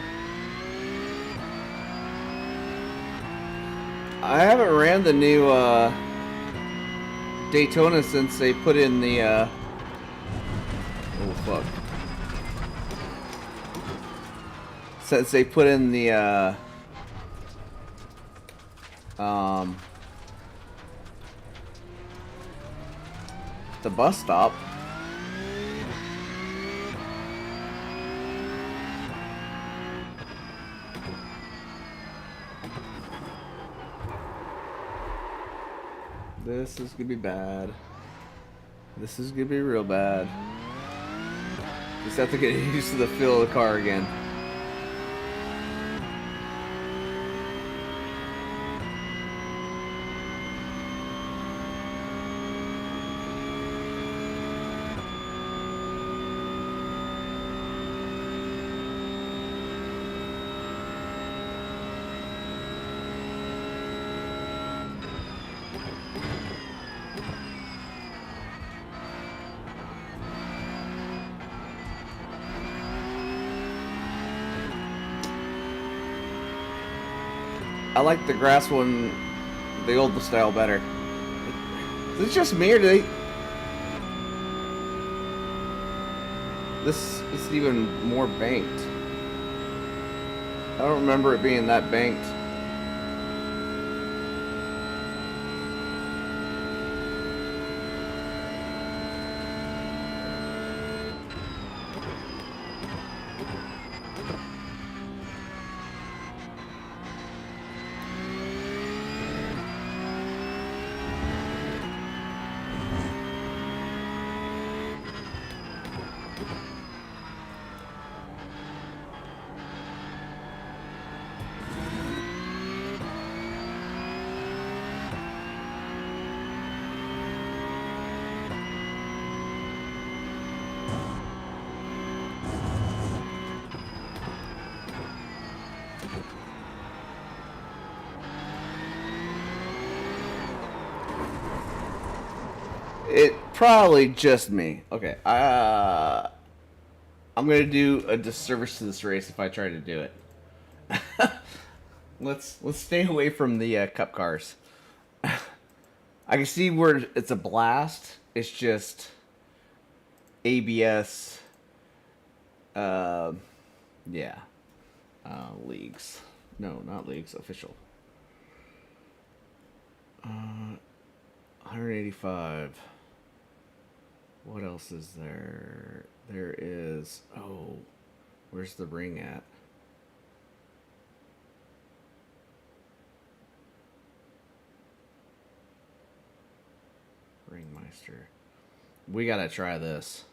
I haven't ran the new Daytona since they put in the oh fuck. Since they put in the bus stop. This is gonna be bad. This is gonna be real bad. Just have to get used to the feel of the car again. I like the grass one, the old style better. Is it just me or do they... This is even more banked. I don't remember it being that banked. It probably just me. Okay, I'm gonna do a disservice to this race if I try to do it. let's stay away from the cup cars. I can see where it's a blast. It's just ABS. Yeah. Leagues. No, not leagues. Official. 185. What else is there? There is... Oh, where's the ring at? Ringmeister. We gotta try this.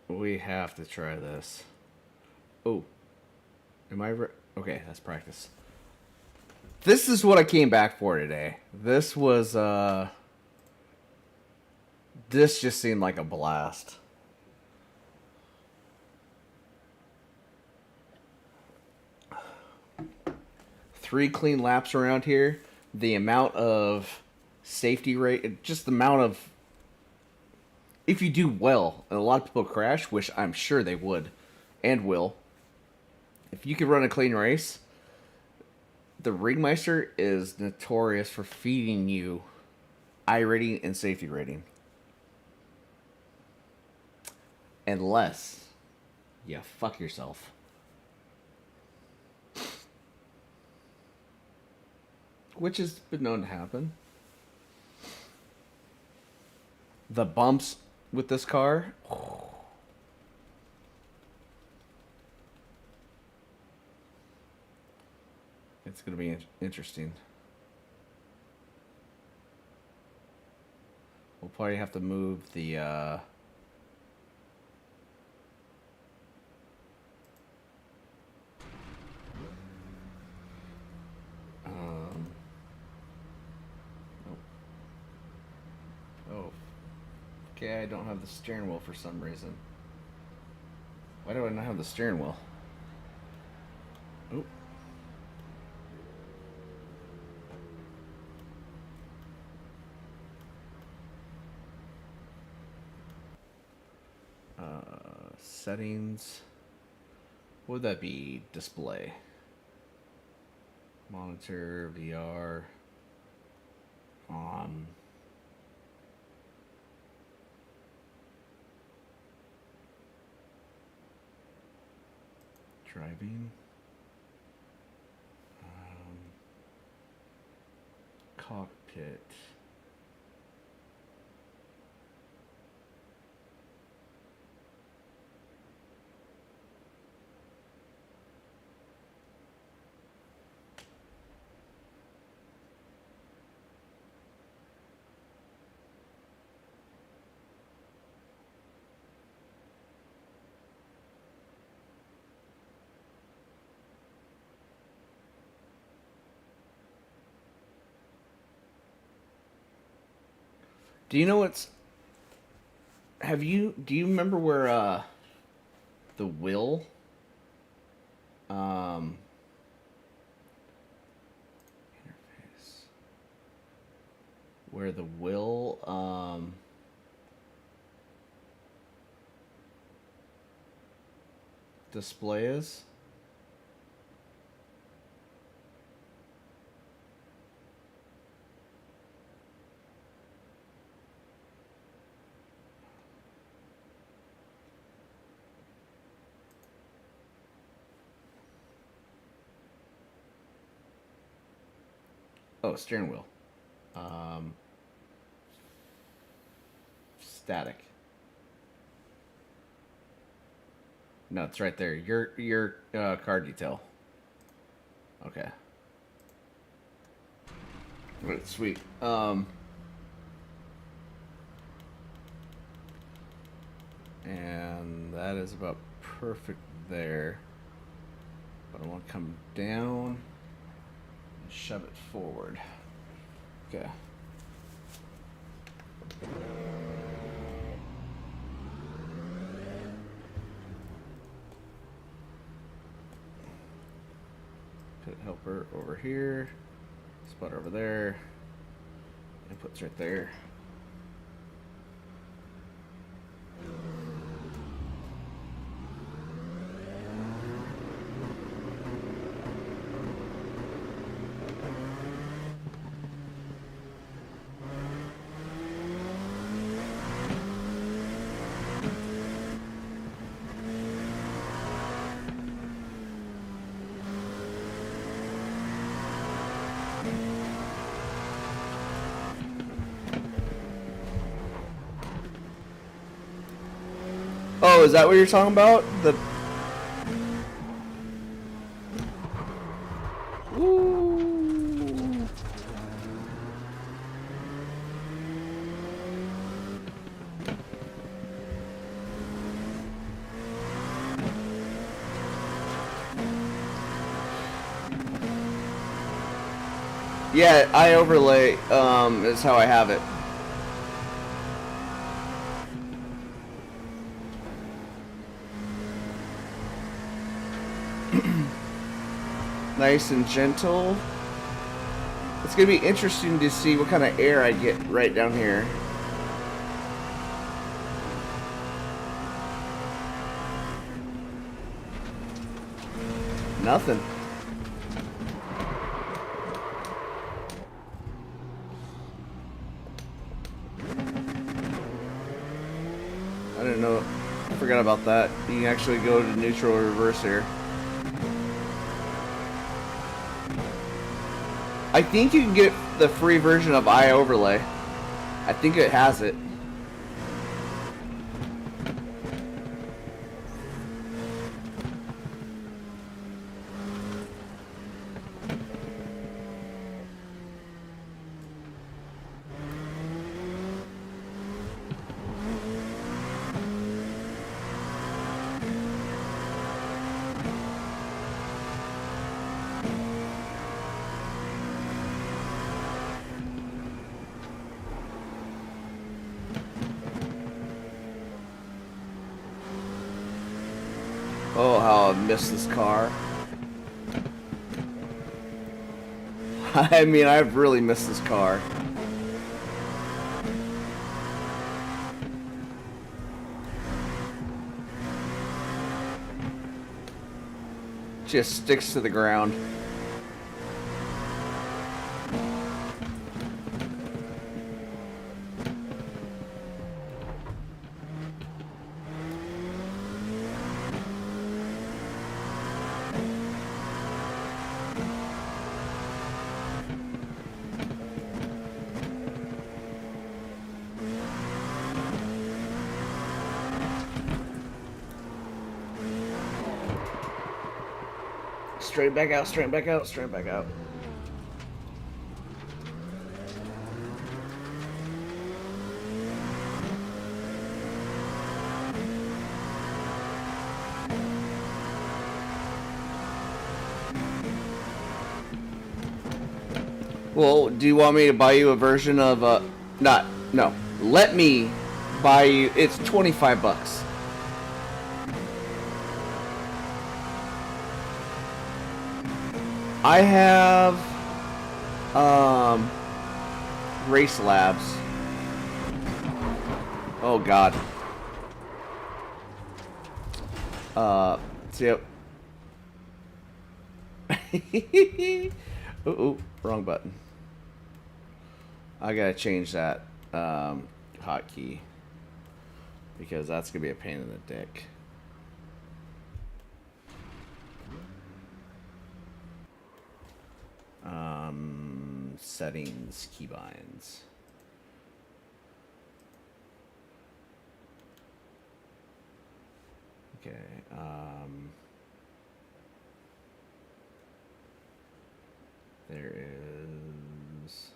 We have to try this. Oh. Am I... Okay, that's practice. This is what I came back for today. This was, this just seemed like a blast. Three clean laps around here. The amount of safety rate, just the amount of... If you do well, and a lot of people crash, which I'm sure they would, and will. If you could run a clean race... The Ringmeister is notorious for feeding you iRating and safety rating. Unless you fuck yourself. Which has been known to happen. The bumps with this car... It's going to be interesting. We'll probably have to move the... Oh. Okay, I don't have the steering wheel for some reason. Why do I not have the steering wheel? Oh. settings. What would that be? Display. Monitor, VR. Driving. Cockpit. Do you know what's... Do you remember where, the wheel... interface... Where the wheel, display is? Oh, steering wheel. Static. No, it's right there. Your car detail. Okay. Right, sweet. And that is about perfect there. But I want to come down. Shove it forward. Okay. Put helper over here. Spot over there. Input's right there. Oh, is that what you're talking about? The... Ooh. Yeah, I overlay is how I have it. Nice and gentle. It's gonna be interesting to see what kind of air I get right down here. Nothing. I didn't know. I forgot about that. You can actually go to neutral or reverse here. I think you can get the free version of iOverlay. I think it has it. Oh, how I miss this car. I mean, I've really missed this car. just sticks to the ground. Straight back out, straight back out, straight back out. Well, do you want me to buy you a version of, no. Let me buy you, it's 25 bucks. I have Race Labs. Oh god. See. Ooh, wrong button. I gotta change that hotkey because that's gonna be a pain in the dick. Settings, keybinds. Okay, there is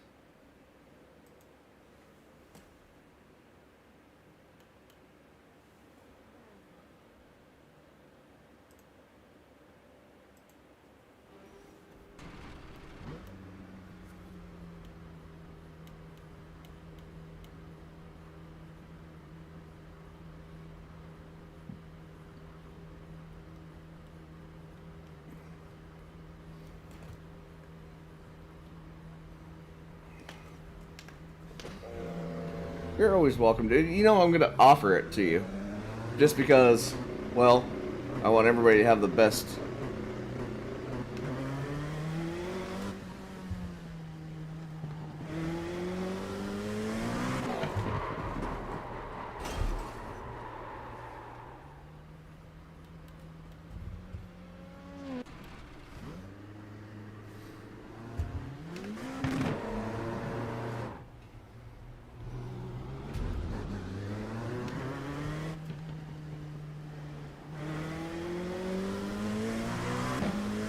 You're always welcome, dude. You know I'm gonna offer it to you. Just because, well, I want everybody to have the best.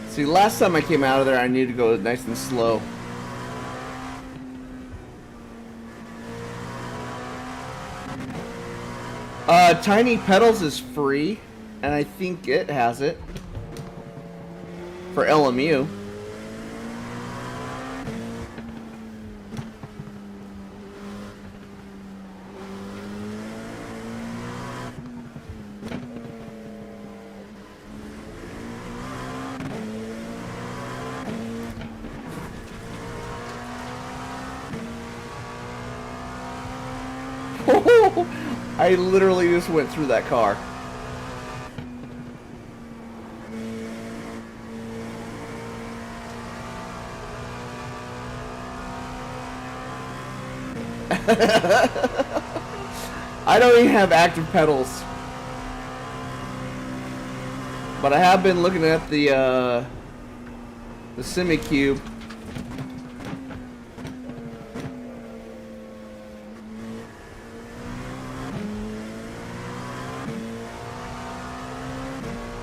See, last time I came out of there, I needed to go nice and slow. Tiny Pedals is free, and I think it has it for LMU. I literally just went through that car. I don't even have active pedals, but I have been looking at the Simagic.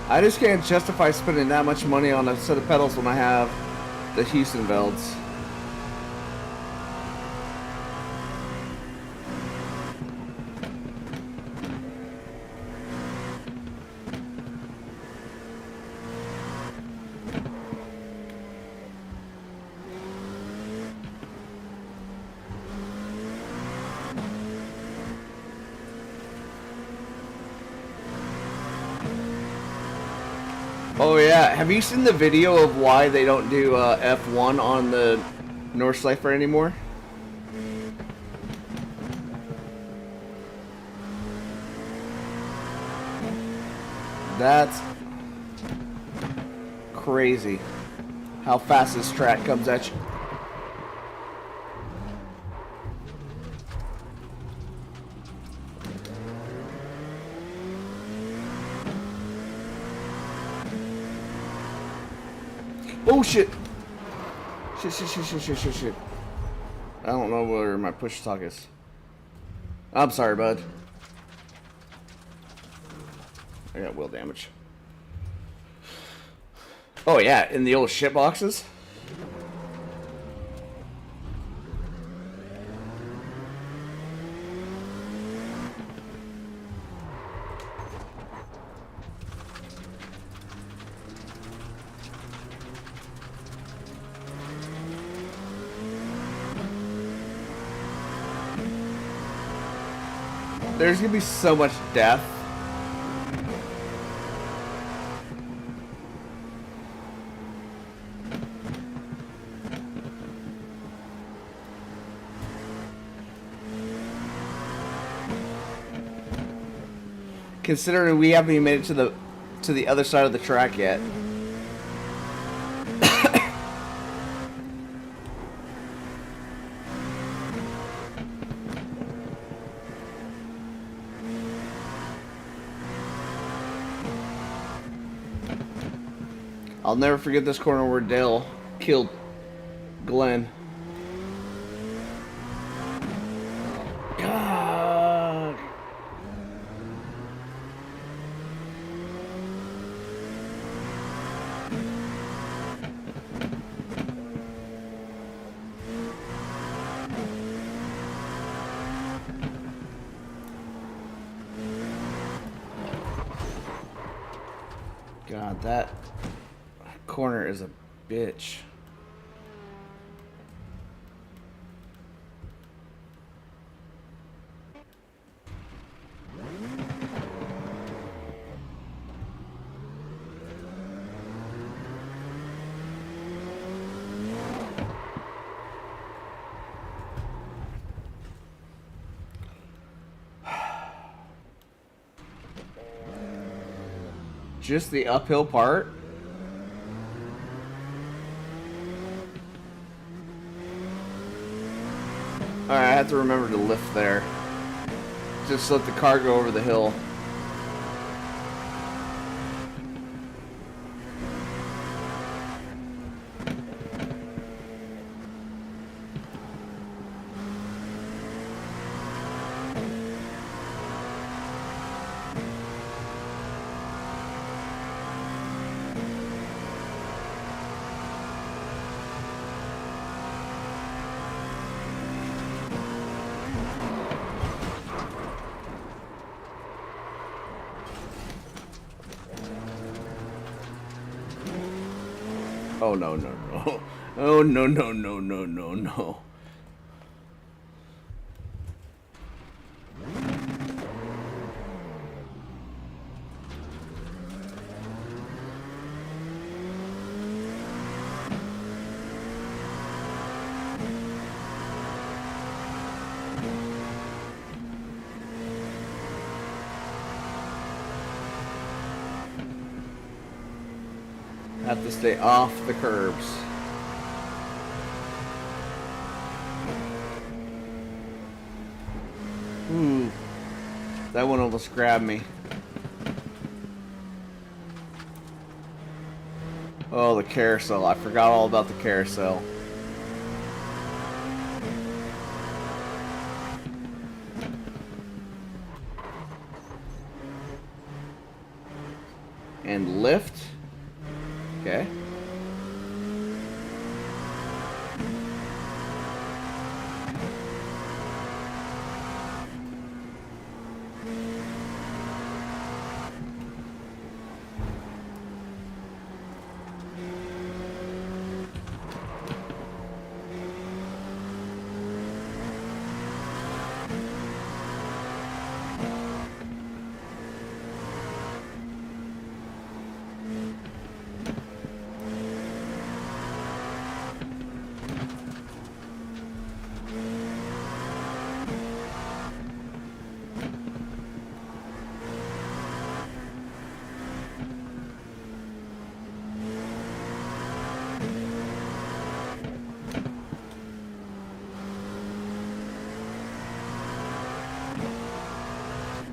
I just can't justify spending that much money on a set of pedals when I have the Heusinkvelds. Oh yeah, have you seen the video of why they don't do F1 on the Nordschleifer anymore? That's crazy how fast this track comes at you. Oh shit! Shit. I don't know where my push talk is. I'm sorry, bud. I got wheel damage. Oh yeah, in the old shit boxes. There's gonna be so much death. Considering we haven't even made it to the other side of the track yet. I'll never forget this corner where Dale killed Glenn. God. God, that corner is a bitch. Just the uphill part? Alright, I have to remember to lift there. Just let the car go over the hill. Oh no. Oh no. Have to stay off the curbs. That one almost grabbed me. Oh, the carousel. I forgot all about the carousel. And lift. Okay.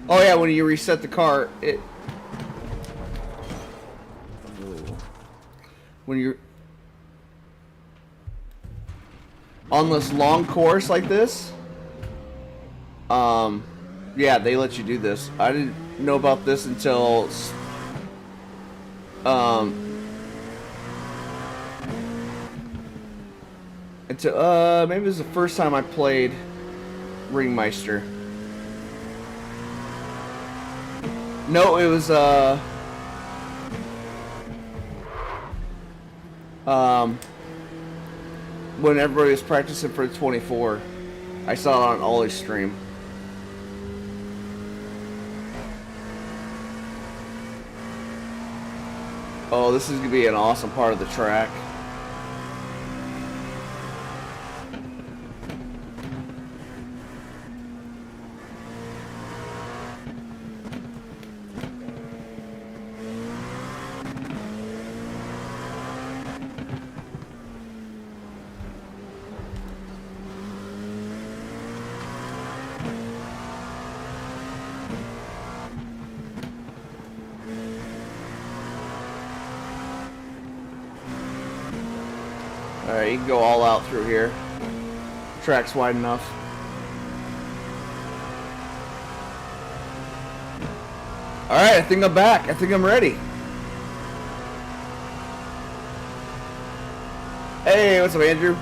Oh yeah, when you reset the car, when you're on this long course like this, yeah, they let you do this. I didn't know about this until, um, maybe it was the first time I played Ringmeister. No, it was, when everybody was practicing for the 24. I saw it on Ollie's stream. Oh, this is going to be an awesome part of the track. Alright, you can go all out through here. Track's wide enough. Alright, I think I'm back. I think I'm ready. Hey, what's up, Andrew?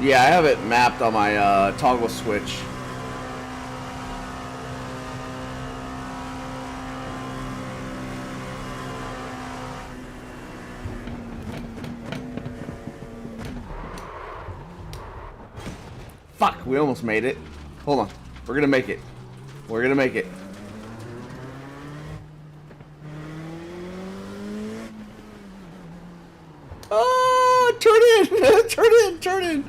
Yeah, I have it mapped on my toggle switch. Fuck, we almost made it. Hold on. We're gonna make it. We're gonna make it. Oh, turn in! Turn in! Turn in!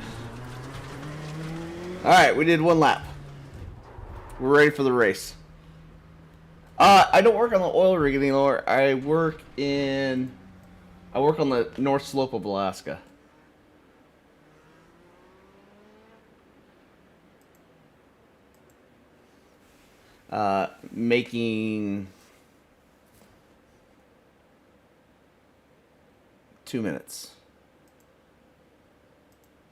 Alright, we did one lap. We're ready for the race. I don't work on the oil rig anymore. I work on the North Slope of Alaska. Making 2 minutes.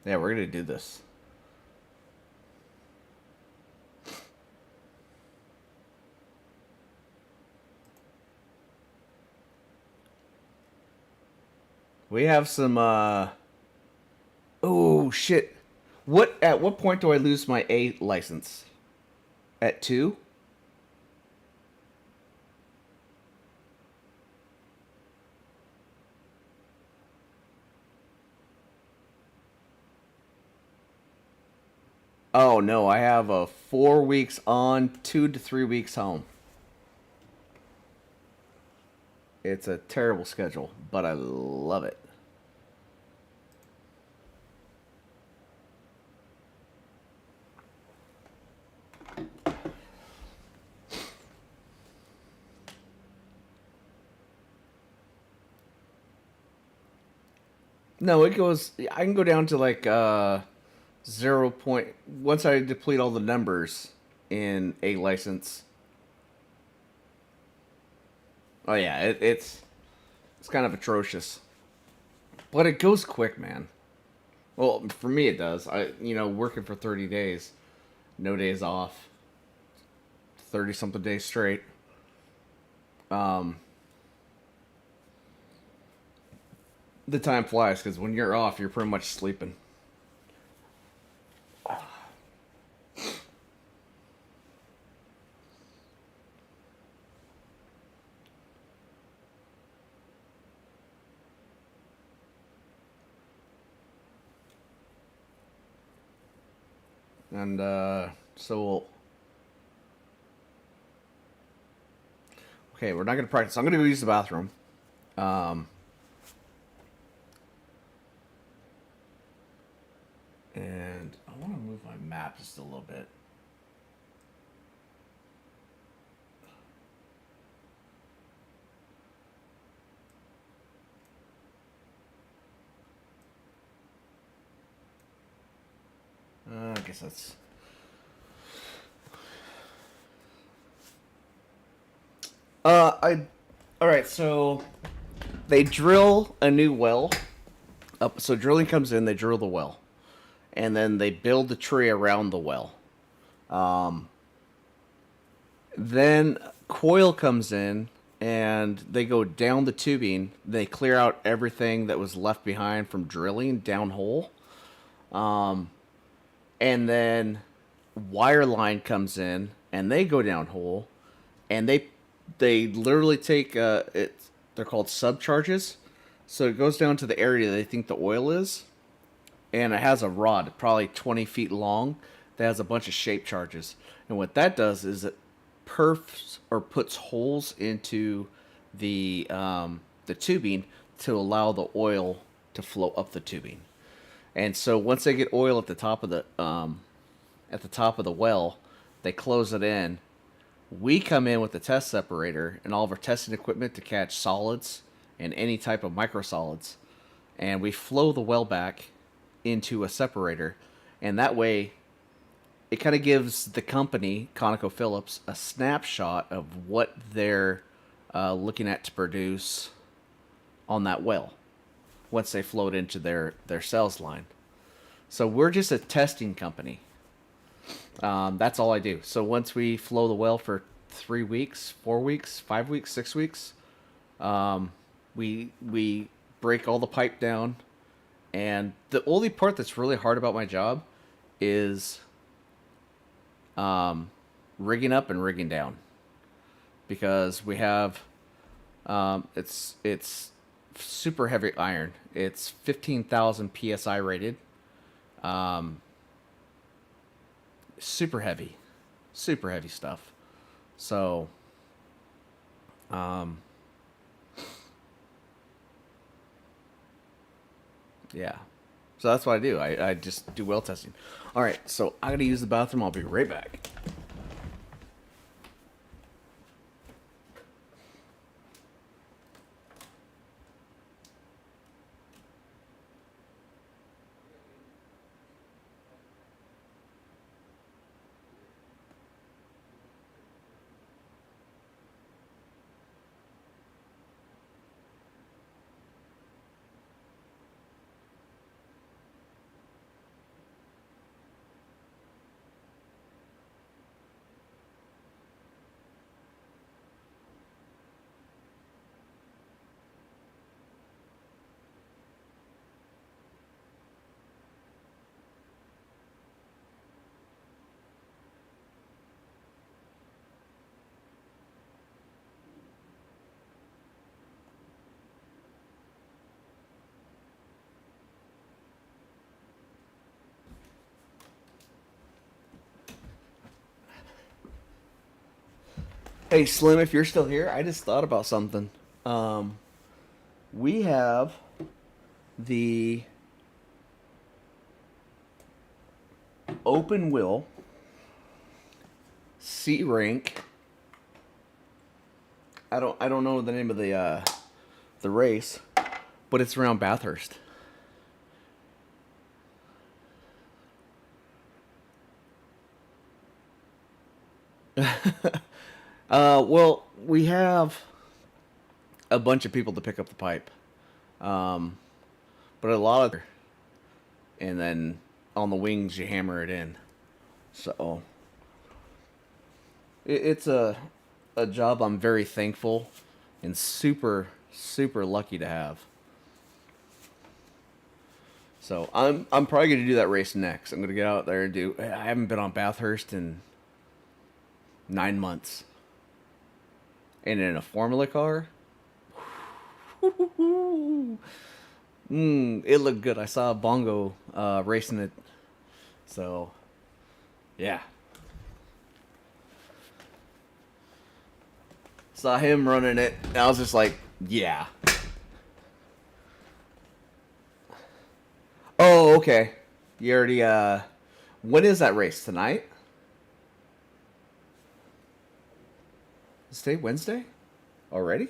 Yeah, we're gonna do this. We have some, oh, shit. At what point do I lose my A license? At 2? Oh, no, I have a 4 weeks on, 2 to 3 weeks home. It's a terrible schedule, but I love it. No, it goes, I can go down to like 0 point, once I deplete all the numbers in a license. Oh yeah, it's kind of atrocious. But it goes quick, man. Well, for me it does. Working for 30 days, no days off. 30 something days straight. The time flies because when you're off, you're pretty much sleeping. And okay, we're not gonna practice. I'm gonna go use the bathroom. And I want to move my map just a little bit. guess that's... Alright, so they drill a new well. So drilling comes in, they drill the well. And then they build the tree around the well. Then coil comes in, and they go down the tubing. They clear out everything that was left behind from drilling downhole. And then wire line comes in, and they go downhole, and they literally take they're called subcharges. So it goes down to the area they think the oil is, and it has a rod probably 20 feet long that has a bunch of shape charges. And what that does is it perfs or puts holes into the tubing to allow the oil to flow up the tubing. And so once they get oil at the top of the well, they close it in. We come in with the test separator and all of our testing equipment to catch solids and any type of microsolids, and we flow the well back into a separator, and that way it kind of gives the company, ConocoPhillips, a snapshot of what they're looking at to produce on that well once they float into their sales line. So we're just a testing company. That's all I do. So once we flow the well for 3 weeks, 4 weeks, 5 weeks, 6 weeks, we break all the pipe down. And the only part that's really hard about my job is rigging up and rigging down, because we have it's super heavy iron. It's 15,000 psi rated. Super heavy stuff. So yeah, so that's what I do. I just do well testing. All right, so I gotta use the bathroom. I'll be right back. Hey Slim, if you're still here, I just thought about something. We have the open wheel C rank. I don't know the name of the race, but it's around Bathurst. Well, we have a bunch of people to pick up the pipe, but a lot of, and then on the wings you hammer it in. So it's a job I'm very thankful and super lucky to have. So I'm probably gonna do that race next. I'm gonna get out there and do. I haven't been on Bathurst in 9 months. And in a Formula car, it looked good. I saw Bongo racing it. So, yeah. Saw him running it, and I was just like, yeah. Oh, okay. You already, when is that race? Tonight? Is today Wednesday? Already?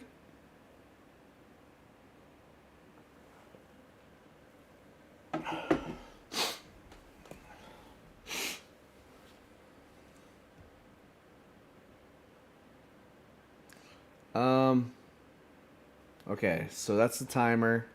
Um. Okay, so that's the timer.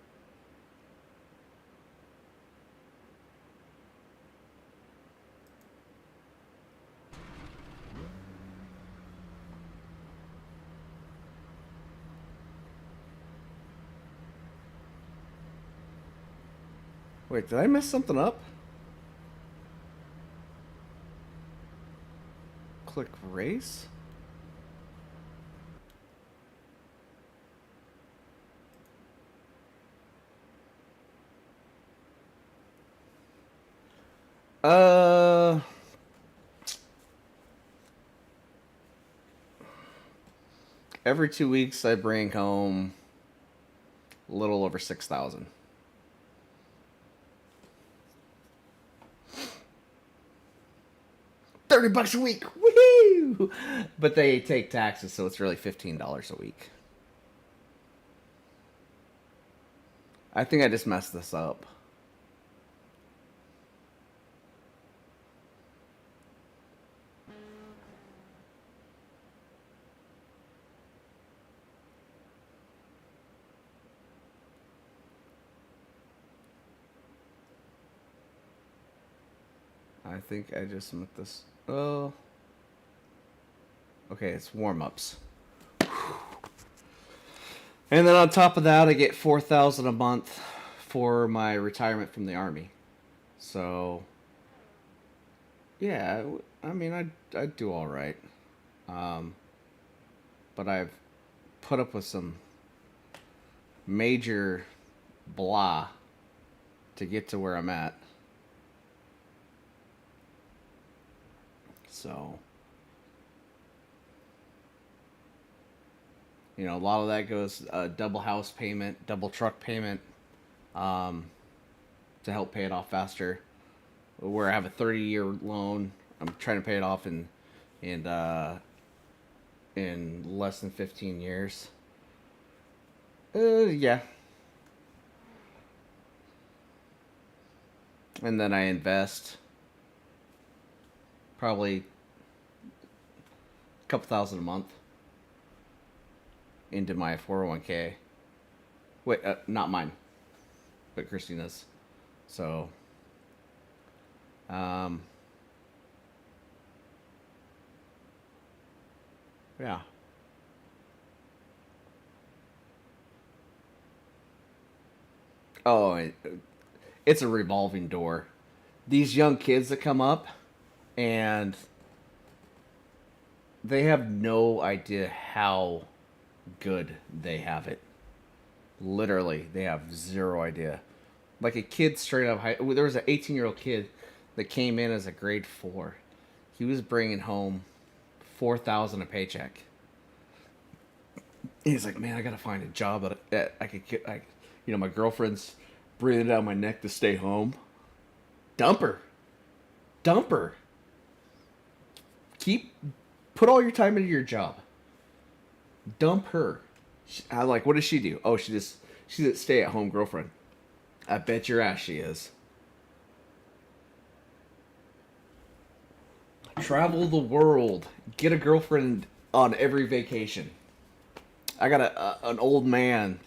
Wait, did I mess something up? Click race? Every 2 weeks I bring home a little over 6,000. $30 a week. Woohoo! But they take taxes, so it's really $15 a week. I think I just messed this up. I think I just met this. Oh. Okay, it's warm-ups. And then on top of that, I get $4,000 a month for my retirement from the Army. So, yeah, I mean, I'd do all right. But I've put up with some major blah to get to where I'm at. So, you know, a lot of that goes double house payment, double truck payment, to help pay it off faster. Where I have a 30-year loan, I'm trying to pay it off in less than 15 years. Yeah. And then I invest probably a couple thousand a month into my 401k. Wait, not mine, but Christina's. So, yeah. Oh, it's a revolving door. These young kids that come up and they have no idea how good they have it. Literally, they have zero idea. Like a kid straight up high. There was an 18-year-old kid that came in as a grade 4. He was bringing home 4,000 a paycheck. He's like, man, I gotta find a job that I could get. My girlfriend's breathing down my neck to stay home. Dump her. Dump her. Put all your time into your job. Dump her. I like, what does she do? Oh, she's a stay-at-home girlfriend. I bet your ass she is. Travel the world. Get a girlfriend on every vacation. I got an old man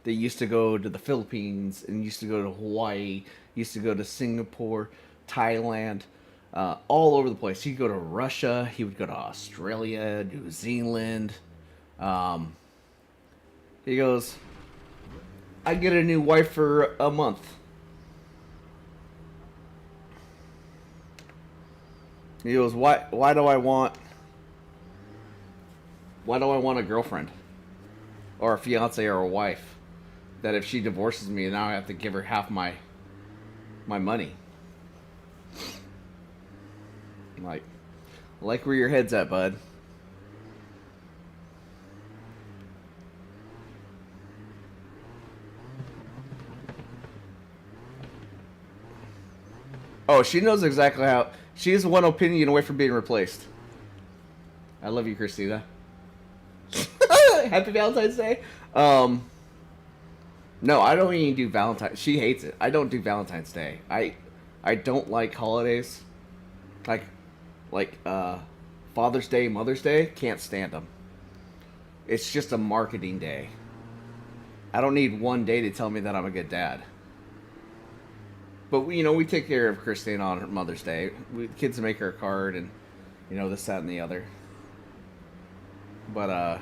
that used to go to the Philippines and used to go to Hawaii, used to go to Singapore, Thailand, all over the place. He'd go to Russia. He would go to Australia, New Zealand. He goes, I get a new wife for a month. He goes, why do I want a girlfriend or a fiance or a wife that if she divorces me now I have to give her half my money? I'm like where your head's at, bud. Oh, she knows exactly how. She is one opinion away from being replaced. I love you, Christina. Happy Valentine's Day. No, I don't even do Valentine's. She hates it. I don't do Valentine's Day. I don't like holidays. Like Father's Day, Mother's Day. Can't stand them. It's just a marketing day. I don't need one day to tell me that I'm a good dad. But we take care of Christine on her Mother's Day. Kids make her a card and this, that, and the other. But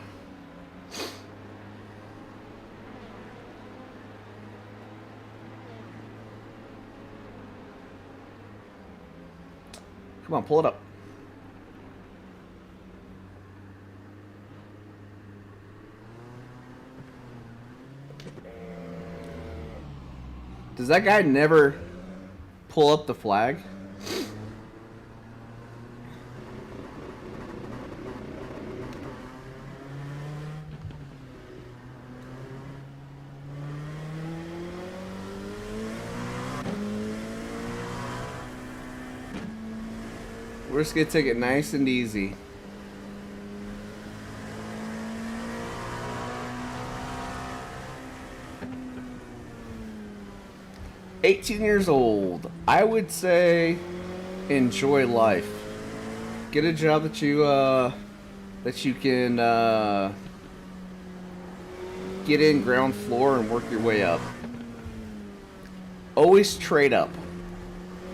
come on, pull it up. Does that guy never pull up the flag? We're just gonna take it nice and easy. "18 years old. I would say enjoy life. Get a job that you can get in ground floor and work your way up. Always trade up.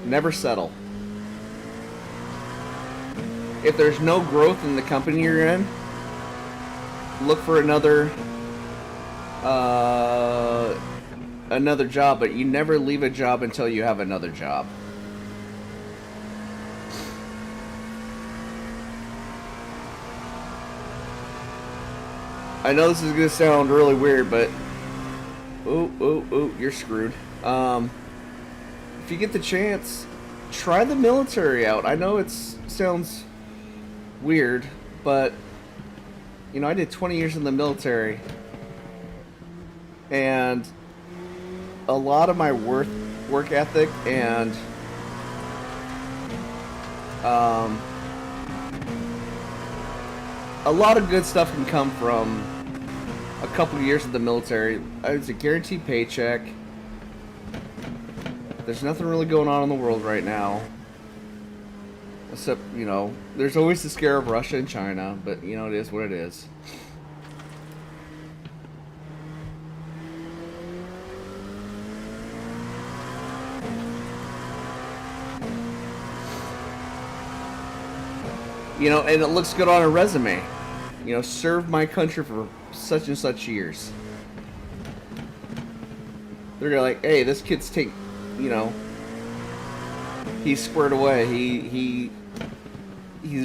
Never settle. If there's no growth in the company you're in, look for another job, but you never leave a job until you have another job. I know this is going to sound really weird, but you're screwed. If you get the chance, try the military out. I know it sounds weird, but I did 20 years in the military, and a lot of my work ethic and a lot of good stuff can come from a couple of years in the military. It's a guaranteed paycheck. There's nothing really going on in the world right now. Except, there's always the scare of Russia and China, but, it is what it is. And it looks good on a resume. Served my country for such and such years. They're like, hey, this kid's he's squared away. He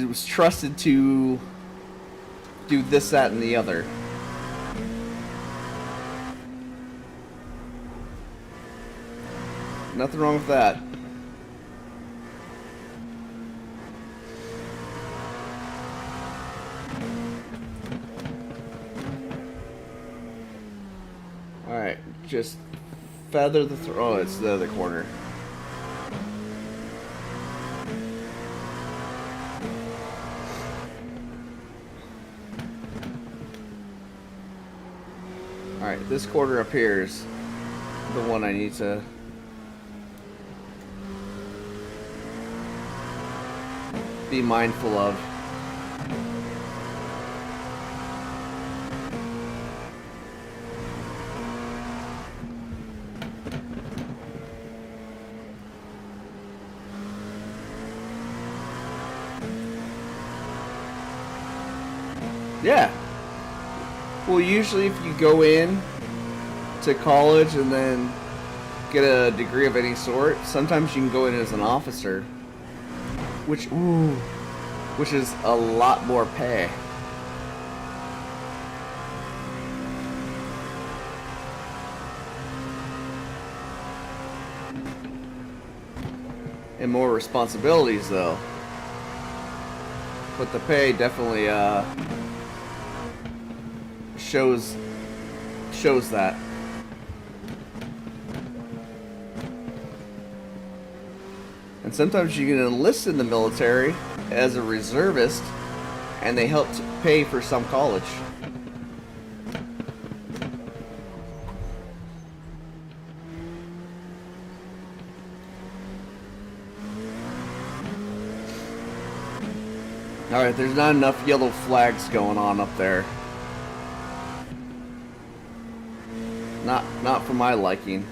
was trusted to do this, that, and the other. Nothing wrong with that. Alright, just feather the oh, it's the other corner. Alright, this quarter up here is the one I need to be mindful of. Yeah. Well, usually if you go in to college and then get a degree of any sort, sometimes you can go in as an officer, which is a lot more pay. And more responsibilities, though. But the pay definitely shows that. And sometimes you can enlist in the military as a reservist, and they help to pay for some college. Alright, there's not enough yellow flags going on up there. Not for my liking.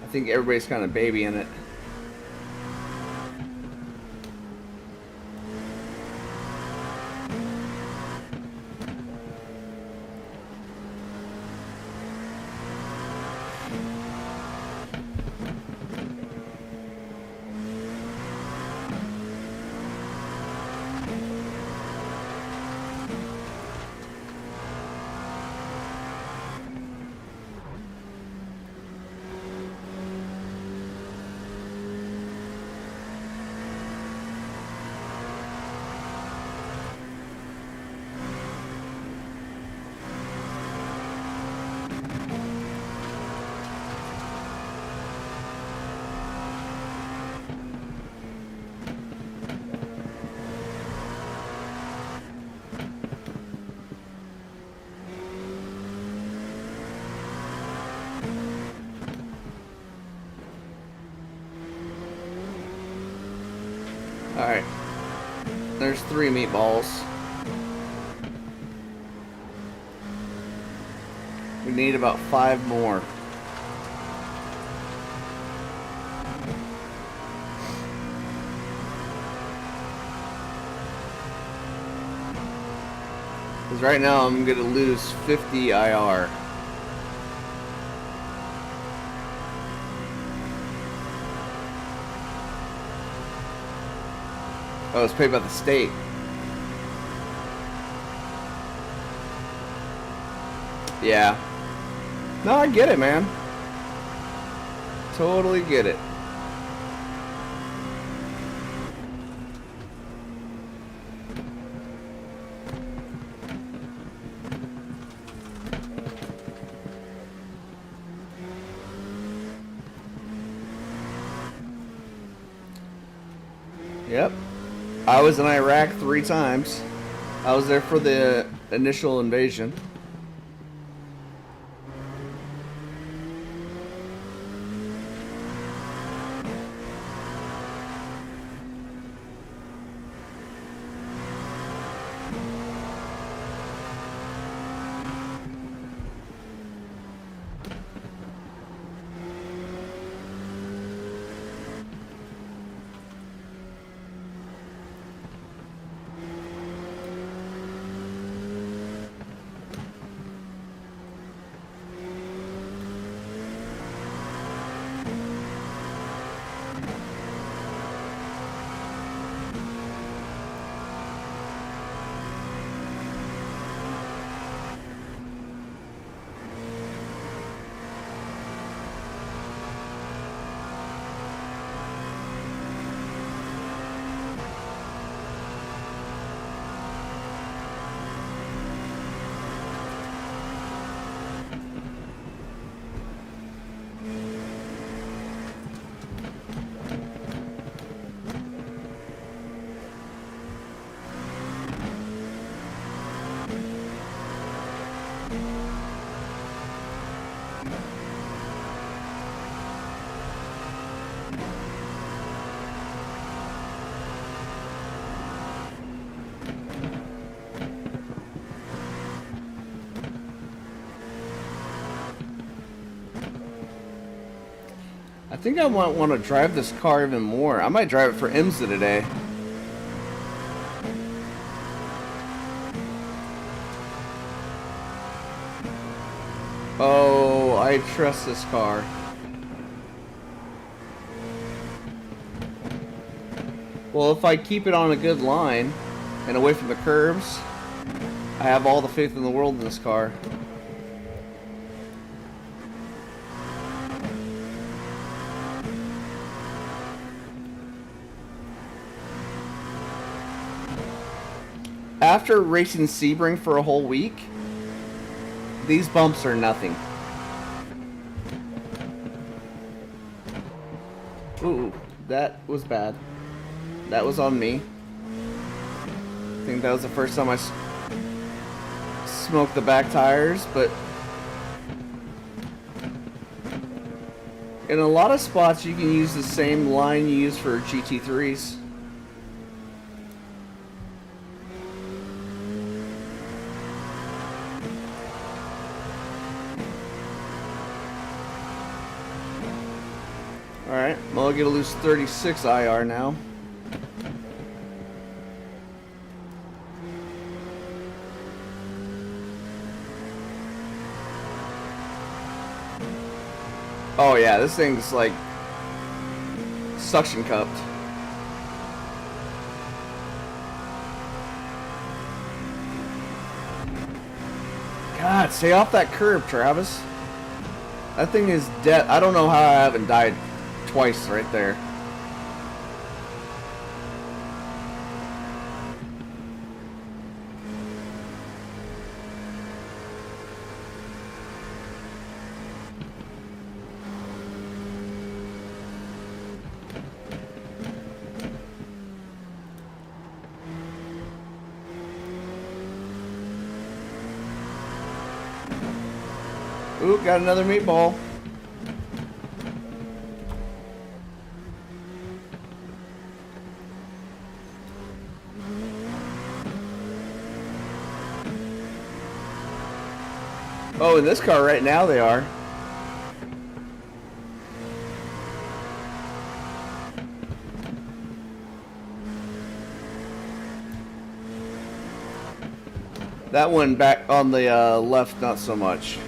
I think everybody's kind of babying it. Alright. There's 3 meatballs. We need about 5 more. Because right now I'm going to lose 50 IR. Oh, it's paid by the state. Yeah. No, I get it, man. Totally get it. Yep. I was in Iraq 3 times. I was there for the initial invasion. I think I might want to drive this car even more. I might drive it for IMSA today. Oh, I trust this car. Well, if I keep it on a good line and away from the curves, I have all the faith in the world in this car. After racing Sebring for a whole week, these bumps are nothing. Ooh, that was bad. That was on me. I think that was the first time I smoked the back tires, but in a lot of spots you can use the same line you use for GT3s. Alright, well, I get to lose 36 IR now. Oh yeah, this thing's like suction cupped. God, stay off that curb, Travis. That thing is dead. I don't know how I haven't died twice right there. Ooh, got another meatball. Oh, in this car right now they are. That one back on the left, not so much.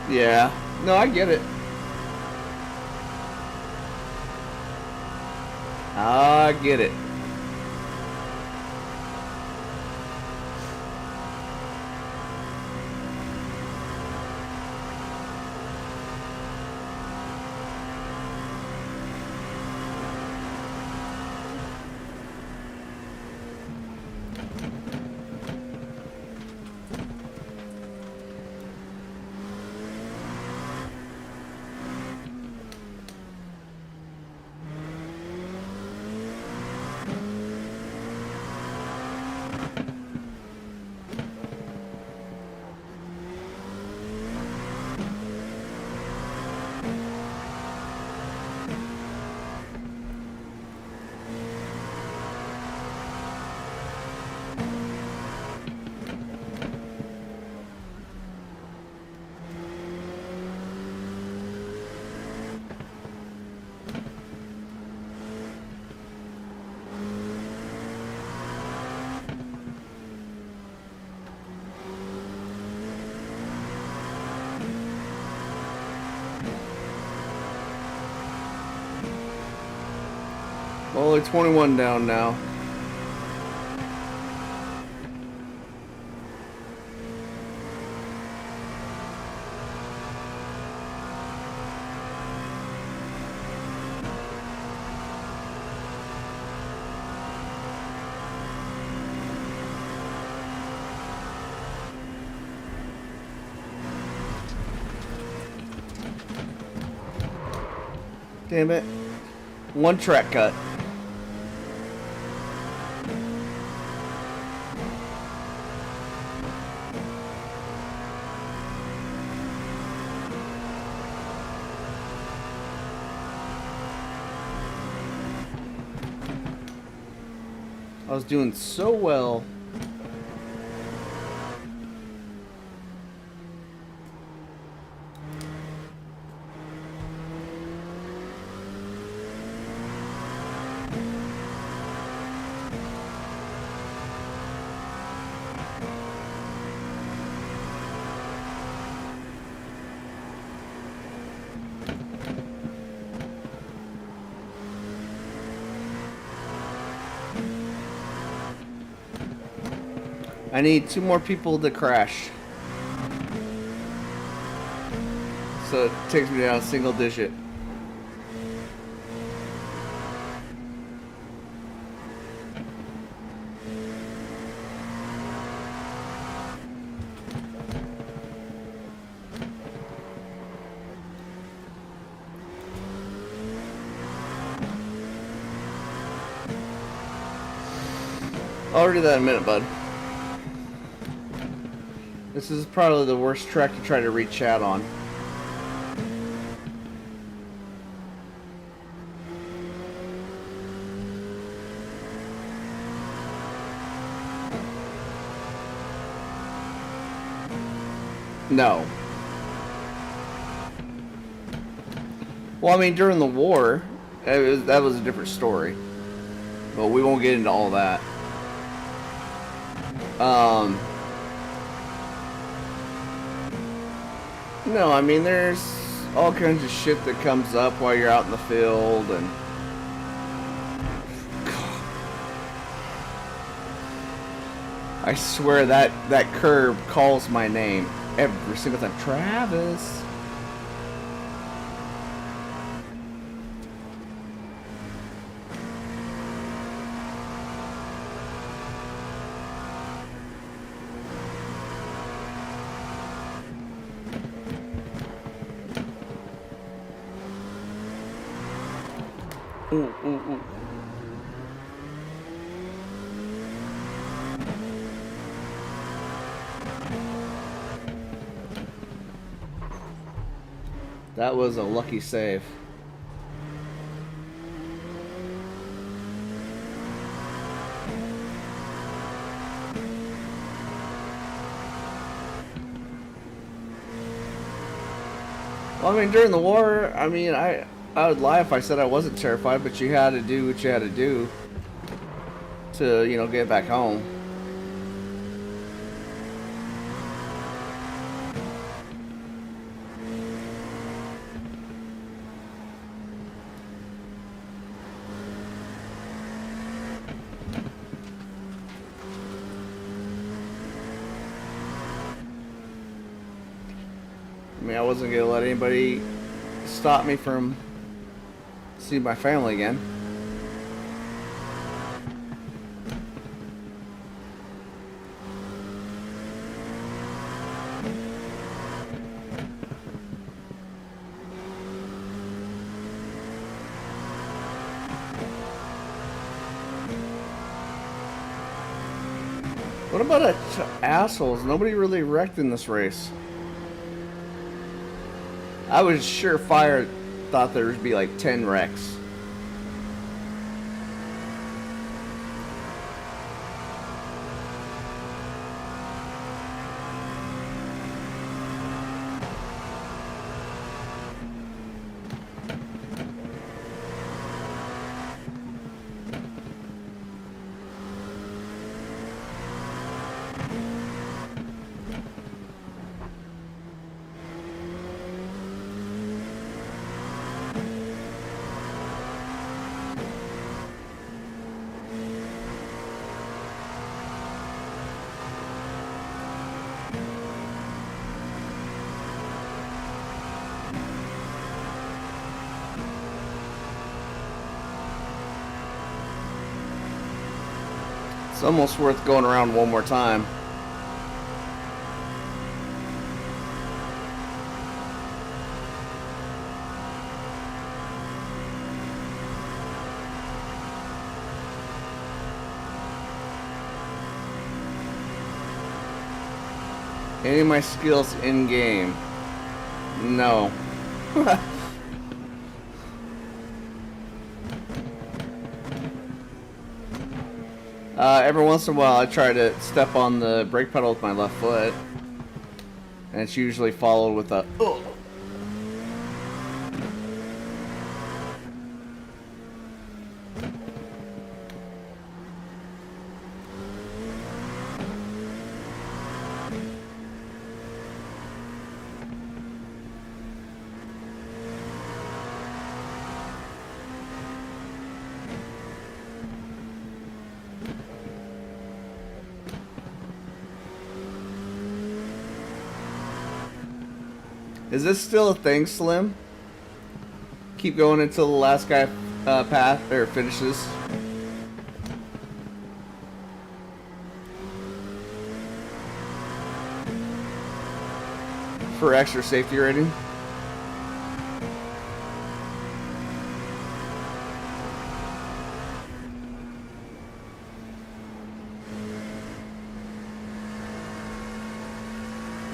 Yeah. No, I get it. I get it. Only 21 down now. Damn it. One track cut. I was doing so well. I need 2 more people to crash. So it takes me down single digit. I'll do that in a minute, bud. This is probably the worst track to try to read chat on. No. Well, I mean, during the war, that was a different story. But we won't get into all that. No, I mean, there's all kinds of shit that comes up while you're out in the field, and I swear that curb calls my name every single time. Travis. Ooh. That was a lucky save. Well, I mean, during the war, I mean, I would lie if I said I wasn't terrified, but you had to do what you had to do to, you know, get back home. I mean, I wasn't going to let anybody stop me from see my family again. What about assholes? Nobody really wrecked in this race. I was surefire thought there would be like 10 wrecks. It's almost worth going around one more time. Any of my skills in game? No. Every once in a while I try to step on the brake pedal with my left foot, and it's usually followed with a ugh. Is this still a thing, Slim? Keep going until the last guy finishes. For extra safety rating.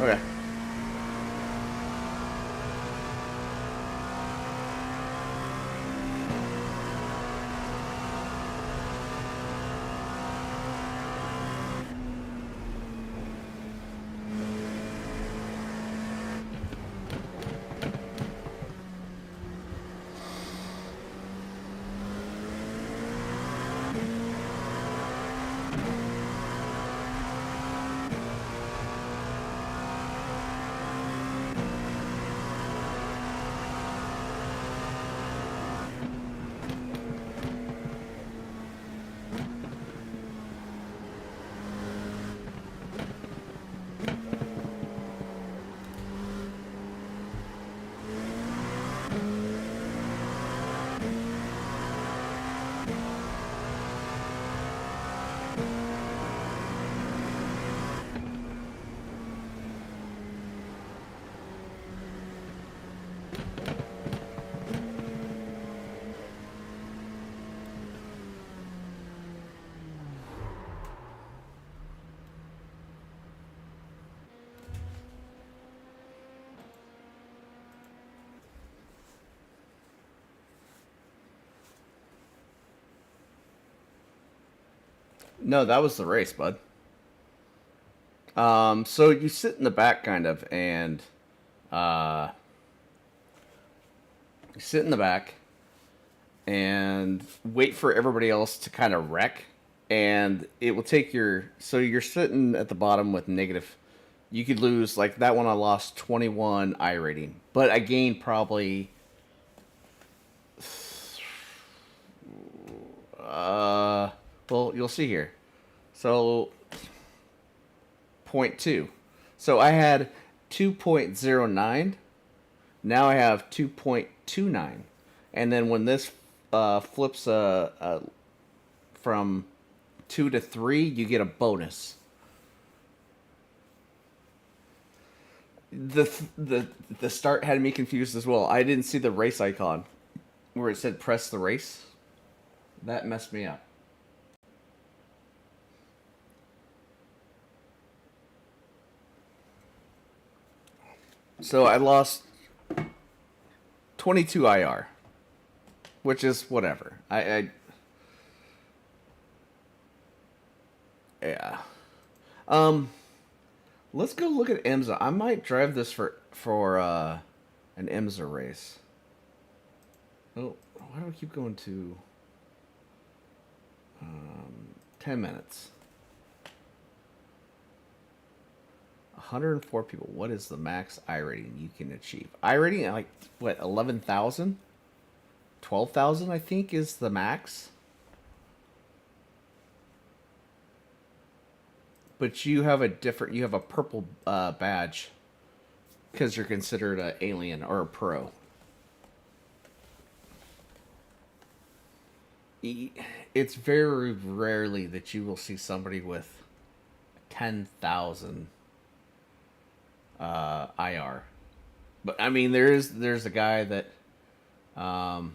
Okay. No, that was the race, bud. So you sit in the back, kind of, and you sit in the back and wait for everybody else to kind of wreck, and it will take your. So you're sitting at the bottom with negative. You could lose, like that one. I lost 21 I rating, but I gained probably. Well, you'll see here. So, 0.2. So I had 2.09. Now I have 2.29. And then when this flips from 2 to 3, you get a bonus. The start had me confused as well. I didn't see the race icon where it said press the race. That messed me up. So I lost 22 IR, which is whatever. Yeah. Let's go look at IMSA. I might drive this for an IMSA race. Oh, why do I keep going to 10 minutes? 104 people. What is the max I rating you can achieve? I rating, like, what, 11,000? 12,000, I think, is the max. But you have a purple badge because you're considered an alien or a pro. it's very rarely that you will see somebody with 10,000 IR. But I mean, there's a guy that, oh,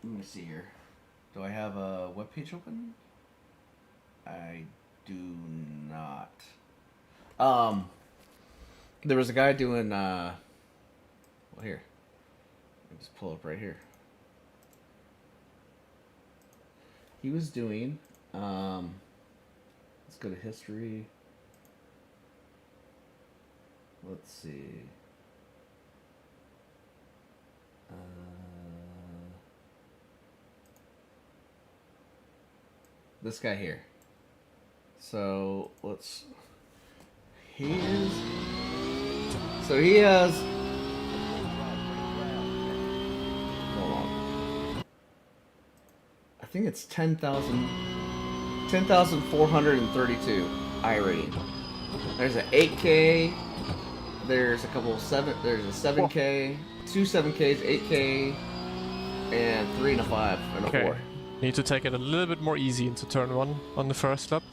let me see here. Do I have a webpage open? I do not. There was a guy doing, well, here. Let me just pull up right here. He was doing, let's go to history. Let's see. This guy here. So let's. He has. Hold on. I think it's 10,432 iRating. There's an 8K. There's a couple of there's a 7K, two 7Ks, 8K, and 3 and a 5 and a 4. Need to take it a little bit more easy into turn 1 on the first lap.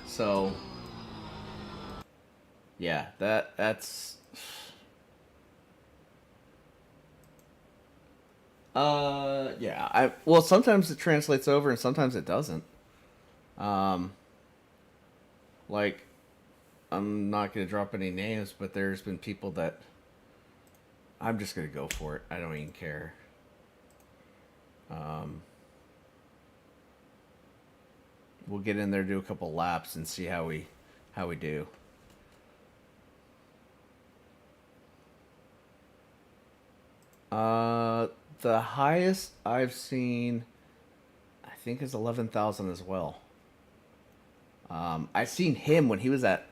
So, yeah, that's. Yeah. Well, sometimes it translates over and sometimes it doesn't. Like, I'm not going to drop any names, but there's been people that I'm just going to go for it. I don't even care. We'll get in there, do a couple laps, and see how we do. The highest I've seen, I think, is 11,000 as well. I've seen him when he was at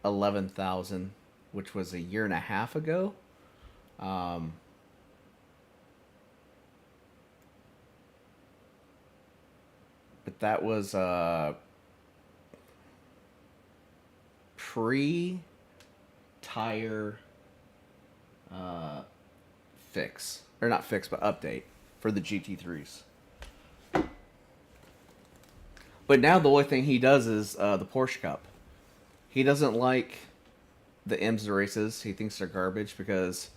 11,000, which was a year and a half ago. But that was pre-tire fix. Or not fix, but update for the GT3s. But now the only thing he does is the Porsche Cup. He doesn't like the IMSA races. He thinks they're garbage because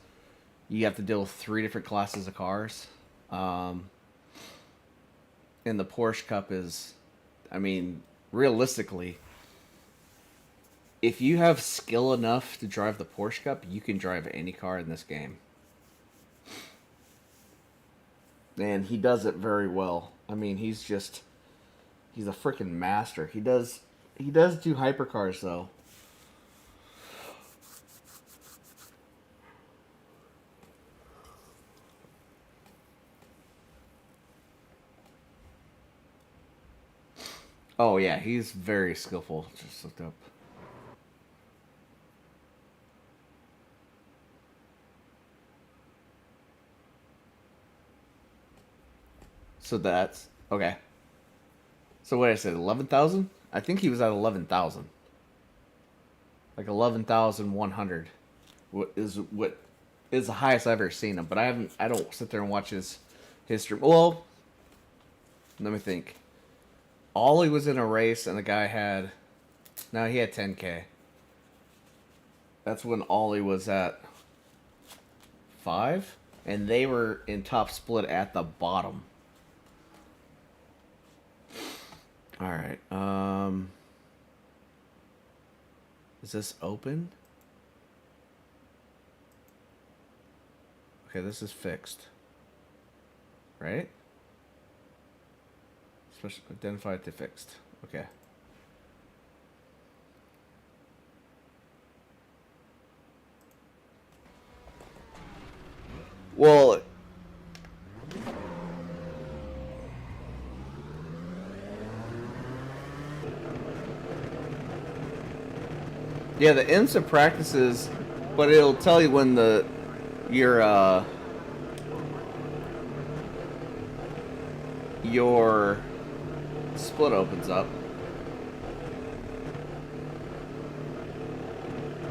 you have to deal with 3 different classes of cars. And the Porsche Cup is, I mean, realistically, if you have skill enough to drive the Porsche Cup, you can drive any car in this game. And he does it very well. I mean, he's a freaking master. He does do hypercars though. Oh yeah, he's very skillful. Just looked up. So that's okay. So what I said, 11,000? I think he was at 11,000. Like 11,100. What is the highest I've ever seen him? But I don't sit there and watch his history. Well, let me think. Ollie was in a race and the guy had, no, he had 10K. That's when Ollie was at 5, and they were in top split at the bottom. All right. Is this open? Okay, this is fixed. Right? Special identified to fixed. Okay. Well, yeah, the IMSA practices, but it'll tell you when your split opens up.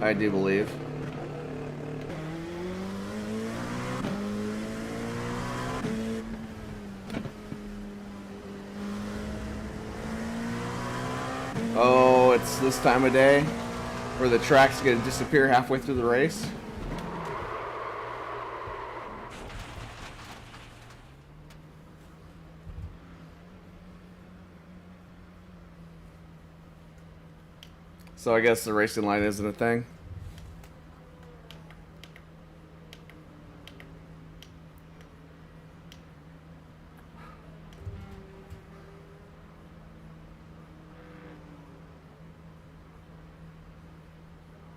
I do believe. Oh, it's this time of day where the track's gonna disappear halfway through the race. So I guess the racing line isn't a thing.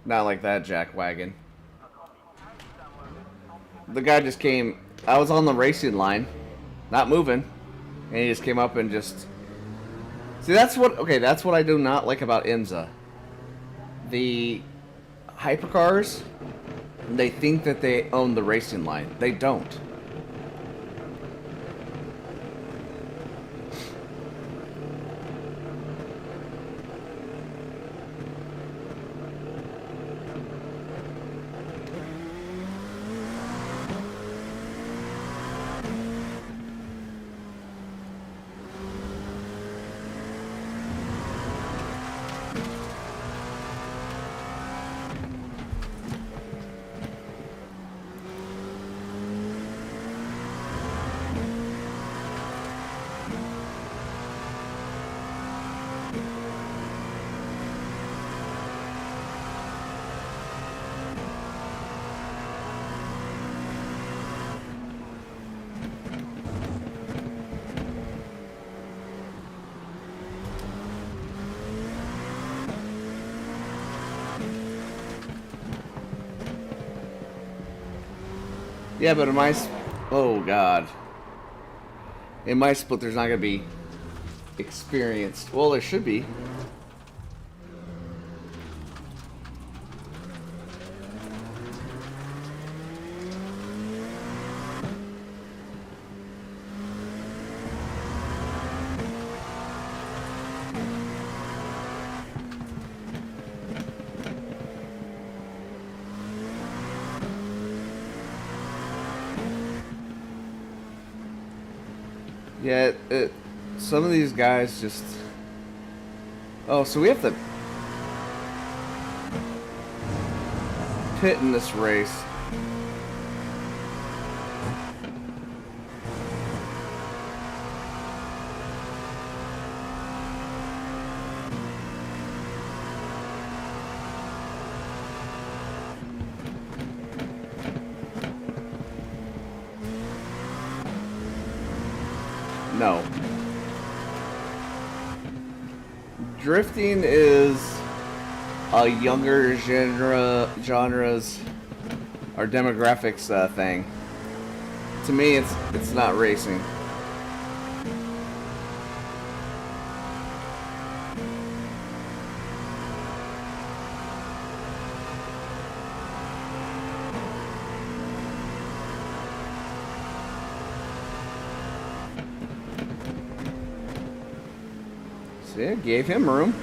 Not like that, jackwagon. The guy just came. I was on the racing line, not moving, and he just came up and just. See, that's what. Okay, that's what I do not like about IMSA. The hypercars, they think that they own the racing line. They don't. Yeah, but in my... Oh, God. In my split, there's not going to be experienced. Well, there should be. Yeah, some of these guys just... Oh, so we have to pit in this race. No. Drifting is a younger genres or demographics thing. To me, it's not racing. See, it gave him room.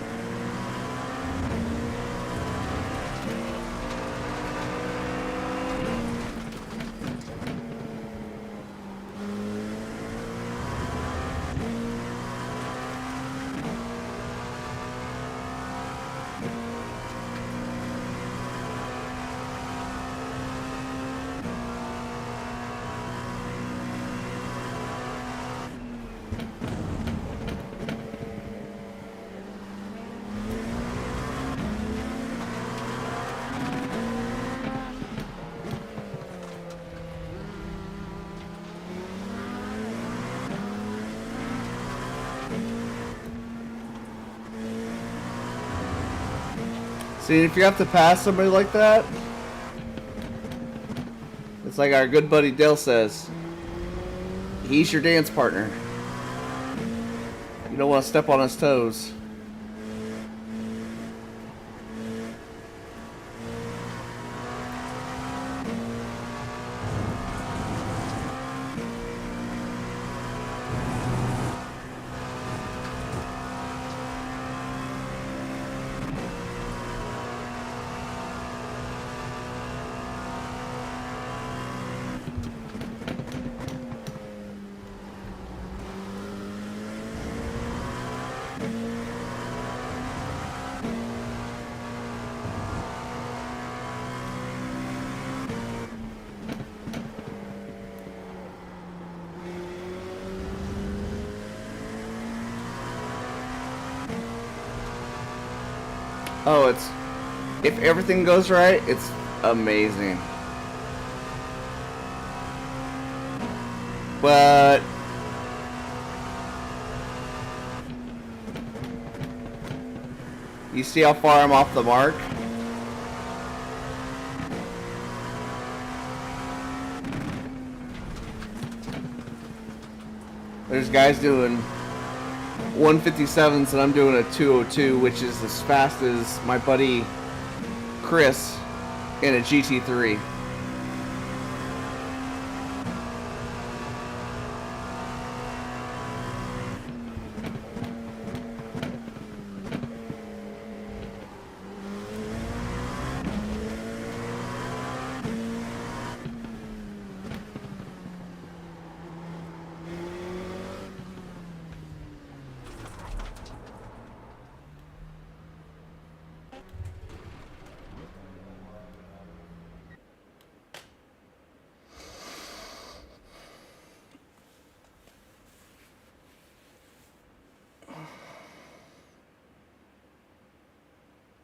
See, if you have to pass somebody like that, it's like our good buddy Dale says, he's your dance partner. You don't want to step on his toes. Oh, it's... If everything goes right, it's amazing. But... You see how far I'm off the mark? There's guys doing 157s and I'm doing a 202, which is as fast as my buddy Chris in a GT3.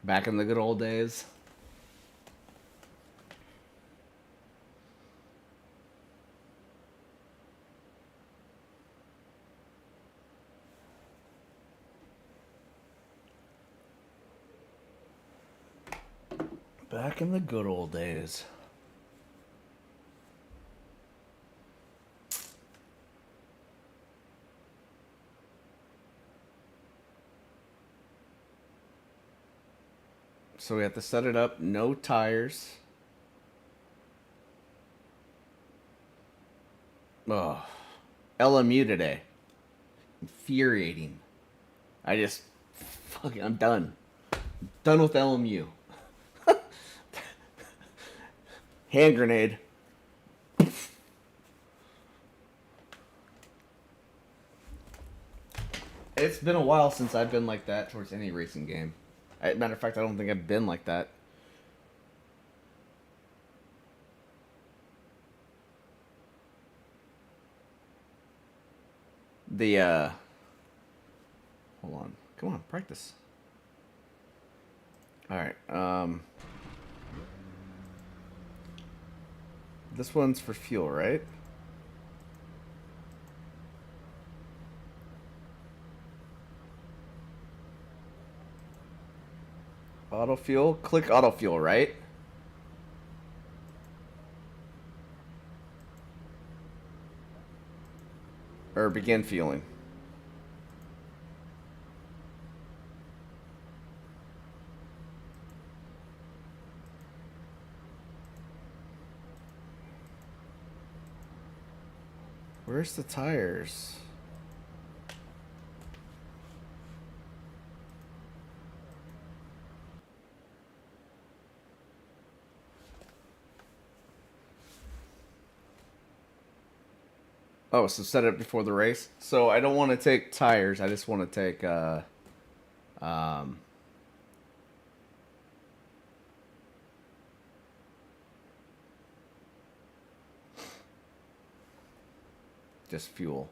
Back in the good old days. Back in the good old days. So we have to set it up, no tires. Oh, LMU today. Infuriating. I'm done. Done with LMU. Hand grenade. It's been a while since I've been like that towards any racing game. Matter of fact, I don't think I've been like that. Hold on. Come on, practice. Alright, this one's for fuel, right? Auto fuel. Click auto fuel, right? Or begin fueling. Where's the tires? Oh, so set it before the race. So I don't want to take tires. I just want to take just fuel.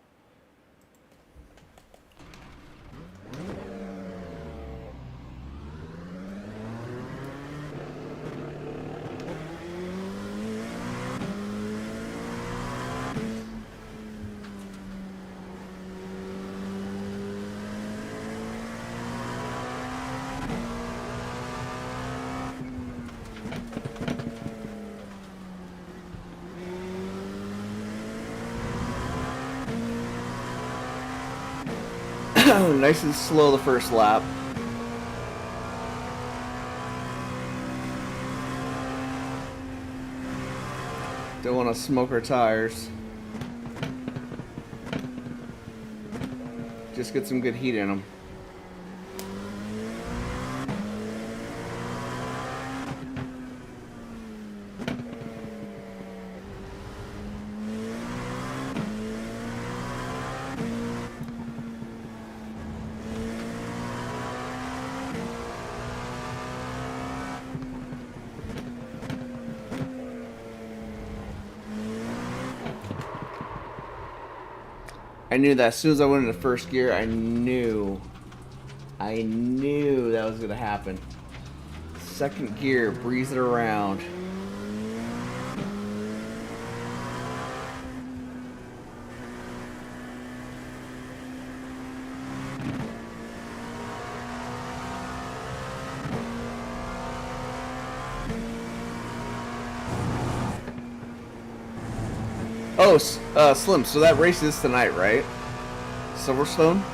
Nice and slow the first lap. Don't want to smoke our tires. Just get some good heat in them. I knew that as soon as I went into first gear, I knew that was gonna happen. Second gear, breeze it around. Oh, Slim, so that race is tonight, right? Silverstone?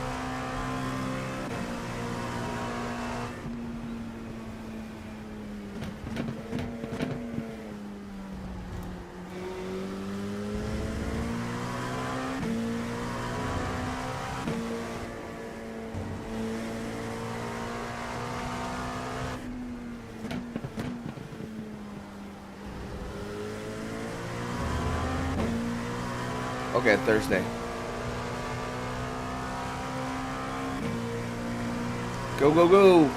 Okay, Thursday. Go, go, go!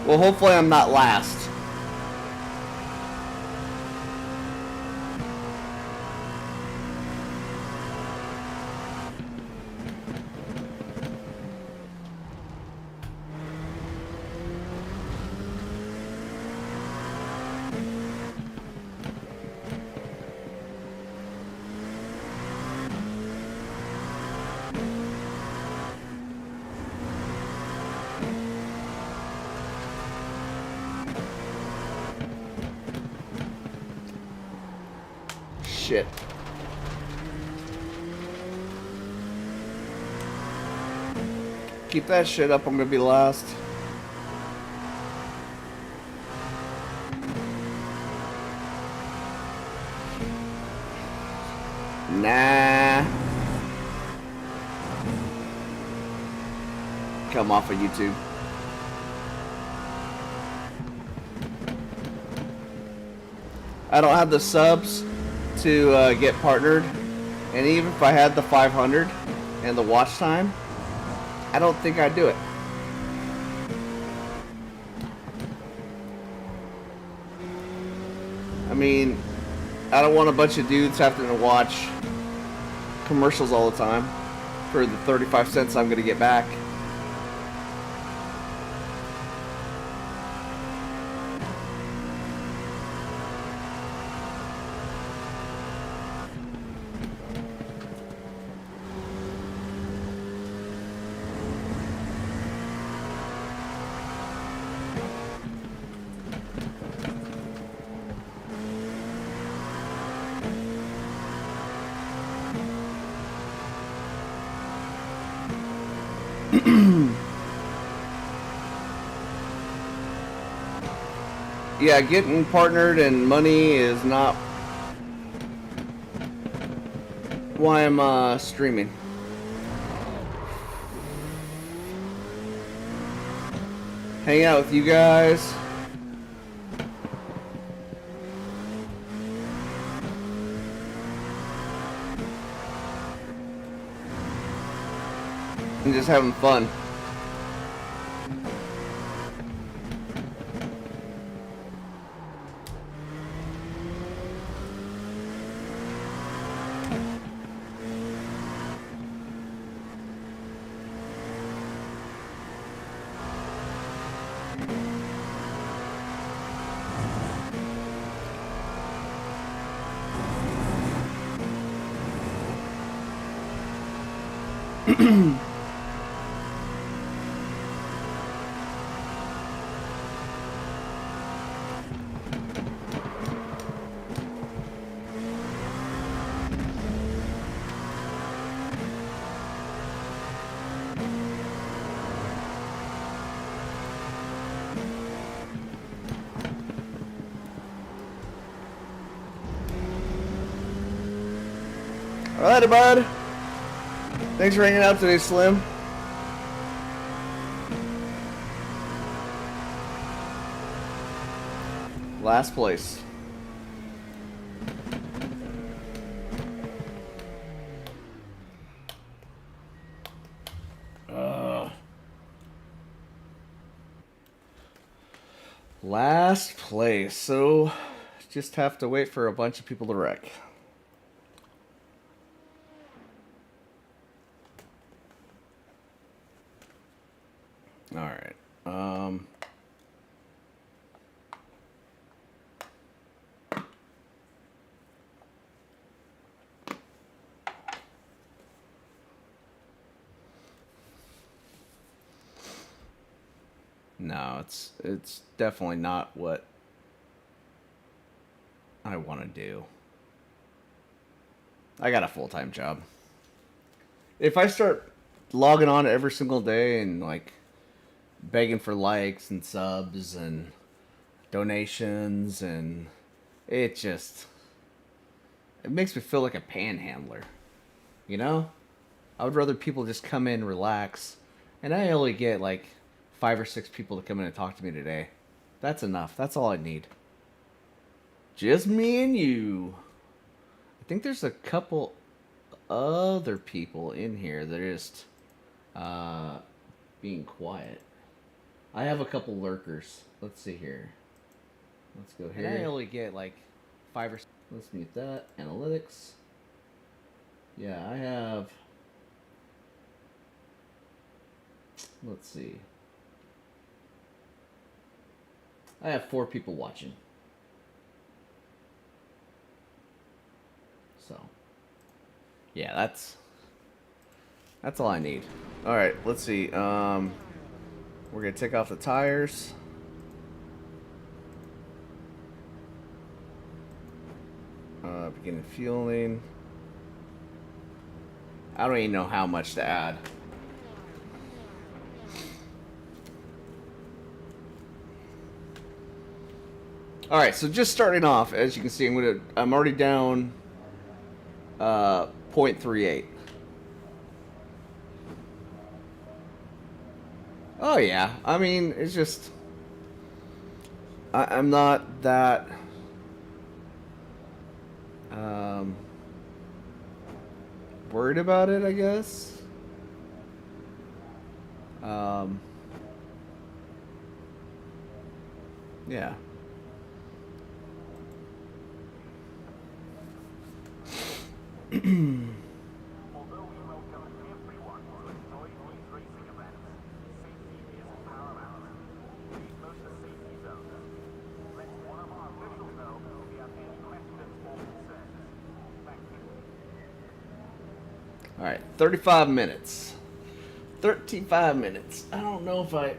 Well, hopefully I'm not last. Shit. Keep that shit up, I'm gonna be last. Nah. Come off of YouTube. I don't have the subs to get partnered, and even if I had the 500 and the watch time, I don't think I'd do it. I mean, I don't want a bunch of dudes having to watch commercials all the time for the 35 cents I'm gonna get back. Yeah, getting partnered and money is not why I'm streaming. Hang out with you guys. And just having fun. Alrighty, bud. Thanks for hanging out today, Slim. Last place. Last place, so just have to wait for a bunch of people to wreck. All right. No, it's definitely not what I want to do. I got a full-time job. If I start logging on every single day and like begging for likes and subs and donations, and it makes me feel like a panhandler. You know? I would rather people just come in, relax, and I only get like 5 or 6 people to come in and talk to me today. That's enough. That's all I need. Just me and you. I think there's a couple other people in here that are just being quiet. I have a couple lurkers. Let's see here. Let's go here. And I only get like 5 or 6. Let's mute that. Analytics. Yeah, I have... Let's see. I have 4 people watching. So, yeah, that's all I need. All right, let's see. We're gonna take off the tires. Beginning fueling. I don't even know how much to add. All right, so just starting off, as you can see, I'm already down 0.38. Oh yeah, I mean, it's just I'm not that worried about it, I guess. Yeah. All right, 35 minutes. 35 minutes. I don't know if I...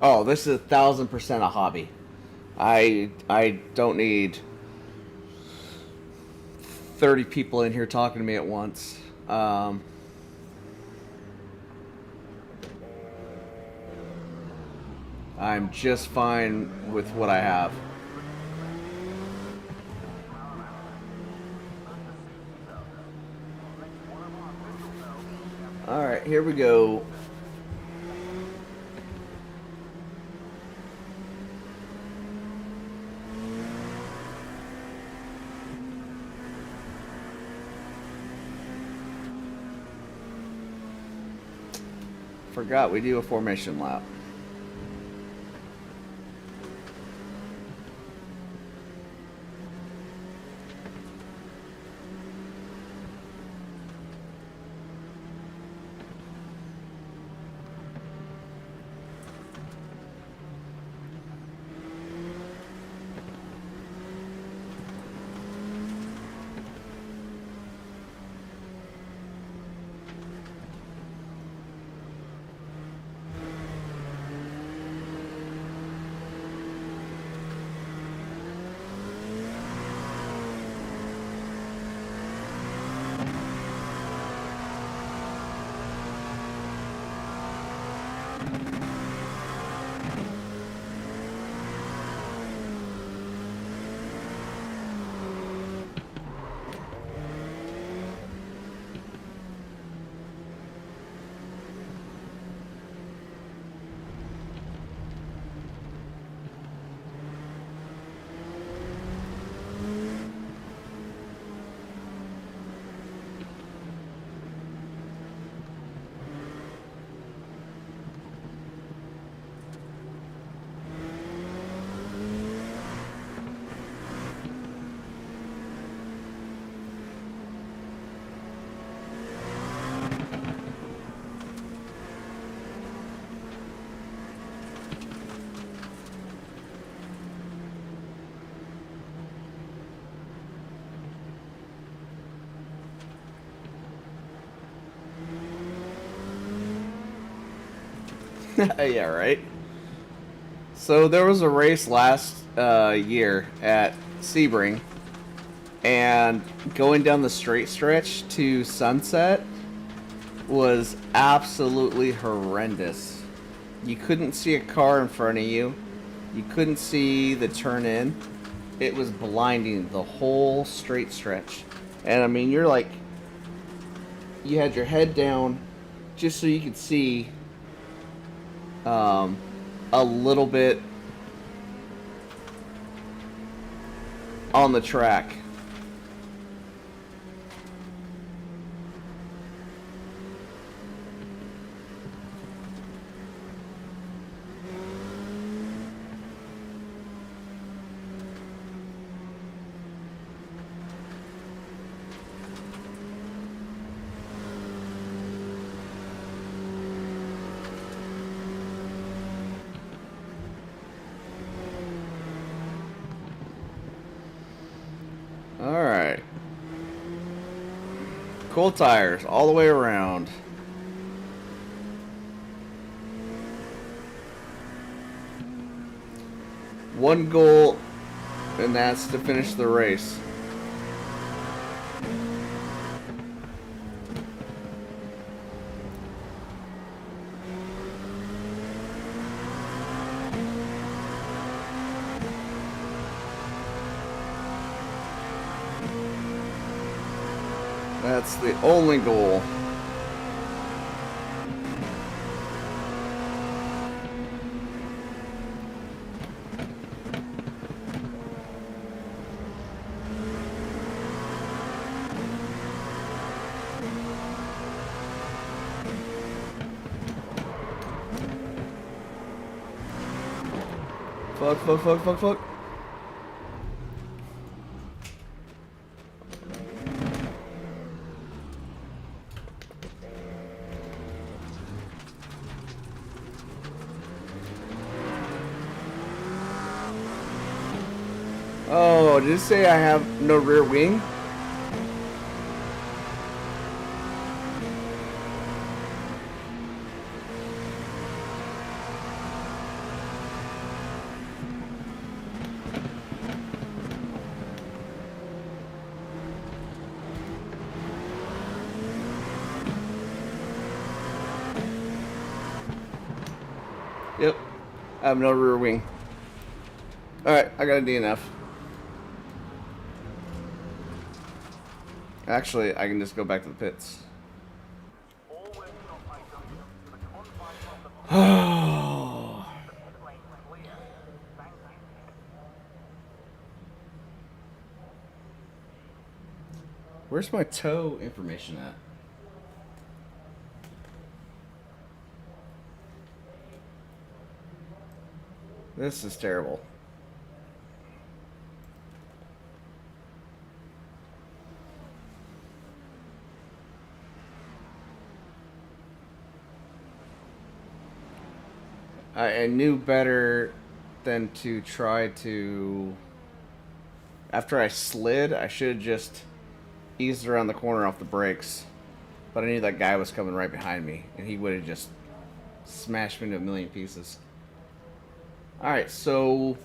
Oh, this is 1,000% a hobby. I don't need 30 people in here talking to me at once. I'm just fine with what I have. All right, here we go. Forgot we do a formation lap. Yeah, right. So there was a race last year at Sebring, and going down the straight stretch to Sunset was absolutely horrendous. You couldn't see a car in front of you. You couldn't see the turn in. It was blinding the whole straight stretch. And I mean, you're like, you had your head down just so you could see a little bit on the track. Alright. Cool tires all the way around. One goal, and that's to finish the race. That's the only goal. Fuck, fuck, fuck, fuck, fuck. Oh, did it say I have no rear wing? Yep, I have no rear wing. Alright, I got a DNF. Actually, I can just go back to the pits. Where's my tow information at? This is terrible. I knew better than to try to... After I slid, I should have just eased around the corner off the brakes. But I knew that guy was coming right behind me, and he would have just smashed me into a million pieces. Alright, so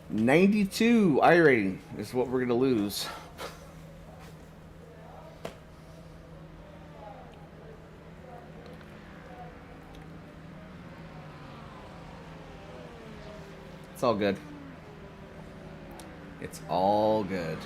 92 iRating is what we're going to lose. It's all good. It's all good.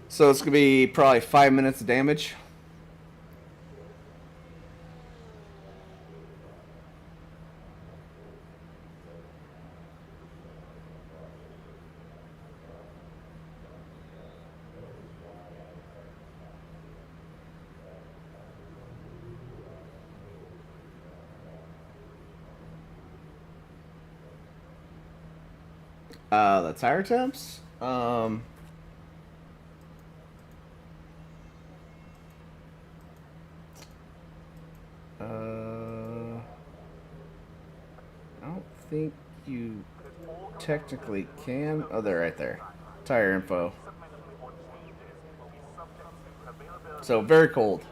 So it's going to be probably 5 minutes of damage. The tire temps? think you technically can. Oh, they're right there. Tire info. So very cold.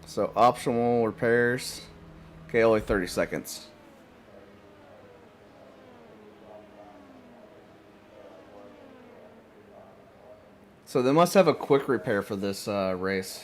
So optional repairs. Okay, only 30 seconds. So they must have a quick repair for this race.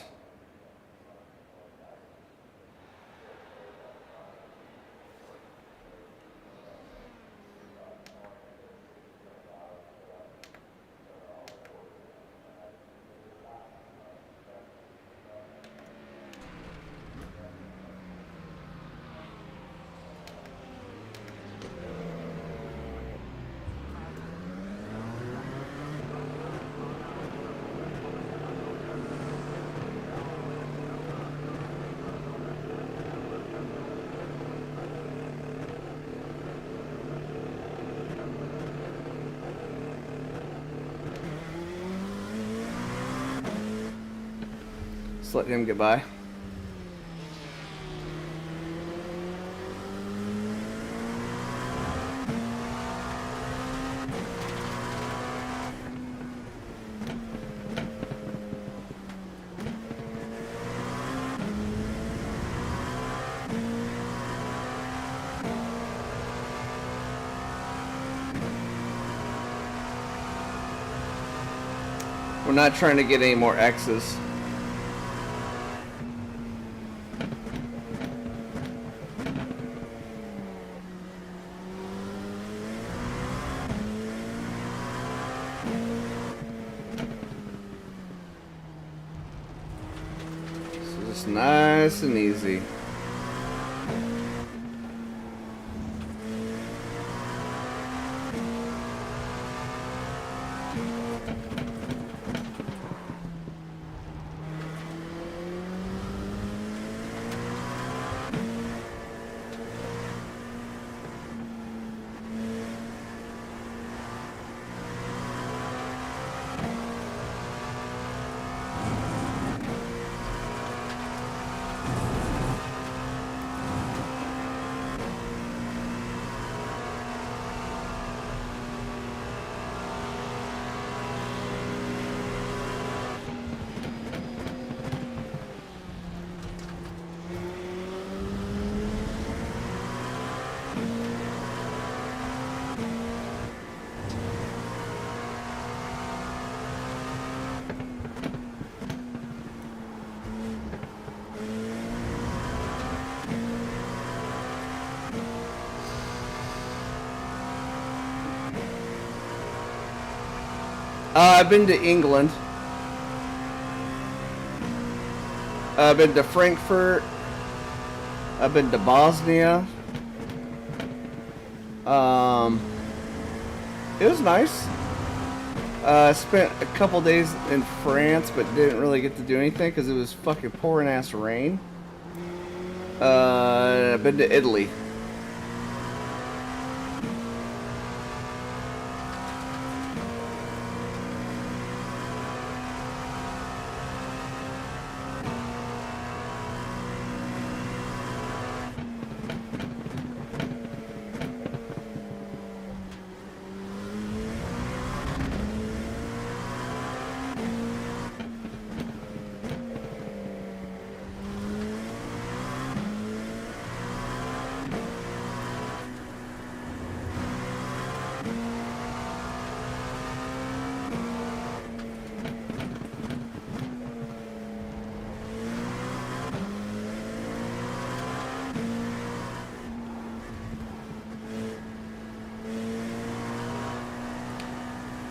Just let him get by. We're not trying to get any more X's. So just nice and easy. I've been to England. I've been to Frankfurt. I've been to Bosnia. It was nice. I spent a couple days in France, but didn't really get to do anything because it was fucking pouring ass rain. I've been to Italy.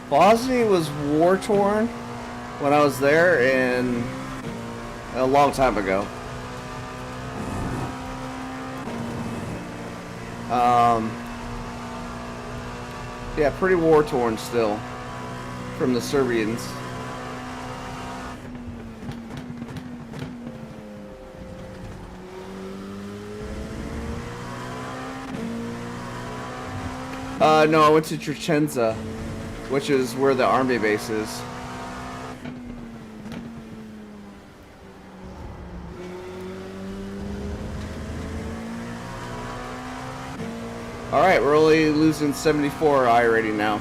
Bosnia was war-torn when I was there in a long time ago. Yeah, pretty war-torn still from the Serbians. No, I went to Tricenza, which is where the army base is. Alright, we're only losing 74 I rating now.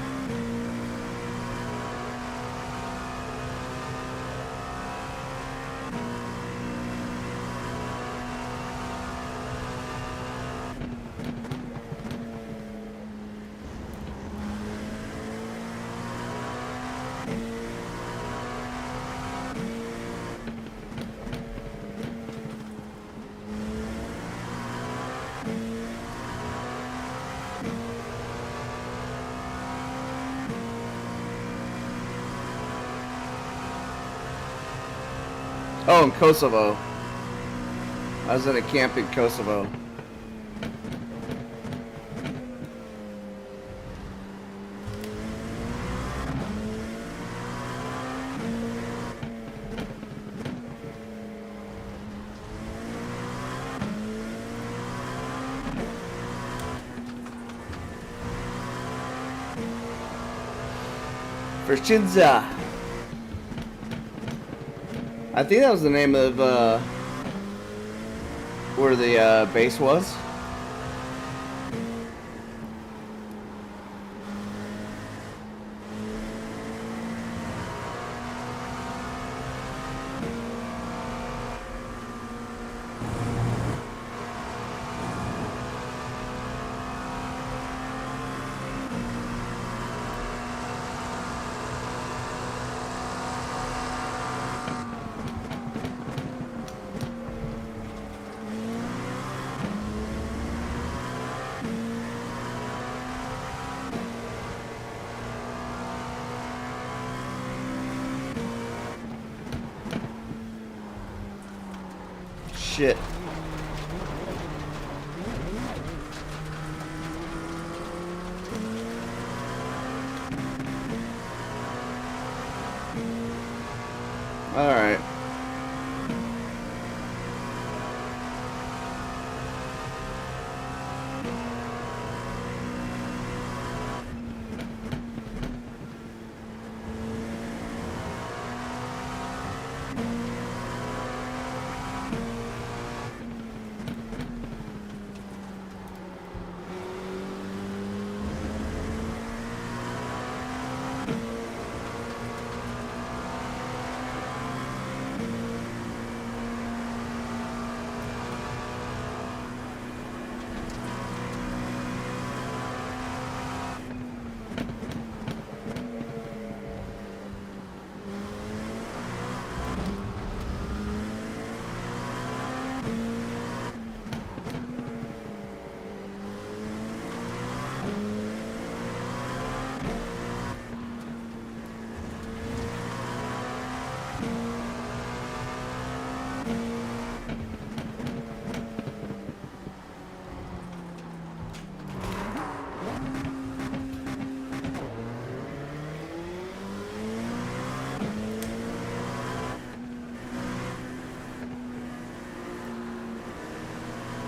Oh, in Kosovo. I was at a camp in Kosovo. Verschinza. I think that was the name of where the base was. Shit. All right.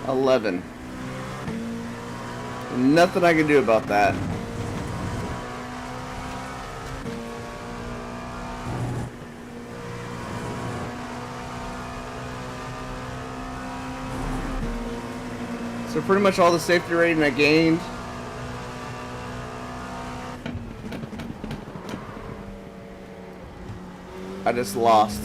$11. Nothing I can do about that. So pretty much all the safety rating I gained. I just lost.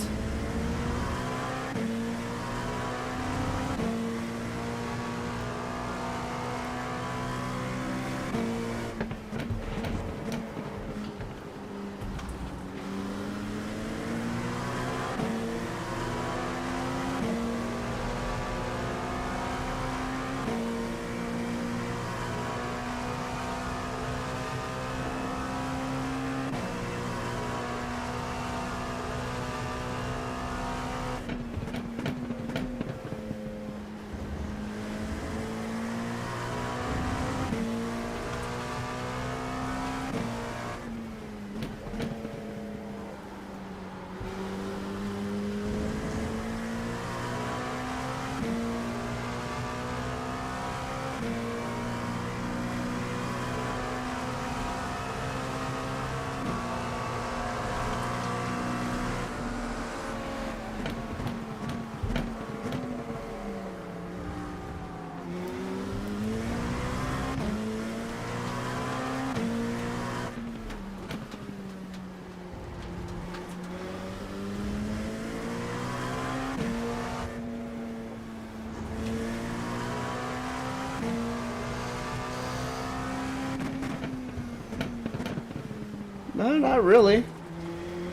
No, not really.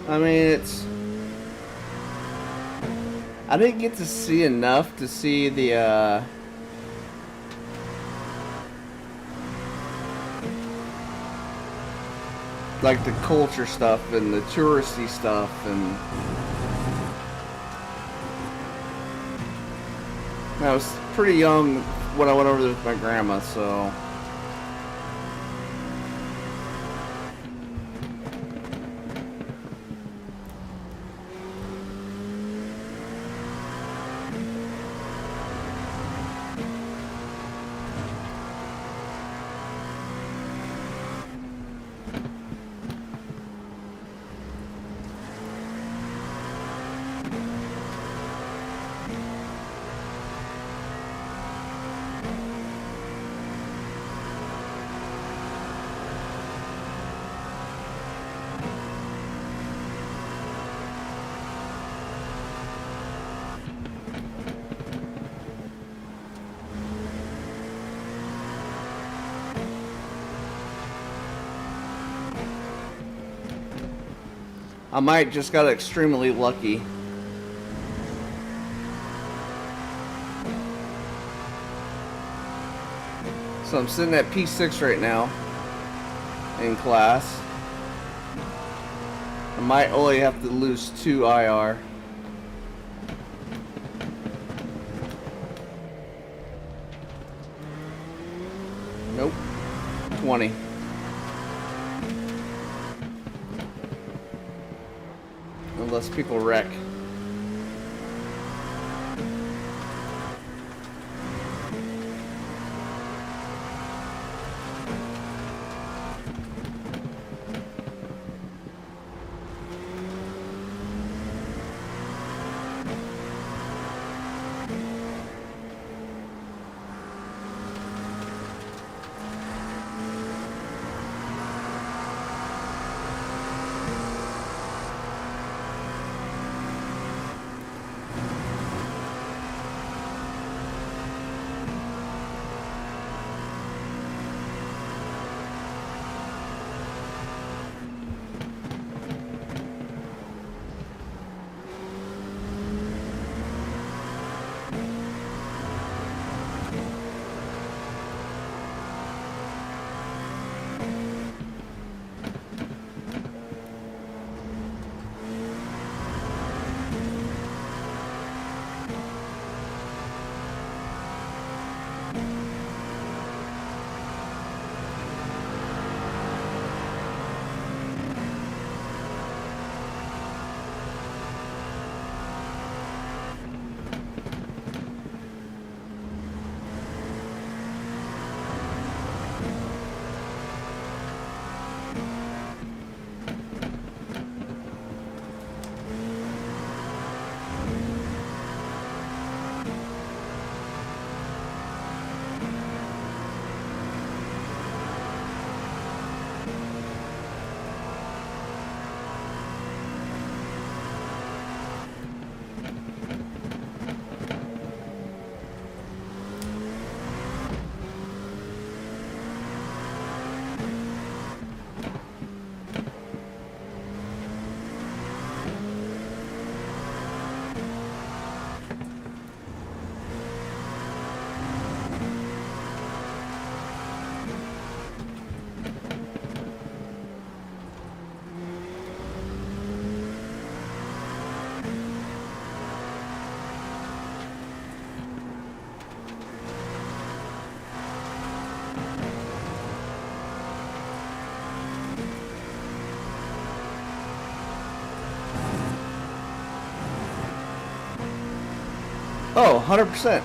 I mean, I didn't get to see enough to see the, like the culture stuff and the touristy stuff and... I was pretty young when I went over there with my grandma, so... I might just got extremely lucky. So I'm sitting at P6 right now in class. I might only have to lose 2 IR. Nope. 20. Unless people wreck. Oh, 100%.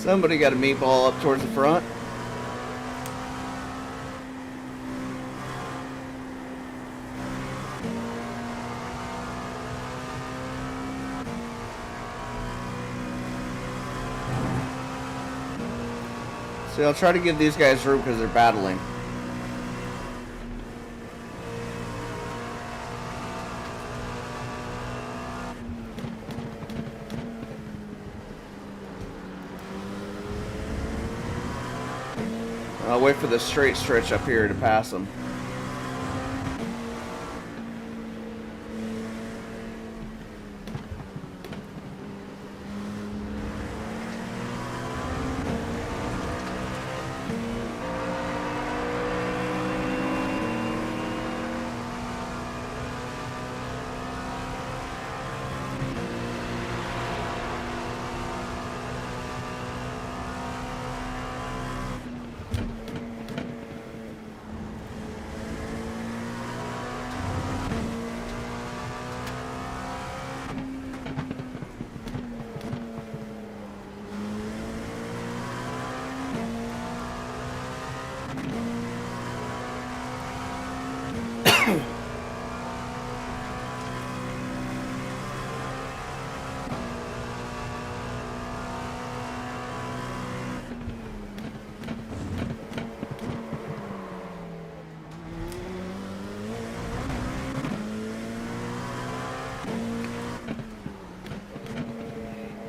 Somebody got a meatball up towards the front. See, I'll try to give these guys room because they're battling. I'll wait for the straight stretch up here to pass them.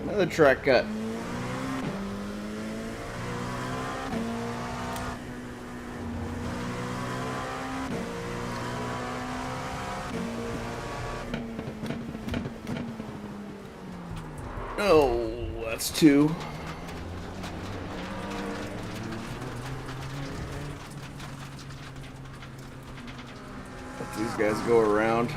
Another Trak cut. Oh, that's two. Let these guys go around.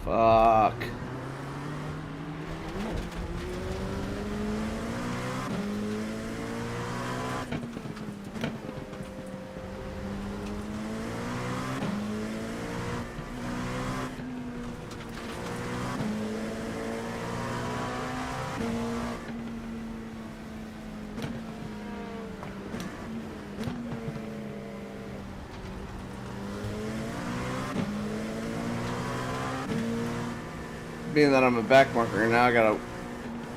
Fuck. Being that I'm a back marker now, I gotta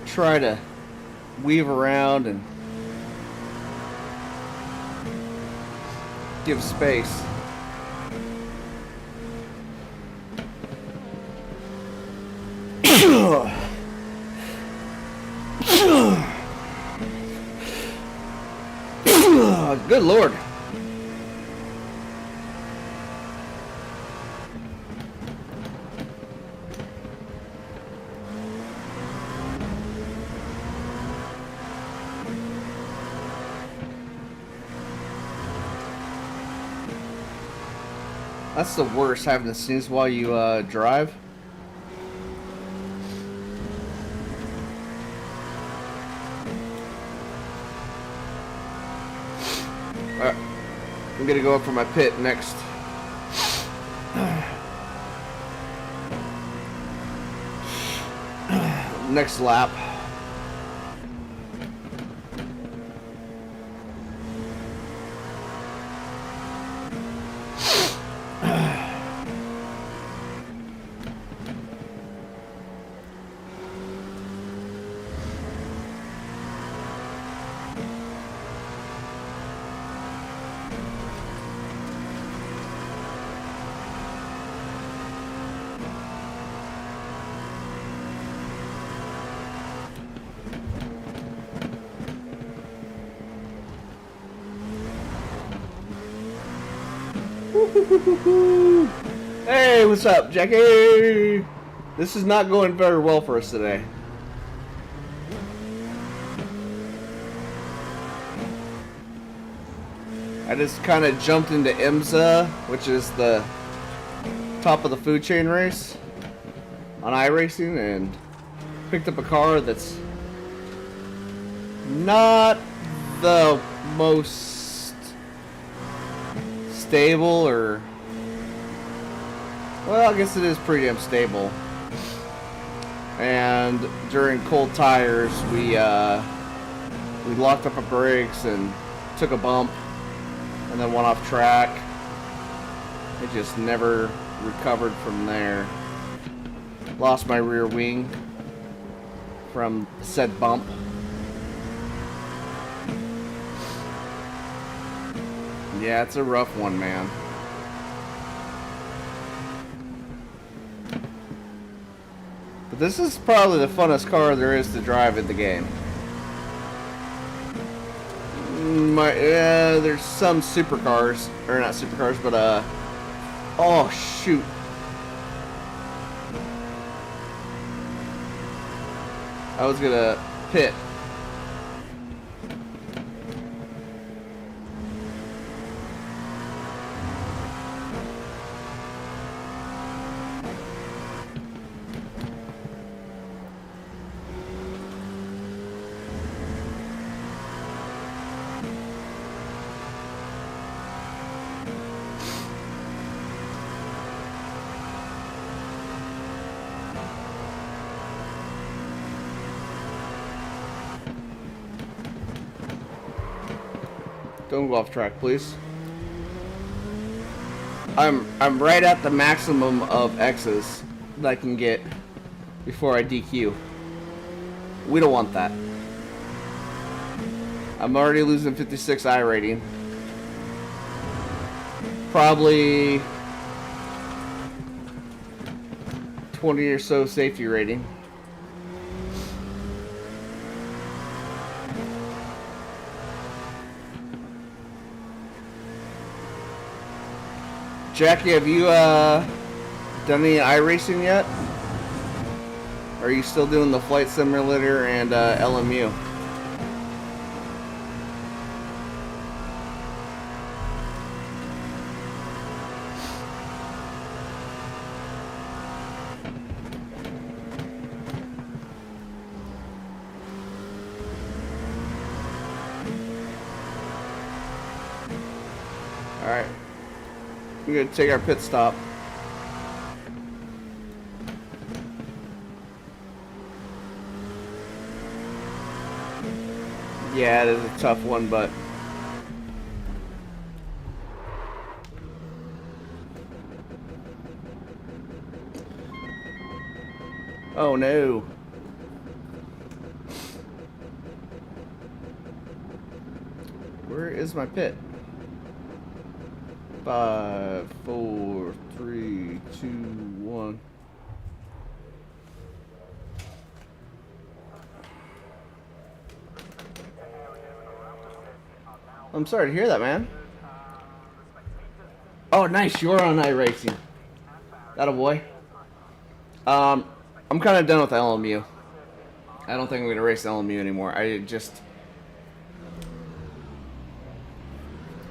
try to weave around and give space. Good Lord. That's the worst, having to sneeze while you drive. I'm gonna go up for my pit next. Next lap. Hey, what's up, Jackie? This is not going very well for us today. I just kind of jumped into IMSA, which is the top of the food chain race on iRacing, and picked up a car that's not the most stable, or, well, I guess it is pretty damn stable. And during cold tires, we locked up our brakes and took a bump, and then went off track. It just never recovered from there. Lost my rear wing from said bump. Yeah, it's a rough one, man. But this is probably the funnest car there is to drive in the game. There's some supercars, or not supercars, but oh shoot. I was gonna pit. Don't go off track, please. I'm right at the maximum of X's that I can get before I DQ. We don't want that. I'm already losing 56 I rating. Probably 20 or so safety rating. Jackie, have you done any iRacing yet? Or are you still doing the flight simulator and LMU? Alright. We're going to take our pit stop. Yeah, it is a tough one, but oh no. Where is my pit? 5, 4, 3, 2, 1. I'm sorry to hear that, man. Oh, nice. You're on iRacing. That a boy. I'm kind of done with LMU. I don't think I'm going to race LMU anymore. I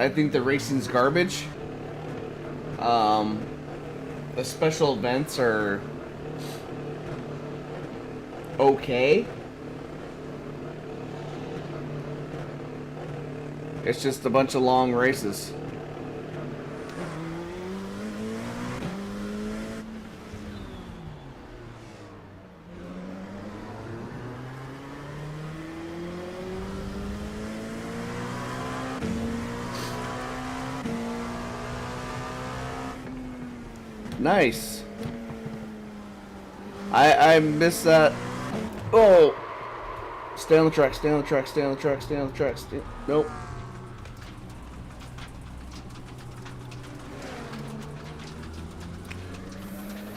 think the racing's garbage. The special events are okay. It's just a bunch of long races. Nice. I missed that. Oh! Stay on the track, stay on the track, stay on the track, stay on the track. Nope.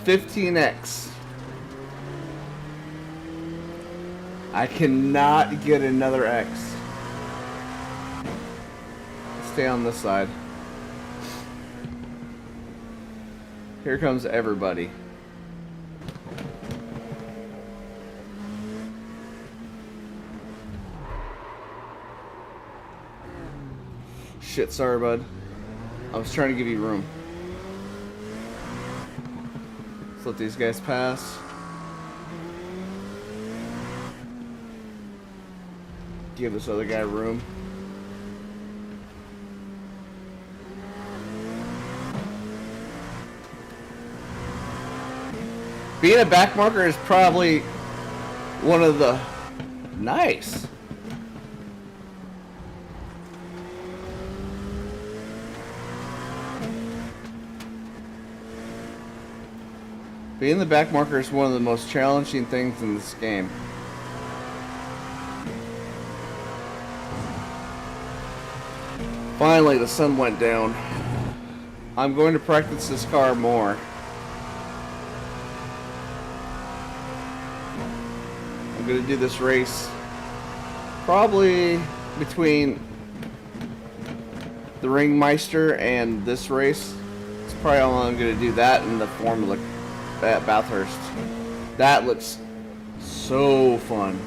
$15X. I cannot get another X. Stay on this side. Here comes everybody. Shit, sorry, bud. I was trying to give you room. Let's let these guys pass. Give this other guy room. Being a back marker is probably one of the... Nice. Being the back marker is one of the most challenging things in this game. Finally, the sun went down. I'm going to practice this car more. I'm going to do this race probably between the Ringmeister and this race. It's probably how I'm going to do that in the Formula at Bathurst. That looks so fun.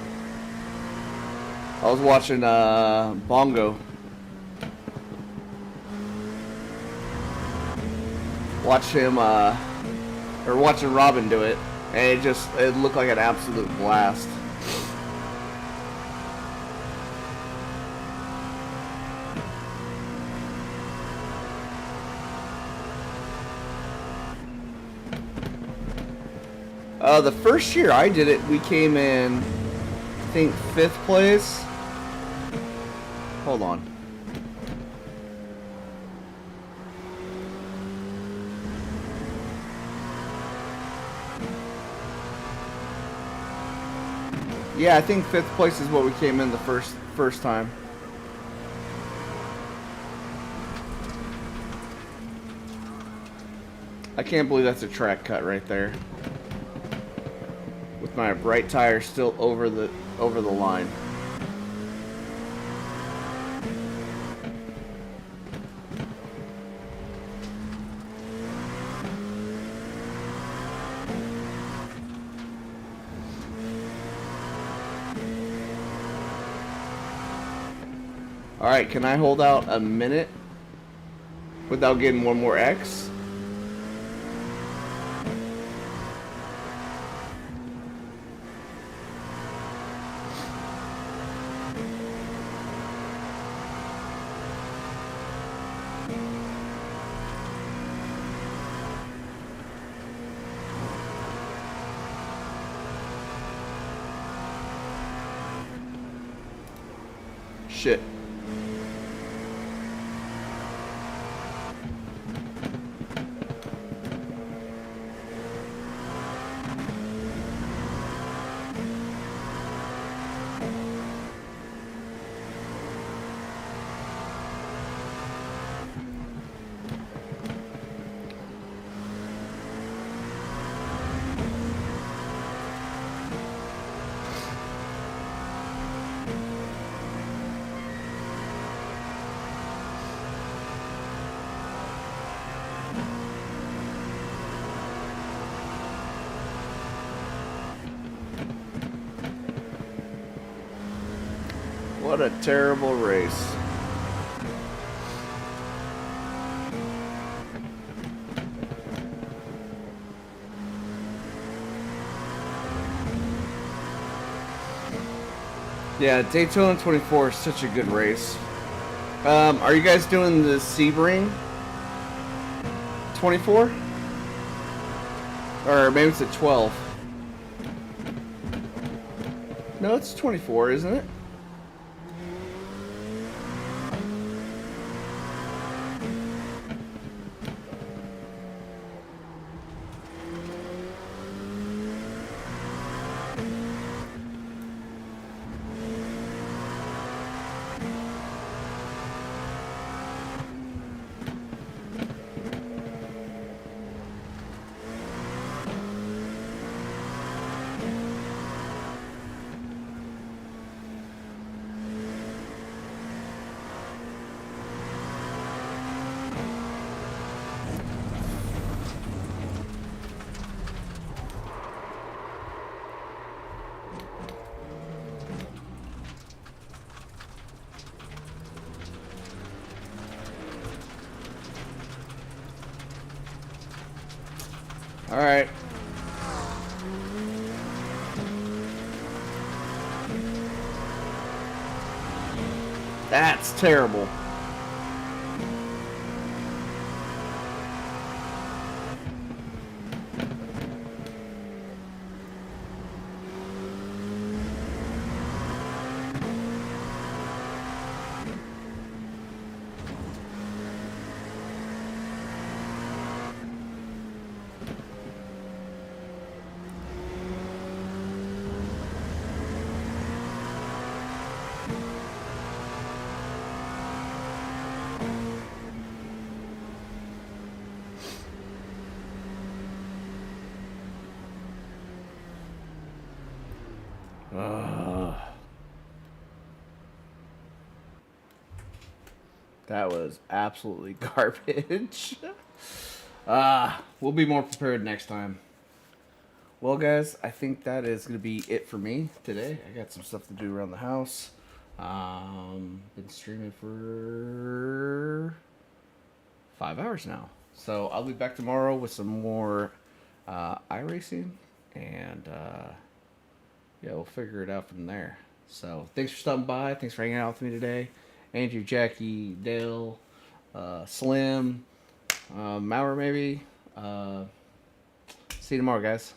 I was watching Bongo. Watch him or watching Robin do it, and it looked like an absolute blast. The first year I did it, we came in, I think, 5th place. Hold on. Yeah, I think 5th place is what we came in the first time. I can't believe that's a track cut right there. With my right tire still over the line. Alright, can I hold out a minute without getting one more X? Shit. What a terrible race. Yeah, Daytona 24 is such a good race. Are you guys doing the Sebring 24? Or maybe it's a 12. No, it's 24, isn't it? All right. That's terrible. That was absolutely garbage. We'll be more prepared next time. Well, guys, I think that is going to be it for me today. I got some stuff to do around the house. Been streaming for 5 hours now. So I'll be back tomorrow with some more iRacing. And yeah, we'll figure it out from there. So thanks for stopping by. Thanks for hanging out with me today. Andrew, Jackie, Dale, Slim, Maurer maybe. See you tomorrow, guys.